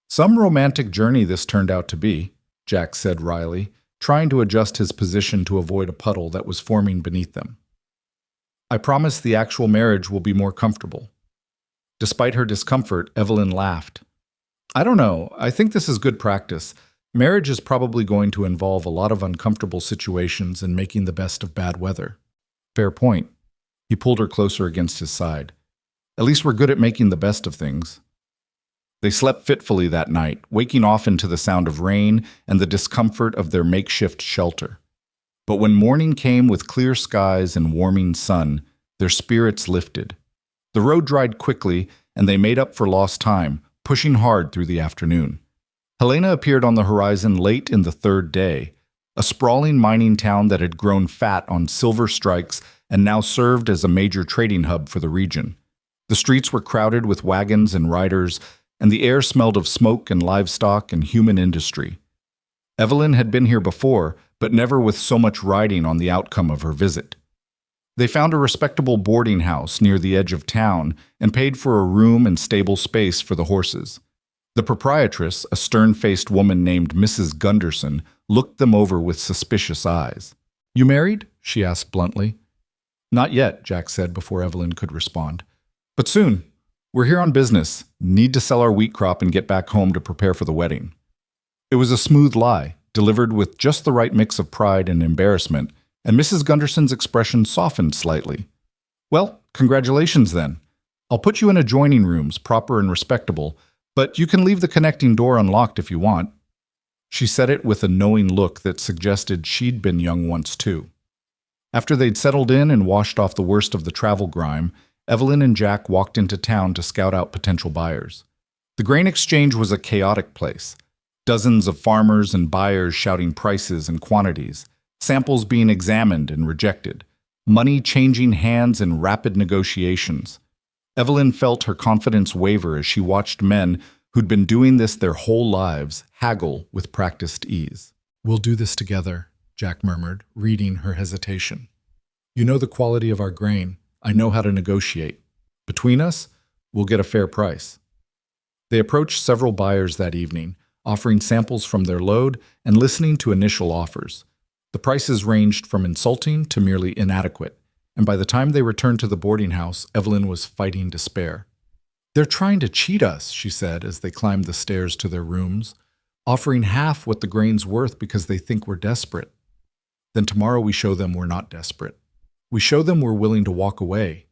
"Some romantic journey this turned out to be," Jack said wryly, trying to adjust his position to avoid a puddle that was forming beneath them. "I promise the actual marriage will be more comfortable." Despite her discomfort, Evelyn laughed. "I don't know. I think this is good practice. Marriage is probably going to involve a lot of uncomfortable situations and making the best of bad weather." "Fair point." He pulled her closer against his side. "At least we're good at making the best of things." They slept fitfully that night, waking often to the sound of rain and the discomfort of their makeshift shelter. But when morning came with clear skies and warming sun, their spirits lifted. The road dried quickly, and they made up for lost time, pushing hard through the afternoon. Helena appeared on the horizon late in the third day, a sprawling mining town that had grown fat on silver strikes and now served as a major trading hub for the region. The streets were crowded with wagons and riders, and the air smelled of smoke and livestock and human industry. Evelyn had been here before, but never with so much riding on the outcome of her visit. They found a respectable boarding house near the edge of town and paid for a room and stable space for the horses. The proprietress, a stern-faced woman named Mrs. Gunderson, looked them over with suspicious eyes. "You married?" she asked bluntly. "Not yet," Jack said before Evelyn could respond. "But soon. We're here on business, need to sell our wheat crop and get back home to prepare for the wedding." It was a smooth lie, delivered with just the right mix of pride and embarrassment, and Mrs. Gunderson's expression softened slightly. "Well, congratulations then. I'll put you in adjoining rooms, proper and respectable, but you can leave the connecting door unlocked if you want." She said it with a knowing look that suggested she'd been young once too. After they'd settled in and washed off the worst of the travel grime, Evelyn and Jack walked into town to scout out potential buyers. The grain exchange was a chaotic place. Dozens of farmers and buyers shouting prices and quantities, samples being examined and rejected, money changing hands in rapid negotiations. Evelyn felt her confidence waver as she watched men who'd been doing this their whole lives haggle with practiced ease. "We'll do this together," Jack murmured, reading her hesitation. "You know the quality of our grain. I know how to negotiate. Between us, we'll get a fair price." They approached several buyers that evening, offering samples from their load and listening to initial offers. The prices ranged from insulting to merely inadequate, and by the time they returned to the boarding house, Evelyn was fighting despair. "They're trying to cheat us," she said as they climbed the stairs to their rooms, "offering half what the grain's worth because they think we're desperate. Then tomorrow we show them we're not desperate. We show them we're willing to walk away."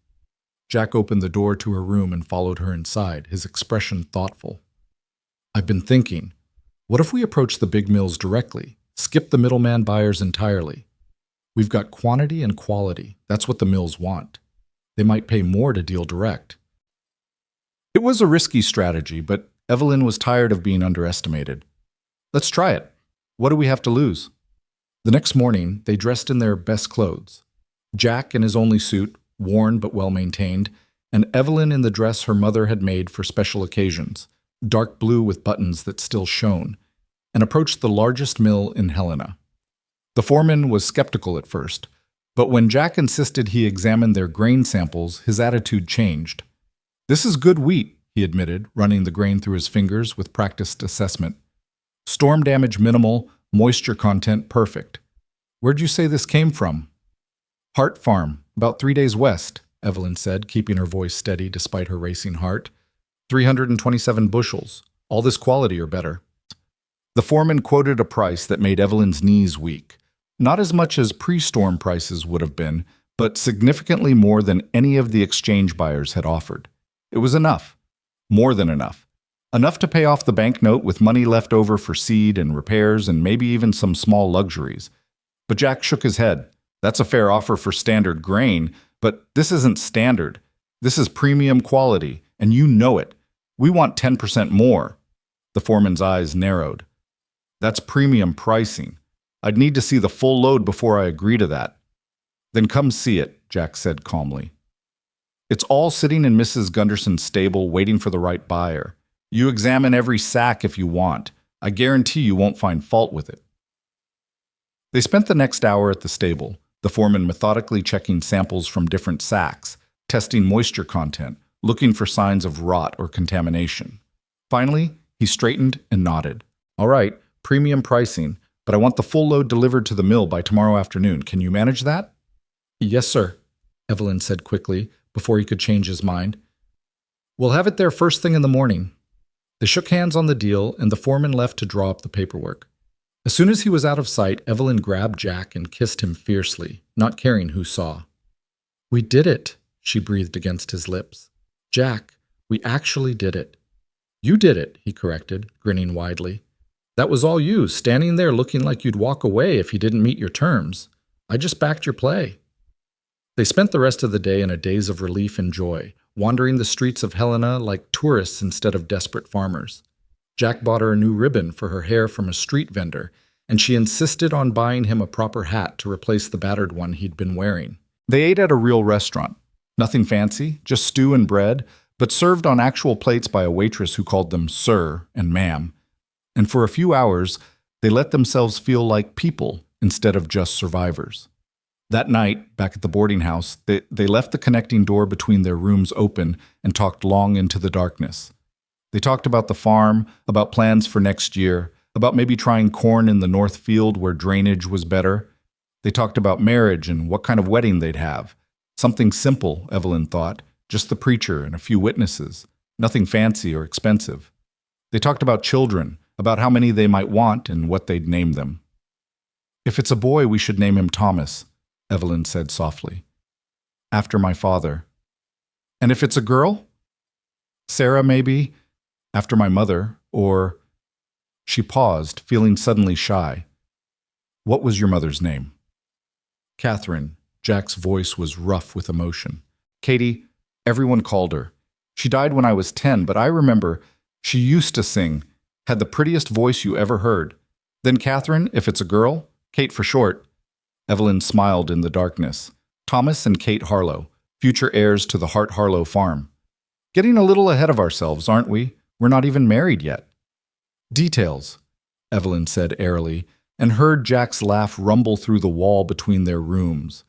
Jack opened the door to her room and followed her inside, his expression thoughtful. "I've been thinking, what if we approach the big mills directly, skip the middleman buyers entirely? We've got quantity and quality. That's what the mills want. They might pay more to deal direct." It was a risky strategy, but Evelyn was tired of being underestimated. "Let's try it. What do we have to lose?" The next morning, they dressed in their best clothes. Jack in his only suit, worn but well-maintained, and Evelyn in the dress her mother had made for special occasions, dark blue with buttons that still shone, and approached the largest mill in Helena. The foreman was skeptical at first, but when Jack insisted he examine their grain samples, his attitude changed. "This is good wheat," he admitted, running the grain through his fingers with practiced assessment. "Storm damage minimal, moisture content perfect. Where'd you say this came from?" "Hart Farm, about 3 days west," Evelyn said, keeping her voice steady despite her racing heart. 327 bushels. All this quality or better." The foreman quoted a price that made Evelyn's knees weak. Not as much as pre-storm prices would have been, but significantly more than any of the exchange buyers had offered. It was enough. More than enough. Enough to pay off the banknote with money left over for seed and repairs and maybe even some small luxuries. But Jack shook his head. That's a fair offer for standard grain, but this isn't standard. This is premium quality, and you know it. We want 10% more. The foreman's eyes narrowed. That's premium pricing. I'd need to see the full load before I agree to that. Then come see it, Jack said calmly. It's all sitting in Mrs. Gunderson's stable waiting for the right buyer. You examine every sack if you want. I guarantee you won't find fault with it. They spent the next hour at the stable, the foreman methodically checking samples from different sacks, testing moisture content, looking for signs of rot or contamination. Finally, he straightened and nodded. All right, premium pricing, but I want the full load delivered to the mill by tomorrow afternoon. Can you manage that? Yes, sir, Evelyn said quickly, before he could change his mind. We'll have it there first thing in the morning. They shook hands on the deal, and the foreman left to draw up the paperwork. As soon as he was out of sight, Evelyn grabbed Jack and kissed him fiercely, not caring who saw. We did it, she breathed against his lips. Jack, we actually did it. You did it, he corrected, grinning widely. That was all you, standing there looking like you'd walk away if you didn't meet your terms. I just backed your play. They spent the rest of the day in a daze of relief and joy, wandering the streets of Helena like tourists instead of desperate farmers. Jack bought her a new ribbon for her hair from a street vendor, and she insisted on buying him a proper hat to replace the battered one he'd been wearing. They ate at a real restaurant. Nothing fancy, just stew and bread, but served on actual plates by a waitress who called them sir and ma'am. And for a few hours, they let themselves feel like people instead of just survivors. That night, back at the boarding house, they left the connecting door between their rooms open and talked long into the darkness. They talked about the farm, about plans for next year, about maybe trying corn in the north field where drainage was better. They talked about marriage and what kind of wedding they'd have. Something simple, Evelyn thought, just the preacher and a few witnesses, nothing fancy or expensive. They talked about children, about how many they might want and what they'd name them. If it's a boy, we should name him Thomas, Evelyn said softly. After my father. And if it's a girl? Sarah, maybe? After my mother, or... She paused, feeling suddenly shy. What was your mother's name? Catherine. Jack's voice was rough with emotion. Katie, everyone called her. She died when I was 10, but I remember she used to sing, had the prettiest voice you ever heard. Then Catherine, if it's a girl, Kate for short. Evelyn smiled in the darkness. Thomas and Kate Harlow, future heirs to the Hart Harlow farm. Getting a little ahead of ourselves, aren't we? We're not even married yet. Details, Evelyn said airily, and heard Jack's laugh rumble through the wall between their rooms.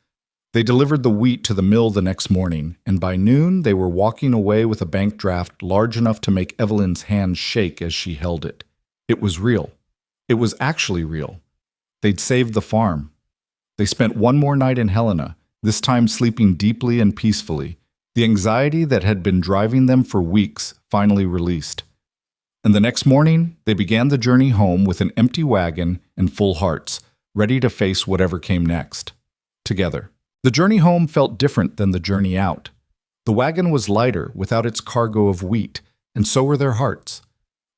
They delivered the wheat to the mill the next morning, and by noon they were walking away with a bank draft large enough to make Evelyn's hands shake as she held it. It was real. It was actually real. They'd saved the farm. They spent one more night in Helena, this time sleeping deeply and peacefully, the anxiety that had been driving them for weeks finally released. And the next morning, they began the journey home with an empty wagon and full hearts, ready to face whatever came next. Together. The journey home felt different than the journey out. The wagon was lighter without its cargo of wheat, and so were their hearts.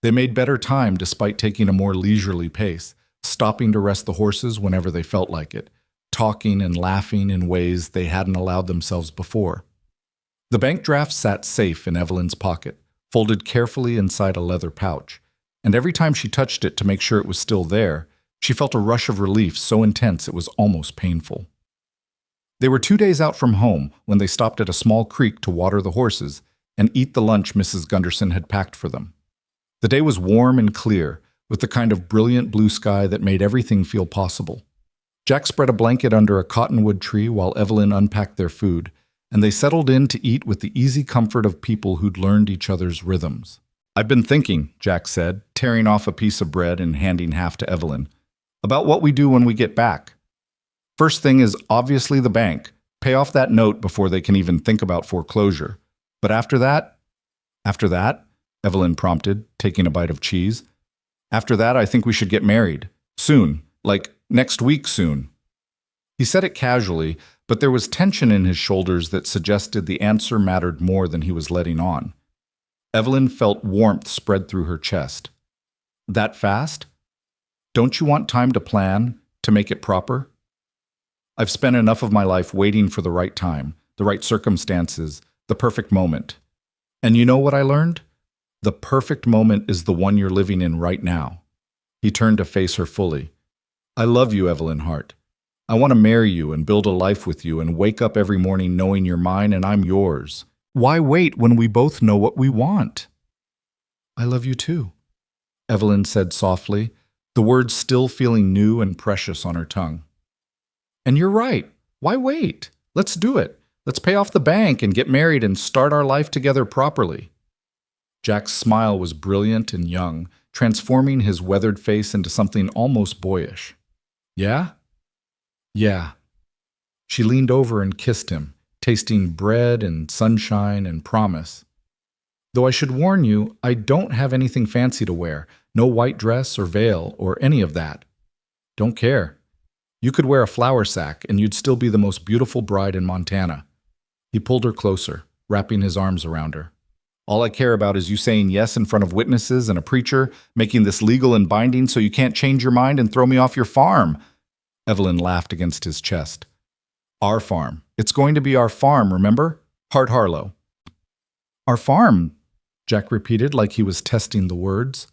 They made better time despite taking a more leisurely pace, stopping to rest the horses whenever they felt like it, talking and laughing in ways they hadn't allowed themselves before. The bank draft sat safe in Evelyn's pocket, folded carefully inside a leather pouch, and every time she touched it to make sure it was still there, she felt a rush of relief so intense it was almost painful. They were 2 days out from home when they stopped at a small creek to water the horses and eat the lunch Mrs. Gunderson had packed for them. The day was warm and clear, with the kind of brilliant blue sky that made everything feel possible. Jack spread a blanket under a cottonwood tree while Evelyn unpacked their food, and they settled in to eat with the easy comfort of people who'd learned each other's rhythms. I've been thinking, Jack said, tearing off a piece of bread and handing half to Evelyn, about what we do when we get back. First thing is obviously the bank. Pay off that note before they can even think about foreclosure. But after that? After that? Evelyn prompted, taking a bite of cheese. After that, I think we should get married. Soon. Like next week soon. He said it casually, but there was tension in his shoulders that suggested the answer mattered more than he was letting on. Evelyn felt warmth spread through her chest. That fast? Don't you want time to plan, to make it proper? I've spent enough of my life waiting for the right time, the right circumstances, the perfect moment. And you know what I learned? The perfect moment is the one you're living in right now. He turned to face her fully. I love you, Evelyn Hart. I want to marry you and build a life with you and wake up every morning knowing you're mine and I'm yours. Why wait when we both know what we want? I love you too, Evelyn said softly, the words still feeling new and precious on her tongue. And you're right. Why wait? Let's do it. Let's pay off the bank and get married and start our life together properly. Jack's smile was brilliant and young, transforming his weathered face into something almost boyish. Yeah? Yeah. She leaned over and kissed him, tasting bread and sunshine and promise. Though I should warn you, I don't have anything fancy to wear, no white dress or veil or any of that. Don't care. You could wear a flour sack and you'd still be the most beautiful bride in Montana. He pulled her closer, wrapping his arms around her. All I care about is you saying yes in front of witnesses and a preacher, making this legal and binding so you can't change your mind and throw me off your farm. Evelyn laughed against his chest. Our farm. It's going to be our farm, remember? Hart Harlow. Our farm, Jack repeated like he was testing the words.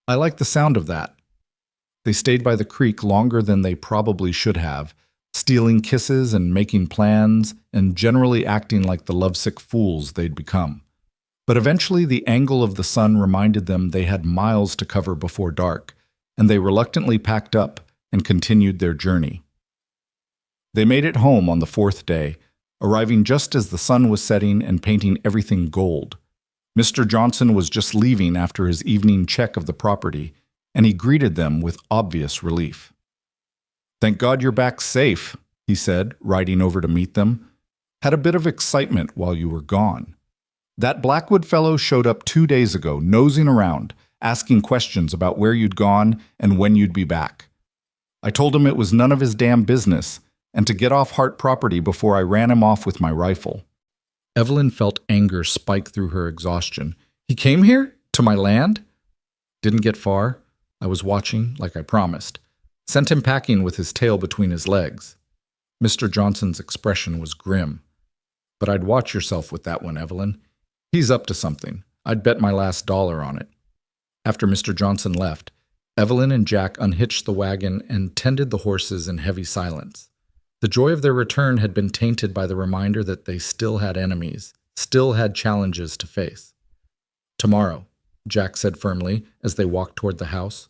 I like the sound of that. They stayed by the creek longer than they probably should have, stealing kisses and making plans and generally acting like the lovesick fools they'd become. But eventually the angle of the sun reminded them they had miles to cover before dark, and they reluctantly packed up and continued their journey. They made it home on the fourth day, arriving just as the sun was setting and painting everything gold. Mr. Johnson was just leaving after his evening check of the property, and he greeted them with obvious relief. Thank God you're back safe, he said, riding over to meet them. Had a bit of excitement while you were gone. That Blackwood fellow showed up 2 days ago, nosing around, asking questions about where you'd gone and when you'd be back. I told him it was none of his damn business, and to get off Hart property before I ran him off with my rifle. Evelyn felt anger spike through her exhaustion. He came here? To my land? Didn't get far. I was watching, like I promised. Sent him packing with his tail between his legs. Mr. Johnson's expression was grim. But I'd watch yourself with that one, Evelyn. He's up to something. I'd bet my last dollar on it. After Mr. Johnson left, Evelyn and Jack unhitched the wagon and tended the horses in heavy silence. The joy of their return had been tainted by the reminder that they still had enemies, still had challenges to face. Tomorrow, Jack said firmly as they walked toward the house.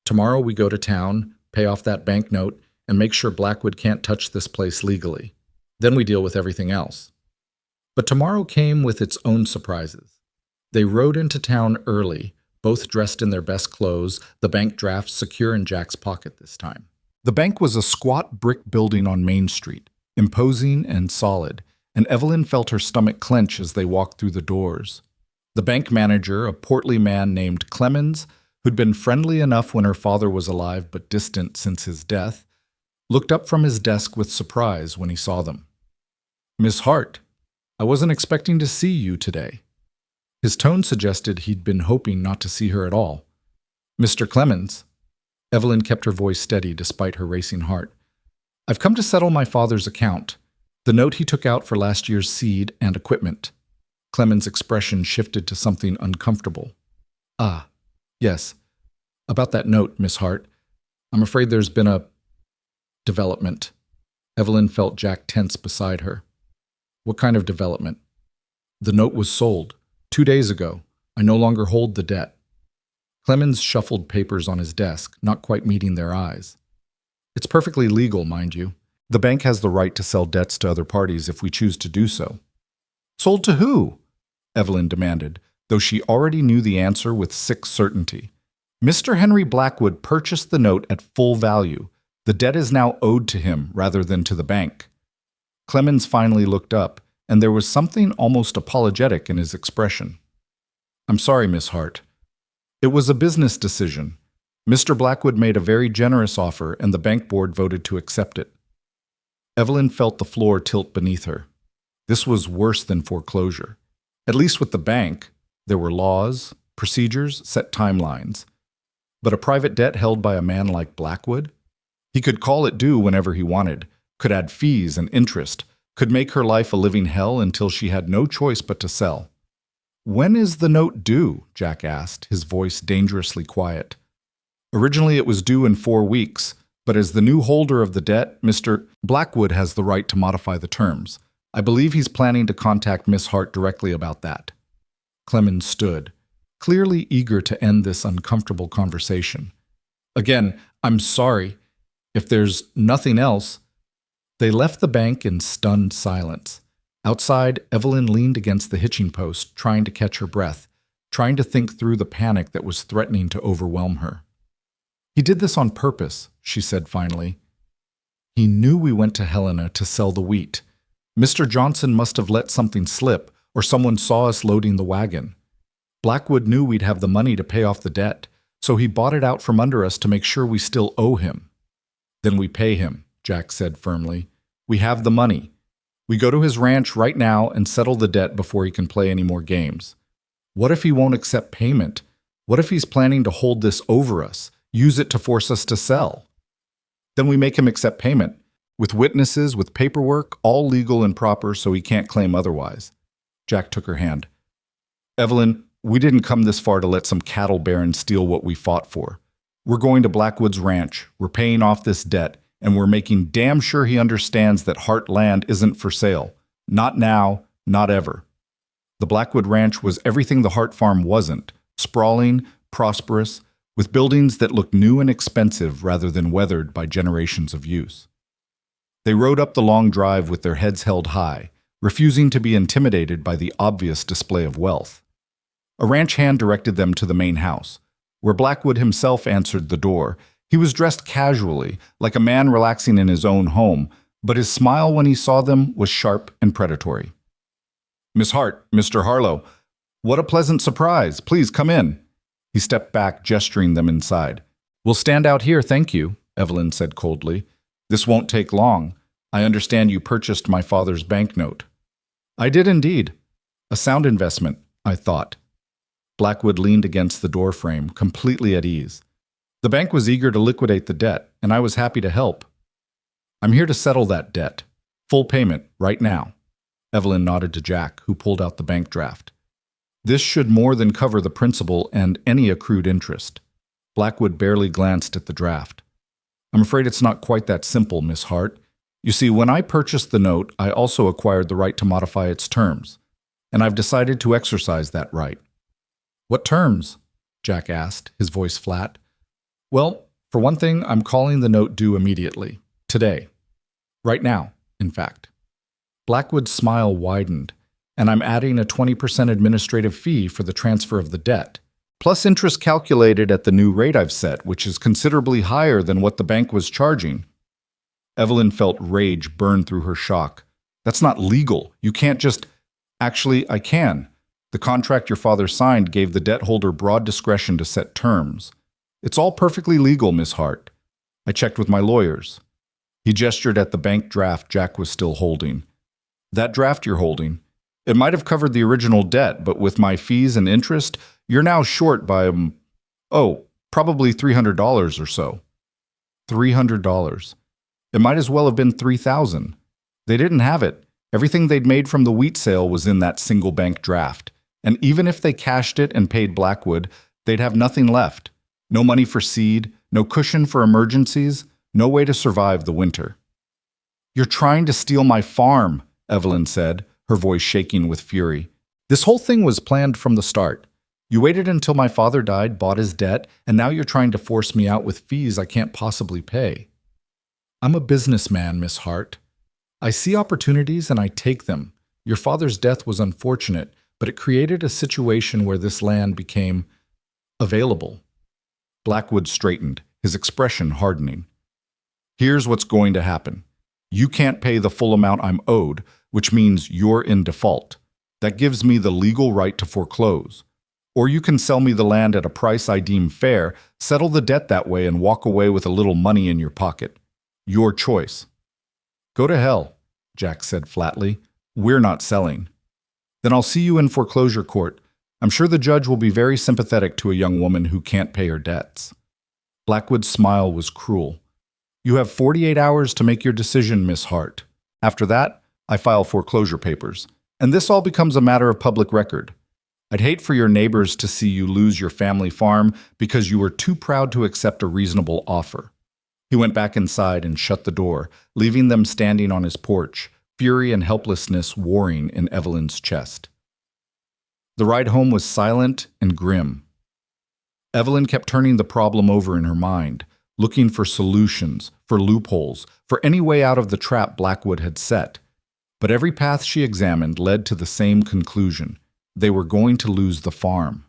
Tomorrow we go to town, pay off that bank note, and make sure Blackwood can't touch this place legally. Then we deal with everything else. But tomorrow came with its own surprises. They rode into town early, both dressed in their best clothes, the bank draft secure in Jack's pocket this time. The bank was a squat brick building on Main Street, imposing and solid, and Evelyn felt her stomach clench as they walked through the doors. The bank manager, a portly man named Clemens, who'd been friendly enough when her father was alive but distant since his death, looked up from his desk with surprise when he saw them. Miss Hart, I wasn't expecting to see you today. His tone suggested he'd been hoping not to see her at all. Mr. Clemens. Evelyn kept her voice steady despite her racing heart. I've come to settle my father's account, the note he took out for last year's seed and equipment. Clemens' expression shifted to something uncomfortable. Ah, yes. About that note, Miss Hart. I'm afraid there's been a development. Evelyn felt Jack tense beside her. What kind of development? The note was sold 2 days ago. I no longer hold the debt. Clemens shuffled papers on his desk, not quite meeting their eyes. It's perfectly legal, mind you. The bank has the right to sell debts to other parties if we choose to do so. Sold to who? Evelyn demanded, though she already knew the answer with sick certainty. Mr. Henry Blackwood purchased the note at full value. The debt is now owed to him rather than to the bank. Clemens finally looked up, and there was something almost apologetic in his expression. I'm sorry, Miss Hart. It was a business decision. Mr. Blackwood made a very generous offer, and the bank board voted to accept it. Evelyn felt the floor tilt beneath her. This was worse than foreclosure. At least with the bank, there were laws, procedures, set timelines. But a private debt held by a man like Blackwood? He could call it due whenever he wanted, could add fees and interest, could make her life a living hell until she had no choice but to sell. "When is the note due?" Jack asked, his voice dangerously quiet. "Originally it was due in 4 weeks, but as the new holder of the debt, Mr. Blackwood has the right to modify the terms. I believe he's planning to contact Miss Hart directly about that." Clemens stood, clearly eager to end this uncomfortable conversation. "Again, I'm sorry. If there's nothing else—" They left the bank in stunned silence. Outside, Evelyn leaned against the hitching post, trying to catch her breath, trying to think through the panic that was threatening to overwhelm her. "He did this on purpose," she said finally. "He knew we went to Helena to sell the wheat. Mr. Johnson must have let something slip, or someone saw us loading the wagon. Blackwood knew we'd have the money to pay off the debt, so he bought it out from under us to make sure we still owe him." "Then we pay him," Jack said firmly. "We have the money. We go to his ranch right now and settle the debt before he can play any more games. What if he won't accept payment? What if he's planning to hold this over us, use it to force us to sell?" "Then we make him accept payment, with witnesses, with paperwork, all legal and proper so he can't claim otherwise." Jack took her hand. "Evelyn, we didn't come this far to let some cattle baron steal what we fought for. We're going to Blackwood's ranch, we're paying off this debt, and we're making damn sure he understands that Hart land isn't for sale. Not now, not ever." The Blackwood Ranch was everything the Hart farm wasn't: sprawling, prosperous, with buildings that looked new and expensive rather than weathered by generations of use. They rode up the long drive with their heads held high, refusing to be intimidated by the obvious display of wealth. A ranch hand directed them to the main house, where Blackwood himself answered the door. He was dressed casually, like a man relaxing in his own home, but his smile when he saw them was sharp and predatory. "Miss Hart, Mr. Harlow, what a pleasant surprise. Please come in." He stepped back, gesturing them inside. "We'll stand out here, thank you," Evelyn said coldly. "This won't take long. I understand you purchased my father's banknote." "I did indeed. A sound investment, I thought." Blackwood leaned against the doorframe, completely at ease. "The bank was eager to liquidate the debt, and I was happy to help. I'm here to settle that debt. Full payment, right now." Evelyn nodded to Jack, who pulled out the bank draft. "This should more than cover the principal and any accrued interest." Blackwood barely glanced at the draft. "I'm afraid it's not quite that simple, Miss Hart. You see, when I purchased the note, I also acquired the right to modify its terms, and I've decided to exercise that right." "What terms?" Jack asked, his voice flat. "Well, for one thing, I'm calling the note due immediately. Today. Right now, in fact." Blackwood's smile widened. "And I'm adding a 20% administrative fee for the transfer of the debt, plus interest calculated at the new rate I've set, which is considerably higher than what the bank was charging." Evelyn felt rage burn through her shock. "That's not legal. You can't just—" "Actually, I can. The contract your father signed gave the debt holder broad discretion to set terms. It's all perfectly legal, Miss Hart. I checked with my lawyers." He gestured at the bank draft Jack was still holding. "That draft you're holding, it might have covered the original debt, but with my fees and interest, you're now short by, probably $300 or so." $300. It might as well have been $3,000. They didn't have it. Everything they'd made from the wheat sale was in that single bank draft. And even if they cashed it and paid Blackwood, they'd have nothing left. No money for seed, no cushion for emergencies, no way to survive the winter. "You're trying to steal my farm," Evelyn said, her voice shaking with fury. "This whole thing was planned from the start. You waited until my father died, bought his debt, and now you're trying to force me out with fees I can't possibly pay." "I'm a businessman, Miss Hart. I see opportunities and I take them. Your father's death was unfortunate, but it created a situation where this land became available." Blackwood straightened, his expression hardening. "Here's what's going to happen. You can't pay the full amount I'm owed, which means you're in default. That gives me the legal right to foreclose. Or you can sell me the land at a price I deem fair, settle the debt that way, and walk away with a little money in your pocket. Your choice." "Go to hell," Jack said flatly. "We're not selling." "Then I'll see you in foreclosure court. I'm sure the judge will be very sympathetic to a young woman who can't pay her debts." Blackwood's smile was cruel. "You have 48 hours to make your decision, Miss Hart. After that, I file foreclosure papers, and this all becomes a matter of public record. I'd hate for your neighbors to see you lose your family farm because you were too proud to accept a reasonable offer." He went back inside and shut the door, leaving them standing on his porch, fury and helplessness warring in Evelyn's chest. The ride home was silent and grim. Evelyn kept turning the problem over in her mind, looking for solutions, for loopholes, for any way out of the trap Blackwood had set. But every path she examined led to the same conclusion. They were going to lose the farm.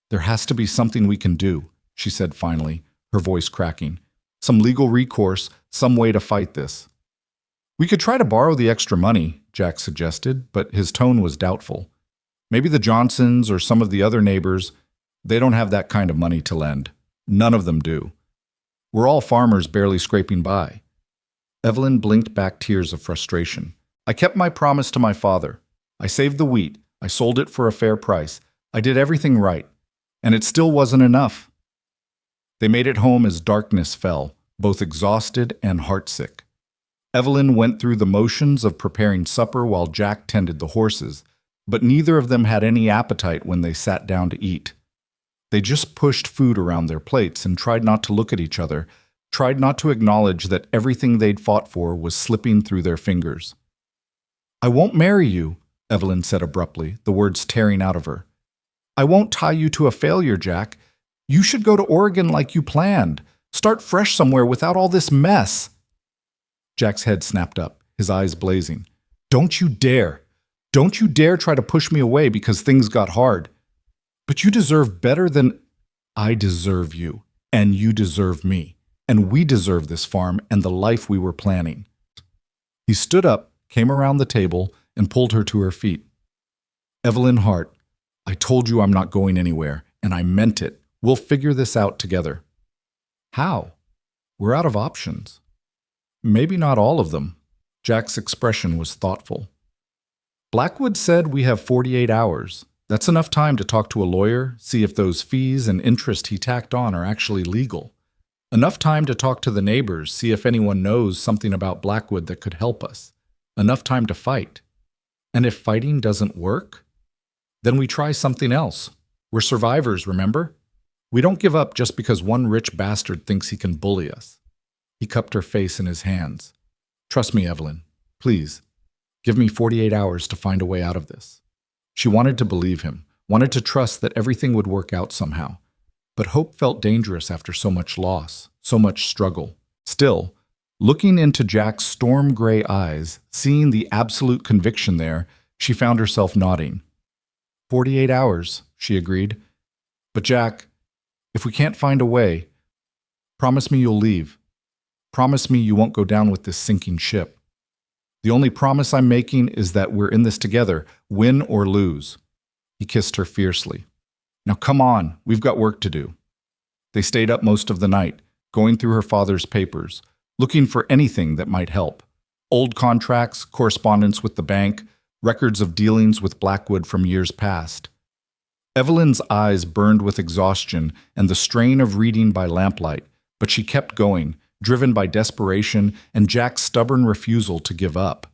"There has to be something we can do," she said finally, her voice cracking. "Some legal recourse, some way to fight this." "We could try to borrow the extra money," Jack suggested, but his tone was doubtful. "Maybe the Johnsons or some of the other neighbors, they don't have that kind of money to lend. None of them do. We're all farmers barely scraping by." Evelyn blinked back tears of frustration. "I kept my promise to my father. I saved the wheat. I sold it for a fair price. I did everything right. And it still wasn't enough." They made it home as darkness fell, both exhausted and heartsick. Evelyn went through the motions of preparing supper while Jack tended the horses, but neither of them had any appetite when they sat down to eat. They just pushed food around their plates and tried not to look at each other, tried not to acknowledge that everything they'd fought for was slipping through their fingers. "I won't marry you," Evelyn said abruptly, the words tearing out of her. "I won't tie you to a failure, Jack. You should go to Oregon like you planned. Start fresh somewhere without all this mess." Jack's head snapped up, his eyes blazing. "Don't you dare! Don't you dare try to push me away because things got hard. But you deserve better than—" "I deserve you, and you deserve me, and we deserve this farm and the life we were planning." He stood up, came around the table, and pulled her to her feet. "Evelyn Hart, I told you I'm not going anywhere, and I meant it. We'll figure this out together." "How? We're out of options." "Maybe not all of them." Jack's expression was thoughtful. "Blackwood said we have 48 hours. That's enough time to talk to a lawyer, see if those fees and interest he tacked on are actually legal. Enough time to talk to the neighbors, see if anyone knows something about Blackwood that could help us. Enough time to fight. And if fighting doesn't work, then we try something else. We're survivors, remember? We don't give up just because one rich bastard thinks he can bully us." He cupped her face in his hands. "Trust me, Evelyn. Please. Give me 48 hours to find a way out of this." She wanted to believe him, wanted to trust that everything would work out somehow. But hope felt dangerous after so much loss, so much struggle. Still, looking into Jack's storm-gray eyes, seeing the absolute conviction there, she found herself nodding. 48 hours, she agreed. "But Jack, if we can't find a way, promise me you'll leave. Promise me you won't go down with this sinking ship. The only promise I'm making is that we're in this together, win or lose." He kissed her fiercely. "Now come on, we've got work to do." They stayed up most of the night, going through her father's papers, looking for anything that might help. Old contracts, correspondence with the bank, records of dealings with Blackwood from years past. Evelyn's eyes burned with exhaustion and the strain of reading by lamplight, but she kept going, driven by desperation and Jack's stubborn refusal to give up.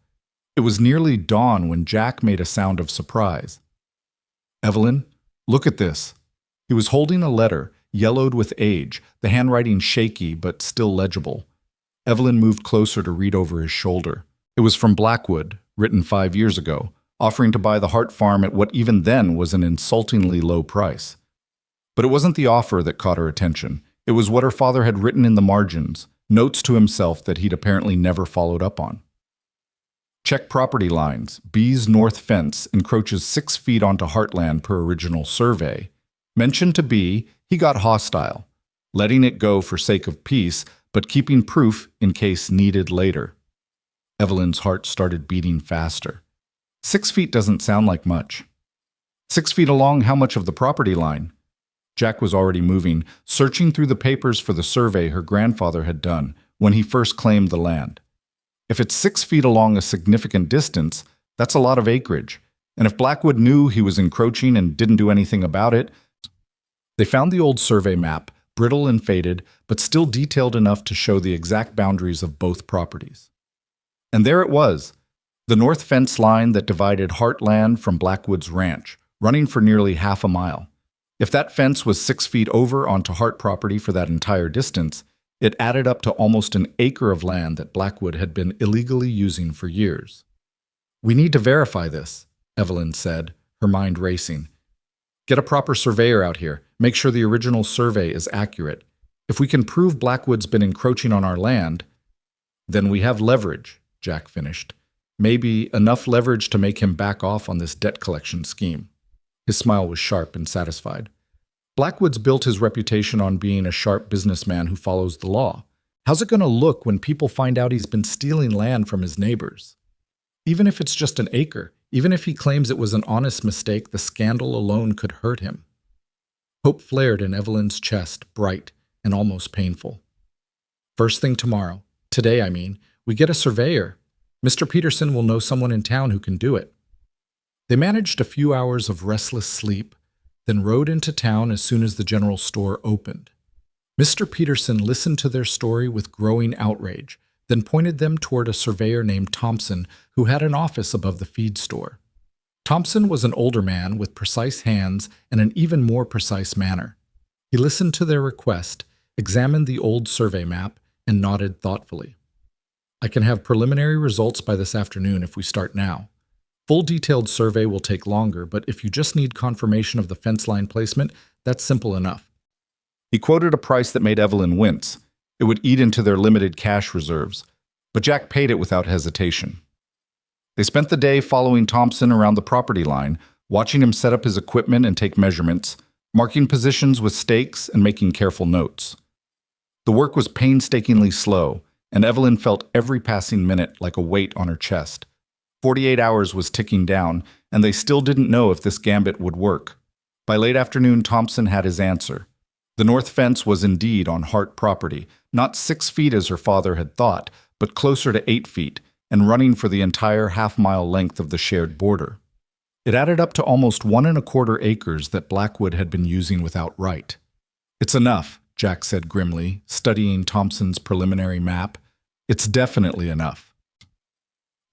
It was nearly dawn when Jack made a sound of surprise. "Evelyn, look at this." He was holding a letter, yellowed with age, the handwriting shaky but still legible. Evelyn moved closer to read over his shoulder. It was from Blackwood, written 5 years ago, offering to buy the Hart farm at what even then was an insultingly low price. But it wasn't the offer that caught her attention. It was what her father had written in the margins, notes to himself that he'd apparently never followed up on. "Check property lines. B's north fence encroaches 6 feet onto Heartland per original survey. Mentioned to B, he got hostile, letting it go for sake of peace, but keeping proof in case needed later." Evelyn's heart started beating faster. 6 feet doesn't sound like much. 6 feet along how much of the property line? Jack was already moving, searching through the papers for the survey her grandfather had done when he first claimed the land. If it's 6 feet along a significant distance, that's a lot of acreage. And if Blackwood knew he was encroaching and didn't do anything about it, they found the old survey map, brittle and faded, but still detailed enough to show the exact boundaries of both properties. And there it was, the north fence line that divided Heartland from Blackwood's ranch, running for nearly half a mile. If that fence was 6 feet over onto Hart property for that entire distance, it added up to almost an acre of land that Blackwood had been illegally using for years. "We need to verify this," Evelyn said, her mind racing. "Get a proper surveyor out here. Make sure the original survey is accurate. If we can prove Blackwood's been encroaching on our land, then we have leverage," Jack finished. "Maybe enough leverage to make him back off on this debt collection scheme." His smile was sharp and satisfied. Blackwood's built his reputation on being a sharp businessman who follows the law. How's it going to look when people find out he's been stealing land from his neighbors? Even if it's just an acre, even if he claims it was an honest mistake, the scandal alone could hurt him. Hope flared in Evelyn's chest, bright and almost painful. "First thing tomorrow, today I mean, we get a surveyor. Mr. Peterson will know someone in town who can do it." They managed a few hours of restless sleep, then rode into town as soon as the general store opened. Mr. Peterson listened to their story with growing outrage, then pointed them toward a surveyor named Thompson who had an office above the feed store. Thompson was an older man with precise hands and an even more precise manner. He listened to their request, examined the old survey map, and nodded thoughtfully. "I can have preliminary results by this afternoon if we start now. Full detailed survey will take longer, but if you just need confirmation of the fence line placement, that's simple enough." He quoted a price that made Evelyn wince. It would eat into their limited cash reserves, but Jack paid it without hesitation. They spent the day following Thompson around the property line, watching him set up his equipment and take measurements, marking positions with stakes and making careful notes. The work was painstakingly slow, and Evelyn felt every passing minute like a weight on her chest. 48 hours was ticking down, and they still didn't know if this gambit would work. By late afternoon, Thompson had his answer. The north fence was indeed on Hart property, not 6 feet as her father had thought, but closer to 8 feet, and running for the entire half-mile length of the shared border. It added up to almost 1¼ acres that Blackwood had been using without right. "It's enough," Jack said grimly, studying Thompson's preliminary map. "It's definitely enough."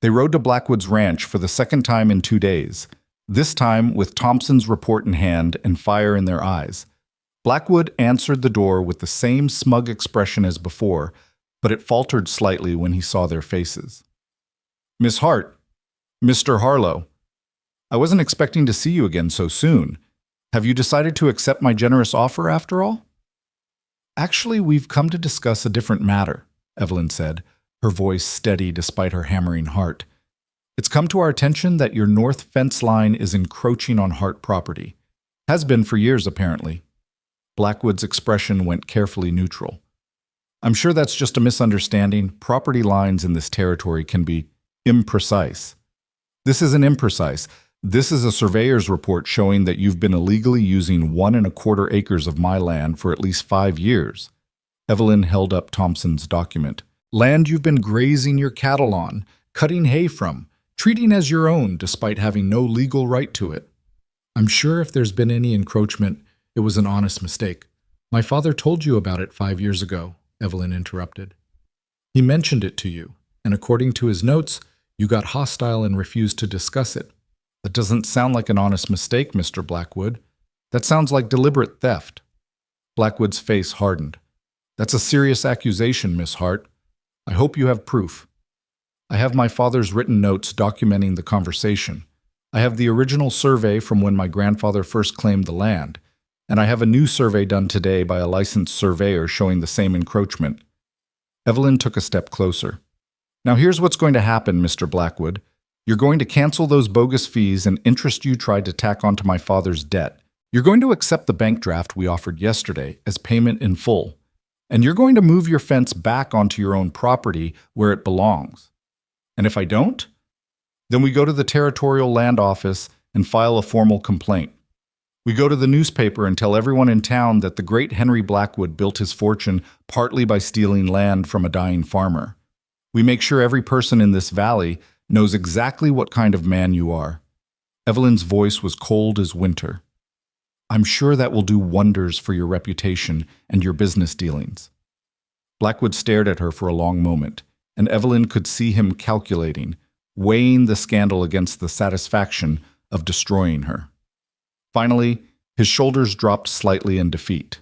They rode to Blackwood's ranch for the second time in 2 days, this time with Thompson's report in hand and fire in their eyes. Blackwood answered the door with the same smug expression as before, but it faltered slightly when he saw their faces. "Miss Hart, Mr. Harlow, I wasn't expecting to see you again so soon. Have you decided to accept my generous offer after all?" "Actually, we've come to discuss a different matter," Evelyn said, her voice steady despite her hammering heart. "It's come to our attention that your north fence line is encroaching on Hart property. Has been for years, apparently." Blackwood's expression went carefully neutral. "I'm sure that's just a misunderstanding. Property lines in this territory can be imprecise." "This isn't imprecise. This is a surveyor's report showing that you've been illegally using 1¼ acres of my land for at least 5 years. Evelyn held up Thompson's document. "Land you've been grazing your cattle on, cutting hay from, treating as your own despite having no legal right to it." "I'm sure if there's been any encroachment, it was an honest mistake. My father told you about it 5 years ago," Evelyn interrupted. "He mentioned it to you, and according to his notes, you got hostile and refused to discuss it." "That doesn't sound like an honest mistake, Mr. Blackwood. That sounds like deliberate theft." Blackwood's face hardened. "That's a serious accusation, Miss Hart. I hope you have proof." "I have my father's written notes documenting the conversation. I have the original survey from when my grandfather first claimed the land, and I have a new survey done today by a licensed surveyor showing the same encroachment." Evelyn took a step closer. "Now here's what's going to happen, Mr. Blackwood. You're going to cancel those bogus fees and interest you tried to tack onto my father's debt. You're going to accept the bank draft we offered yesterday as payment in full. And you're going to move your fence back onto your own property where it belongs. And if I don't, then we go to the territorial land office and file a formal complaint. We go to the newspaper and tell everyone in town that the great Henry Blackwood built his fortune partly by stealing land from a dying farmer. We make sure every person in this valley knows exactly what kind of man you are." Evelyn's voice was cold as winter. "I'm sure that will do wonders for your reputation and your business dealings." Blackwood stared at her for a long moment, and Evelyn could see him calculating, weighing the scandal against the satisfaction of destroying her. Finally, his shoulders dropped slightly in defeat.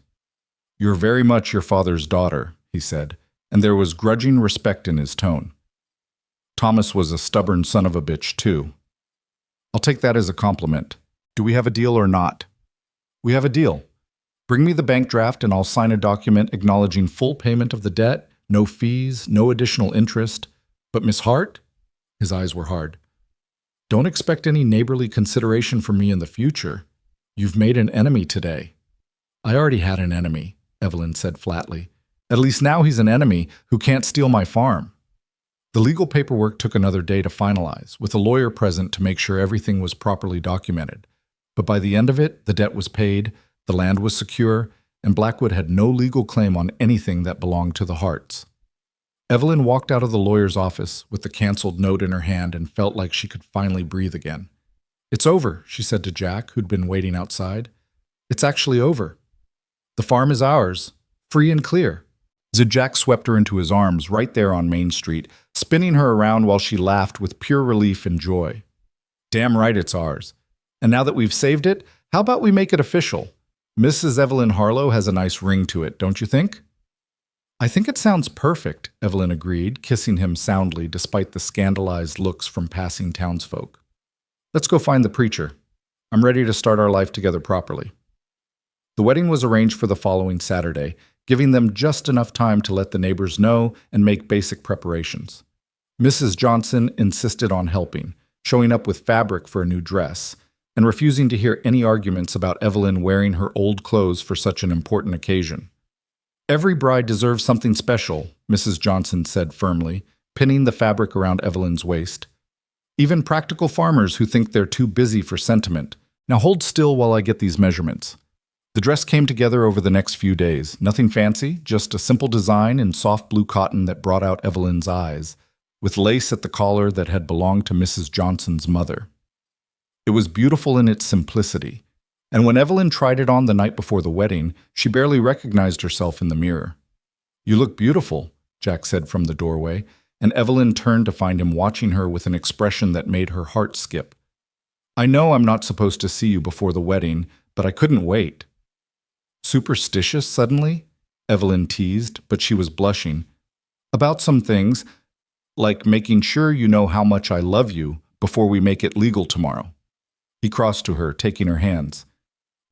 "You're very much your father's daughter," he said, and there was grudging respect in his tone. "Thomas was a stubborn son of a bitch, too." "I'll take that as a compliment. Do we have a deal or not?" "We have a deal. Bring me the bank draft and I'll sign a document acknowledging full payment of the debt, no fees, no additional interest. But Miss Hart?" His eyes were hard. "Don't expect any neighborly consideration from me in the future. You've made an enemy today." "I already had an enemy," Evelyn said flatly. "At least now he's an enemy who can't steal my farm." The legal paperwork took another day to finalize, with a lawyer present to make sure everything was properly documented. But by the end of it, the debt was paid, the land was secure, and Blackwood had no legal claim on anything that belonged to the Harts. Evelyn walked out of the lawyer's office with the canceled note in her hand and felt like she could finally breathe again. "It's over," she said to Jack, who'd been waiting outside. "It's actually over. The farm is ours, free and clear." Jack swept her into his arms right there on Main Street, spinning her around while she laughed with pure relief and joy. "Damn right it's ours. And now that we've saved it, how about we make it official? Mrs. Evelyn Harlow has a nice ring to it, don't you think?" "I think it sounds perfect," Evelyn agreed, kissing him soundly despite the scandalized looks from passing townsfolk. "Let's go find the preacher. I'm ready to start our life together properly." The wedding was arranged for the following Saturday, giving them just enough time to let the neighbors know and make basic preparations. Mrs. Johnson insisted on helping, showing up with fabric for a new dress, and refusing to hear any arguments about Evelyn wearing her old clothes for such an important occasion. "Every bride deserves something special," Mrs. Johnson said firmly, pinning the fabric around Evelyn's waist. "Even practical farmers who think they're too busy for sentiment. Now hold still while I get these measurements." The dress came together over the next few days. Nothing fancy, just a simple design in soft blue cotton that brought out Evelyn's eyes, with lace at the collar that had belonged to Mrs. Johnson's mother. It was beautiful in its simplicity, and when Evelyn tried it on the night before the wedding, she barely recognized herself in the mirror. "You look beautiful," Jack said from the doorway, and Evelyn turned to find him watching her with an expression that made her heart skip. "I know I'm not supposed to see you before the wedding, but I couldn't wait." "Superstitious suddenly?" Evelyn teased, but she was blushing. "About some things, like making sure you know how much I love you before we make it legal tomorrow." He crossed to her, taking her hands.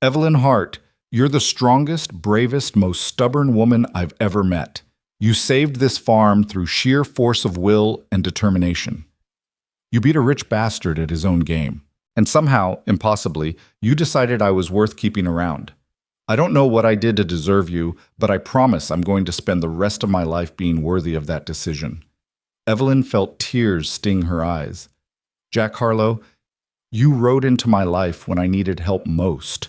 "Evelyn Hart, you're the strongest, bravest, most stubborn woman I've ever met. You saved this farm through sheer force of will and determination. You beat a rich bastard at his own game, and somehow, impossibly, you decided I was worth keeping around. I don't know what I did to deserve you, but I promise I'm going to spend the rest of my life being worthy of that decision." Evelyn felt tears sting her eyes. "Jack Harlow, you rode into my life when I needed help most.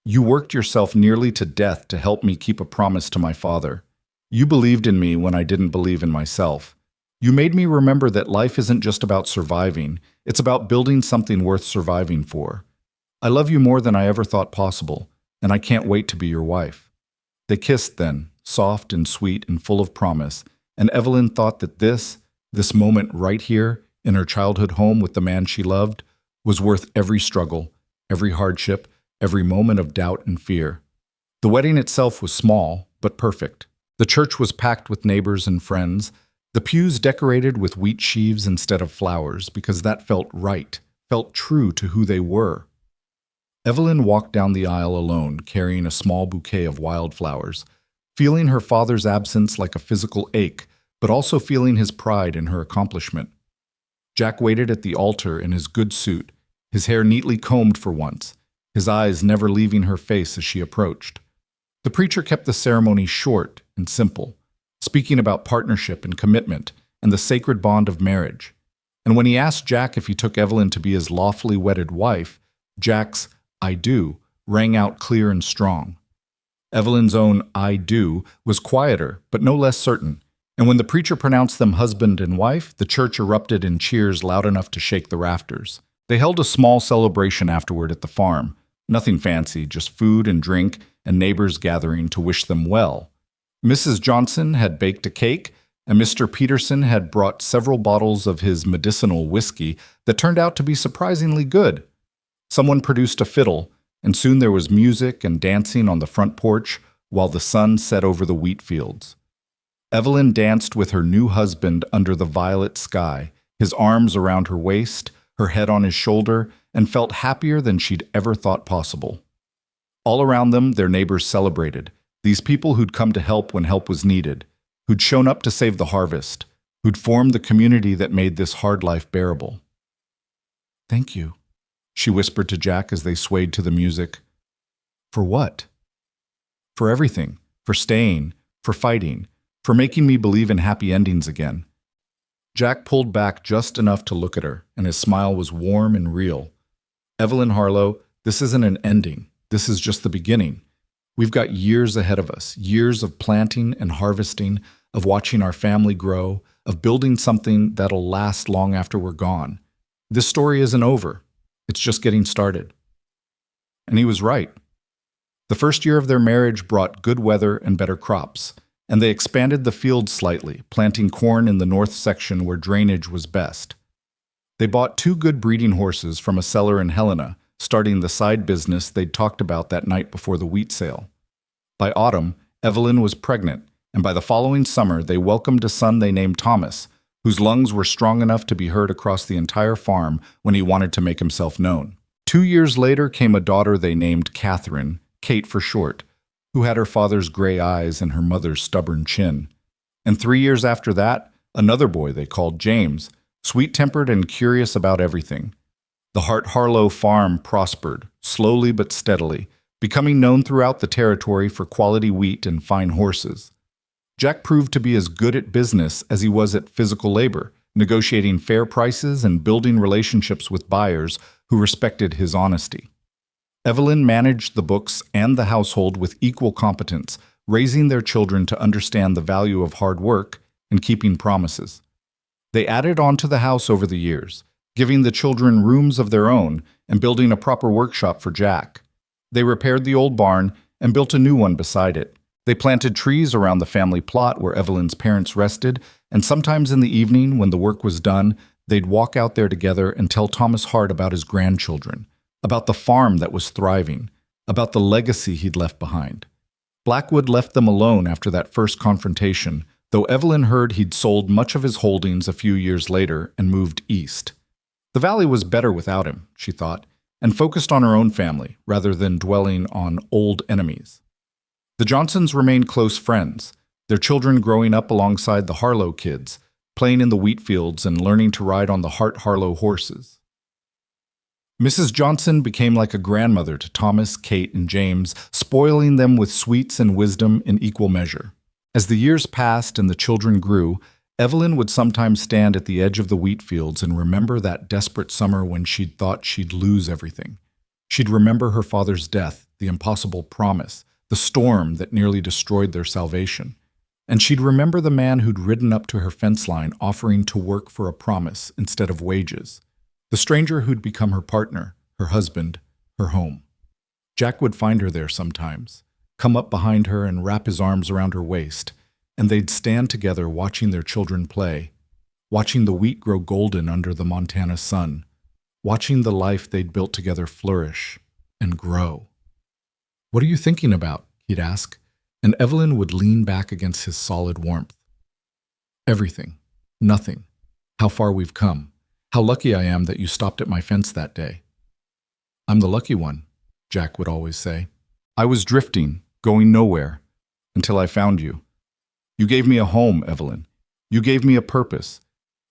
You worked yourself nearly to death to help me keep a promise to my father. You believed in me when I didn't believe in myself. You made me remember that life isn't just about surviving, it's about building something worth surviving for. I love you more than I ever thought possible, and I can't wait to be your wife." They kissed then, soft and sweet and full of promise, and Evelyn thought that this moment right here, in her childhood home with the man she loved, was worth every struggle, every hardship, every moment of doubt and fear. The wedding itself was small, but perfect. The church was packed with neighbors and friends, the pews decorated with wheat sheaves instead of flowers, because that felt right, felt true to who they were. Evelyn walked down the aisle alone, carrying a small bouquet of wildflowers, feeling her father's absence like a physical ache, but also feeling his pride in her accomplishment. Jack waited at the altar in his good suit, his hair neatly combed for once, his eyes never leaving her face as she approached. The preacher kept the ceremony short and simple, speaking about partnership and commitment and the sacred bond of marriage. And when he asked Jack if he took Evelyn to be his lawfully wedded wife, Jack's "I do" rang out clear and strong. Evelyn's own "I do" was quieter, but no less certain, and when the preacher pronounced them husband and wife, the church erupted in cheers loud enough to shake the rafters. They held a small celebration afterward at the farm. Nothing fancy, just food and drink, and neighbors gathering to wish them well. Mrs. Johnson had baked a cake, and Mr. Peterson had brought several bottles of his medicinal whiskey that turned out to be surprisingly good. Someone produced a fiddle, and soon there was music and dancing on the front porch while the sun set over the wheat fields. Evelyn danced with her new husband under the violet sky, his arms around her waist, her head on his shoulder, and felt happier than she'd ever thought possible. All around them, their neighbors celebrated, these people who'd come to help when help was needed, who'd shown up to save the harvest, who'd formed the community that made this hard life bearable. "Thank you," she whispered to Jack as they swayed to the music. "For what?" "For everything. For staying. For fighting. For making me believe in happy endings again." Jack pulled back just enough to look at her, and his smile was warm and real. "Evelyn Harlow, this isn't an ending. This is just the beginning. We've got years ahead of us, years of planting and harvesting, of watching our family grow, of building something that'll last long after we're gone. This story isn't over. It's just getting started." And he was right. The first year of their marriage brought good weather and better crops, and they expanded the field slightly, planting corn in the north section where drainage was best. They bought 2 good breeding horses from a seller in Helena, starting the side business they'd talked about that night before the wheat sale. By autumn, Evelyn was pregnant, and by the following summer they welcomed a son they named Thomas, whose lungs were strong enough to be heard across the entire farm when he wanted to make himself known. 2 years later came a daughter they named Catherine, Kate for short, who had her father's gray eyes and her mother's stubborn chin. And 3 years after that, another boy they called James, sweet-tempered and curious about everything. The Hart Harlow farm prospered, slowly but steadily, becoming known throughout the territory for quality wheat and fine horses. Jack proved to be as good at business as he was at physical labor, negotiating fair prices and building relationships with buyers who respected his honesty. Evelyn managed the books and the household with equal competence, raising their children to understand the value of hard work and keeping promises. They added on to the house over the years, giving the children rooms of their own and building a proper workshop for Jack. They repaired the old barn and built a new one beside it. They planted trees around the family plot where Evelyn's parents rested, and sometimes in the evening, when the work was done, they'd walk out there together and tell Thomas Hart about his grandchildren, about the farm that was thriving, about the legacy he'd left behind. Blackwood left them alone after that first confrontation, though Evelyn heard he'd sold much of his holdings a few years later and moved east. The valley was better without him, she thought, and focused on her own family rather than dwelling on old enemies. The Johnsons remained close friends, their children growing up alongside the Harlow kids, playing in the wheat fields and learning to ride on the Hart Harlow horses. Mrs. Johnson became like a grandmother to Thomas, Kate, and James, spoiling them with sweets and wisdom in equal measure. As the years passed and the children grew, Evelyn would sometimes stand at the edge of the wheat fields and remember that desperate summer when she'd thought she'd lose everything. She'd remember her father's death, the impossible promise, the storm that nearly destroyed their salvation. And she'd remember the man who'd ridden up to her fence line offering to work for a promise instead of wages. The stranger who'd become her partner, her husband, her home. Jack would find her there sometimes, come up behind her and wrap his arms around her waist, and they'd stand together watching their children play, watching the wheat grow golden under the Montana sun, watching the life they'd built together flourish and grow. "What are you thinking about?" he'd ask, and Evelyn would lean back against his solid warmth. "Everything. Nothing. How far we've come. How lucky I am that you stopped at my fence that day." "I'm the lucky one," Jack would always say. "I was drifting, going nowhere, until I found you. You gave me a home, Evelyn. You gave me a purpose.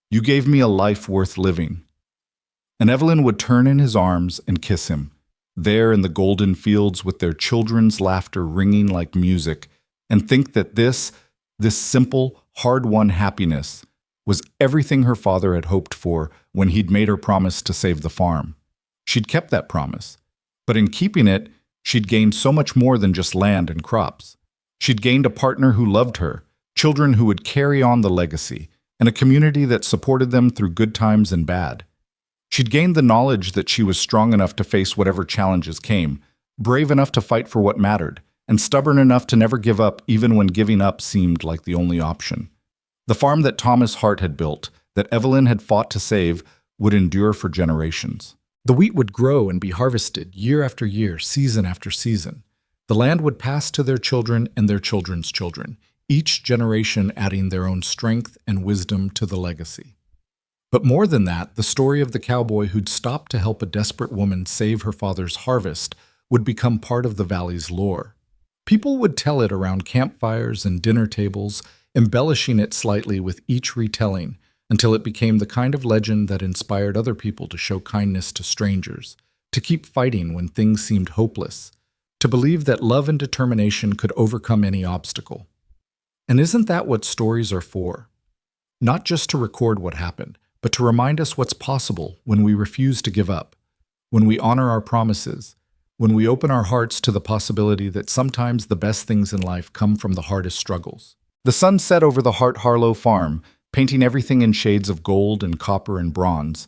You gave me a life worth living." And Evelyn would turn in his arms and kiss him, there in the golden fields with their children's laughter ringing like music, and think that this simple, hard-won happiness was everything her father had hoped for when he'd made her promise to save the farm. She'd kept that promise. But in keeping it, she'd gained so much more than just land and crops. She'd gained a partner who loved her, children who would carry on the legacy, and a community that supported them through good times and bad. She'd gained the knowledge that she was strong enough to face whatever challenges came, brave enough to fight for what mattered, and stubborn enough to never give up even when giving up seemed like the only option. The farm that Thomas Hart had built, that Evelyn had fought to save, would endure for generations. The wheat would grow and be harvested year after year, season after season. The land would pass to their children and their children's children, each generation adding their own strength and wisdom to the legacy. But more than that, the story of the cowboy who'd stopped to help a desperate woman save her father's harvest would become part of the valley's lore. People would tell it around campfires and dinner tables, embellishing it slightly with each retelling, until it became the kind of legend that inspired other people to show kindness to strangers, to keep fighting when things seemed hopeless, to believe that love and determination could overcome any obstacle. And isn't that what stories are for? Not just to record what happened, but to remind us what's possible when we refuse to give up, when we honor our promises, when we open our hearts to the possibility that sometimes the best things in life come from the hardest struggles. The sun set over the Hart Harlow farm, painting everything in shades of gold and copper and bronze,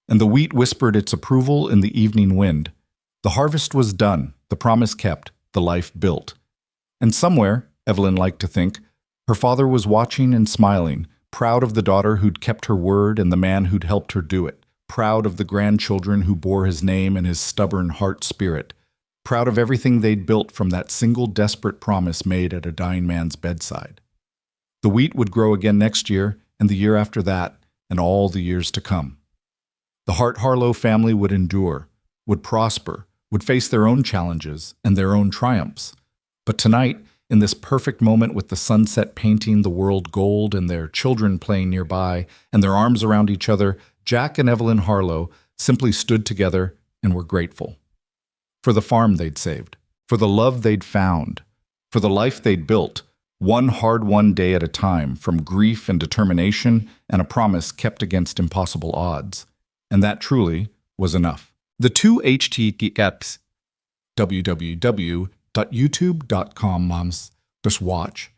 and the wheat whispered its approval in the evening wind. The harvest was done, the promise kept, the life built. And somewhere, Evelyn liked to think, her father was watching and smiling, proud of the daughter who'd kept her word and the man who'd helped her do it, proud of the grandchildren who bore his name and his stubborn heart spirit, proud of everything they'd built from that single desperate promise made at a dying man's bedside. The wheat would grow again next year, and the year after that, and all the years to come. The Hart Harlow family would endure, would prosper, would face their own challenges and their own triumphs. But tonight, in this perfect moment with the sunset painting the world gold and their children playing nearby and their arms around each other, Jack and Evelyn Harlow simply stood together and were grateful. For the farm they'd saved, for the love they'd found, for the life they'd built, one hard-won day at a time, from grief and determination and a promise kept against impossible odds. And that truly was enough. The two HTTPs www.youtube.com moms just watch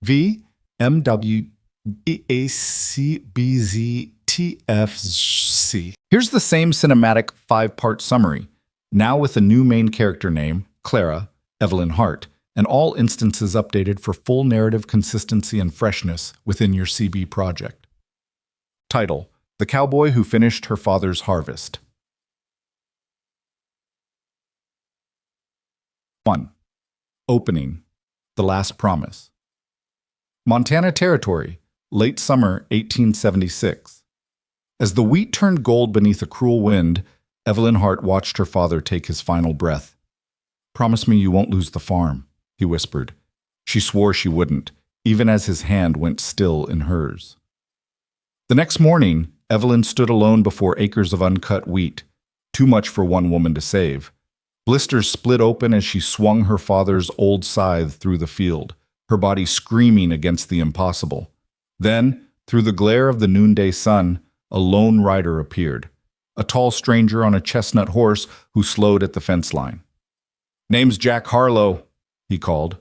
VMWEACBZTFC. Here's the same cinematic 5-part summary, now with a new main character name, Clara, Evelyn Hart, and all instances updated for full narrative consistency and freshness within your CB project. Title: The Cowboy Who Finished Her Father's Harvest. 1. Opening: The Last Promise. Montana Territory, late summer 1876. As the wheat turned gold beneath a cruel wind, Evelyn Hart watched her father take his final breath. "Promise me you won't lose the farm," he whispered. She swore she wouldn't, even as his hand went still in hers. The next morning, Evelyn stood alone before acres of uncut wheat, too much for one woman to save. Blisters split open as she swung her father's old scythe through the field, her body screaming against the impossible. Then, through the glare of the noonday sun, a lone rider appeared, a tall stranger on a chestnut horse who slowed at the fence line. "Name's Jack Harlow," he called.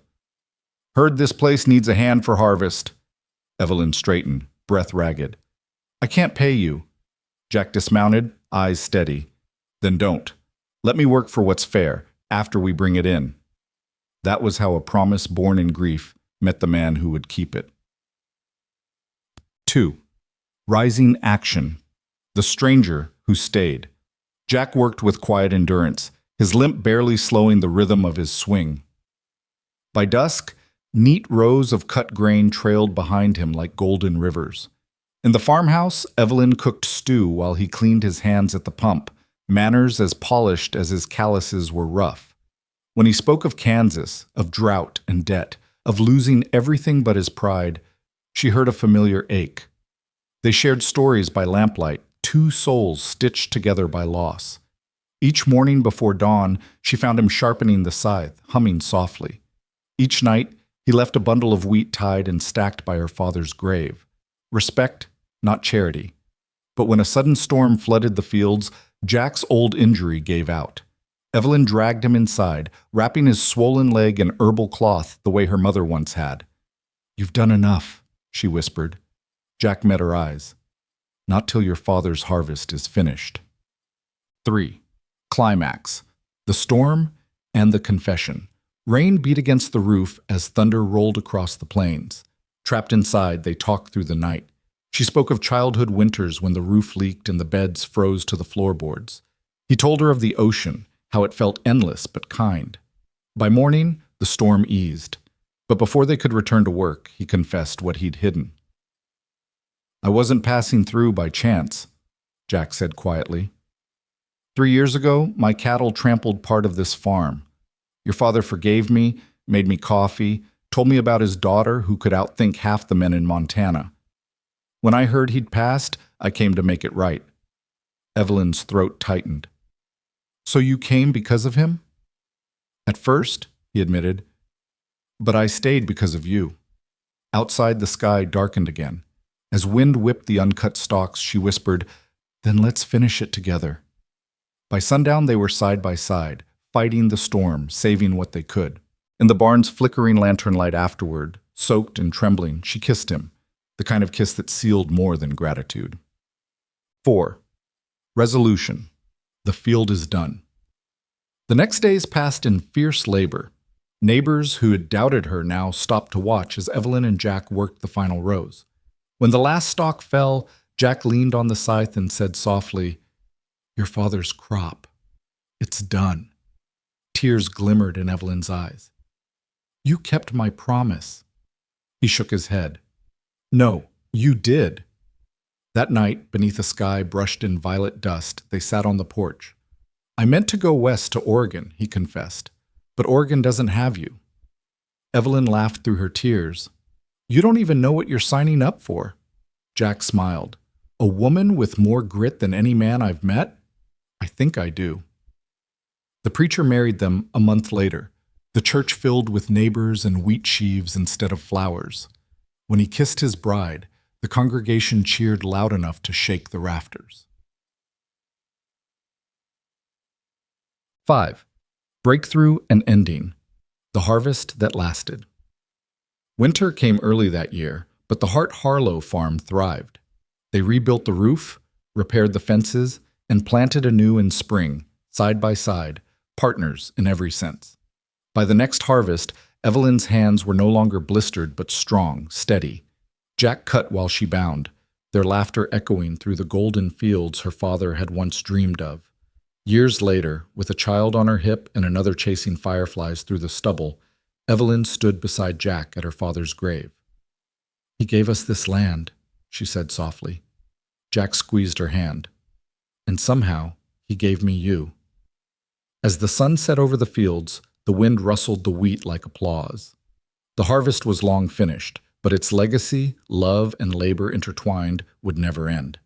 "Heard this place needs a hand for harvest." Evelyn straightened, breath ragged. "I can't pay you." Jack dismounted, eyes steady. "Then don't. Let me work for what's fair, after we bring it in." That was how a promise born in grief met the man who would keep it. 2. Rising action. The stranger who stayed. Jack worked with quiet endurance, his limp barely slowing the rhythm of his swing. By dusk, neat rows of cut grain trailed behind him like golden rivers. In the farmhouse, Evelyn cooked stew while he cleaned his hands at the pump, manners as polished as his calluses were rough. When he spoke of Kansas, of drought and debt, of losing everything but his pride, she heard a familiar ache. They shared stories by lamplight, two souls stitched together by loss. Each morning before dawn, she found him sharpening the scythe, humming softly. Each night, he left a bundle of wheat tied and stacked by her father's grave. Respect, not charity. But when a sudden storm flooded the fields, Jack's old injury gave out. Evelyn dragged him inside, wrapping his swollen leg in herbal cloth the way her mother once had. "You've done enough," she whispered. Jack met her eyes. "Not till your father's harvest is finished." 3. Climax. The storm and the confession. Rain beat against the roof as thunder rolled across the plains. Trapped inside, they talked through the night. She spoke of childhood winters when the roof leaked and the beds froze to the floorboards. He told her of the ocean, how it felt endless but kind. By morning, the storm eased. But before they could return to work, he confessed what he'd hidden. "I wasn't passing through by chance," Jack said quietly. 3 years ago, my cattle trampled part of this farm. Your father forgave me, made me coffee, told me about his daughter who could outthink half the men in Montana. When I heard he'd passed, I came to make it right." Evelyn's throat tightened. "So you came because of him?" "At first," he admitted, "but I stayed because of you." Outside, the sky darkened again. As wind whipped the uncut stalks, she whispered, "Then let's finish it together." By sundown, they were side by side, fighting the storm, saving what they could. In the barn's flickering lantern light afterward, soaked and trembling, she kissed him, the kind of kiss that sealed more than gratitude. 4. Resolution. The field is done. The next days passed in fierce labor. Neighbors who had doubted her now stopped to watch as Evelyn and Jack worked the final rows. When the last stalk fell, Jack leaned on the scythe and said softly, "Your father's crop. It's done." Tears glimmered in Evelyn's eyes. "You kept my promise." He shook his head. "No, you did." That night, beneath a sky brushed in violet dust, they sat on the porch. "I meant to go west to Oregon," he confessed, "but Oregon doesn't have you." Evelyn laughed through her tears. "You don't even know what you're signing up for." Jack smiled. "A woman with more grit than any man I've met? I think I do." The preacher married them a month later, the church filled with neighbors and wheat sheaves instead of flowers. When he kissed his bride, the congregation cheered loud enough to shake the rafters. 5. Breakthrough and ending. The harvest that lasted. Winter came early that year, but the Hart Harlow farm thrived. They rebuilt the roof, repaired the fences, and planted anew in spring, side by side, partners in every sense. By the next harvest, Evelyn's hands were no longer blistered but strong, steady. Jack cut while she bound, their laughter echoing through the golden fields her father had once dreamed of. Years later, with a child on her hip and another chasing fireflies through the stubble, Evelyn stood beside Jack at her father's grave. "He gave us this land," she said softly. Jack squeezed her hand. "And somehow, he gave me you." As the sun set over the fields, the wind rustled the wheat like applause. The harvest was long finished, but its legacy, love, and labor intertwined would never end.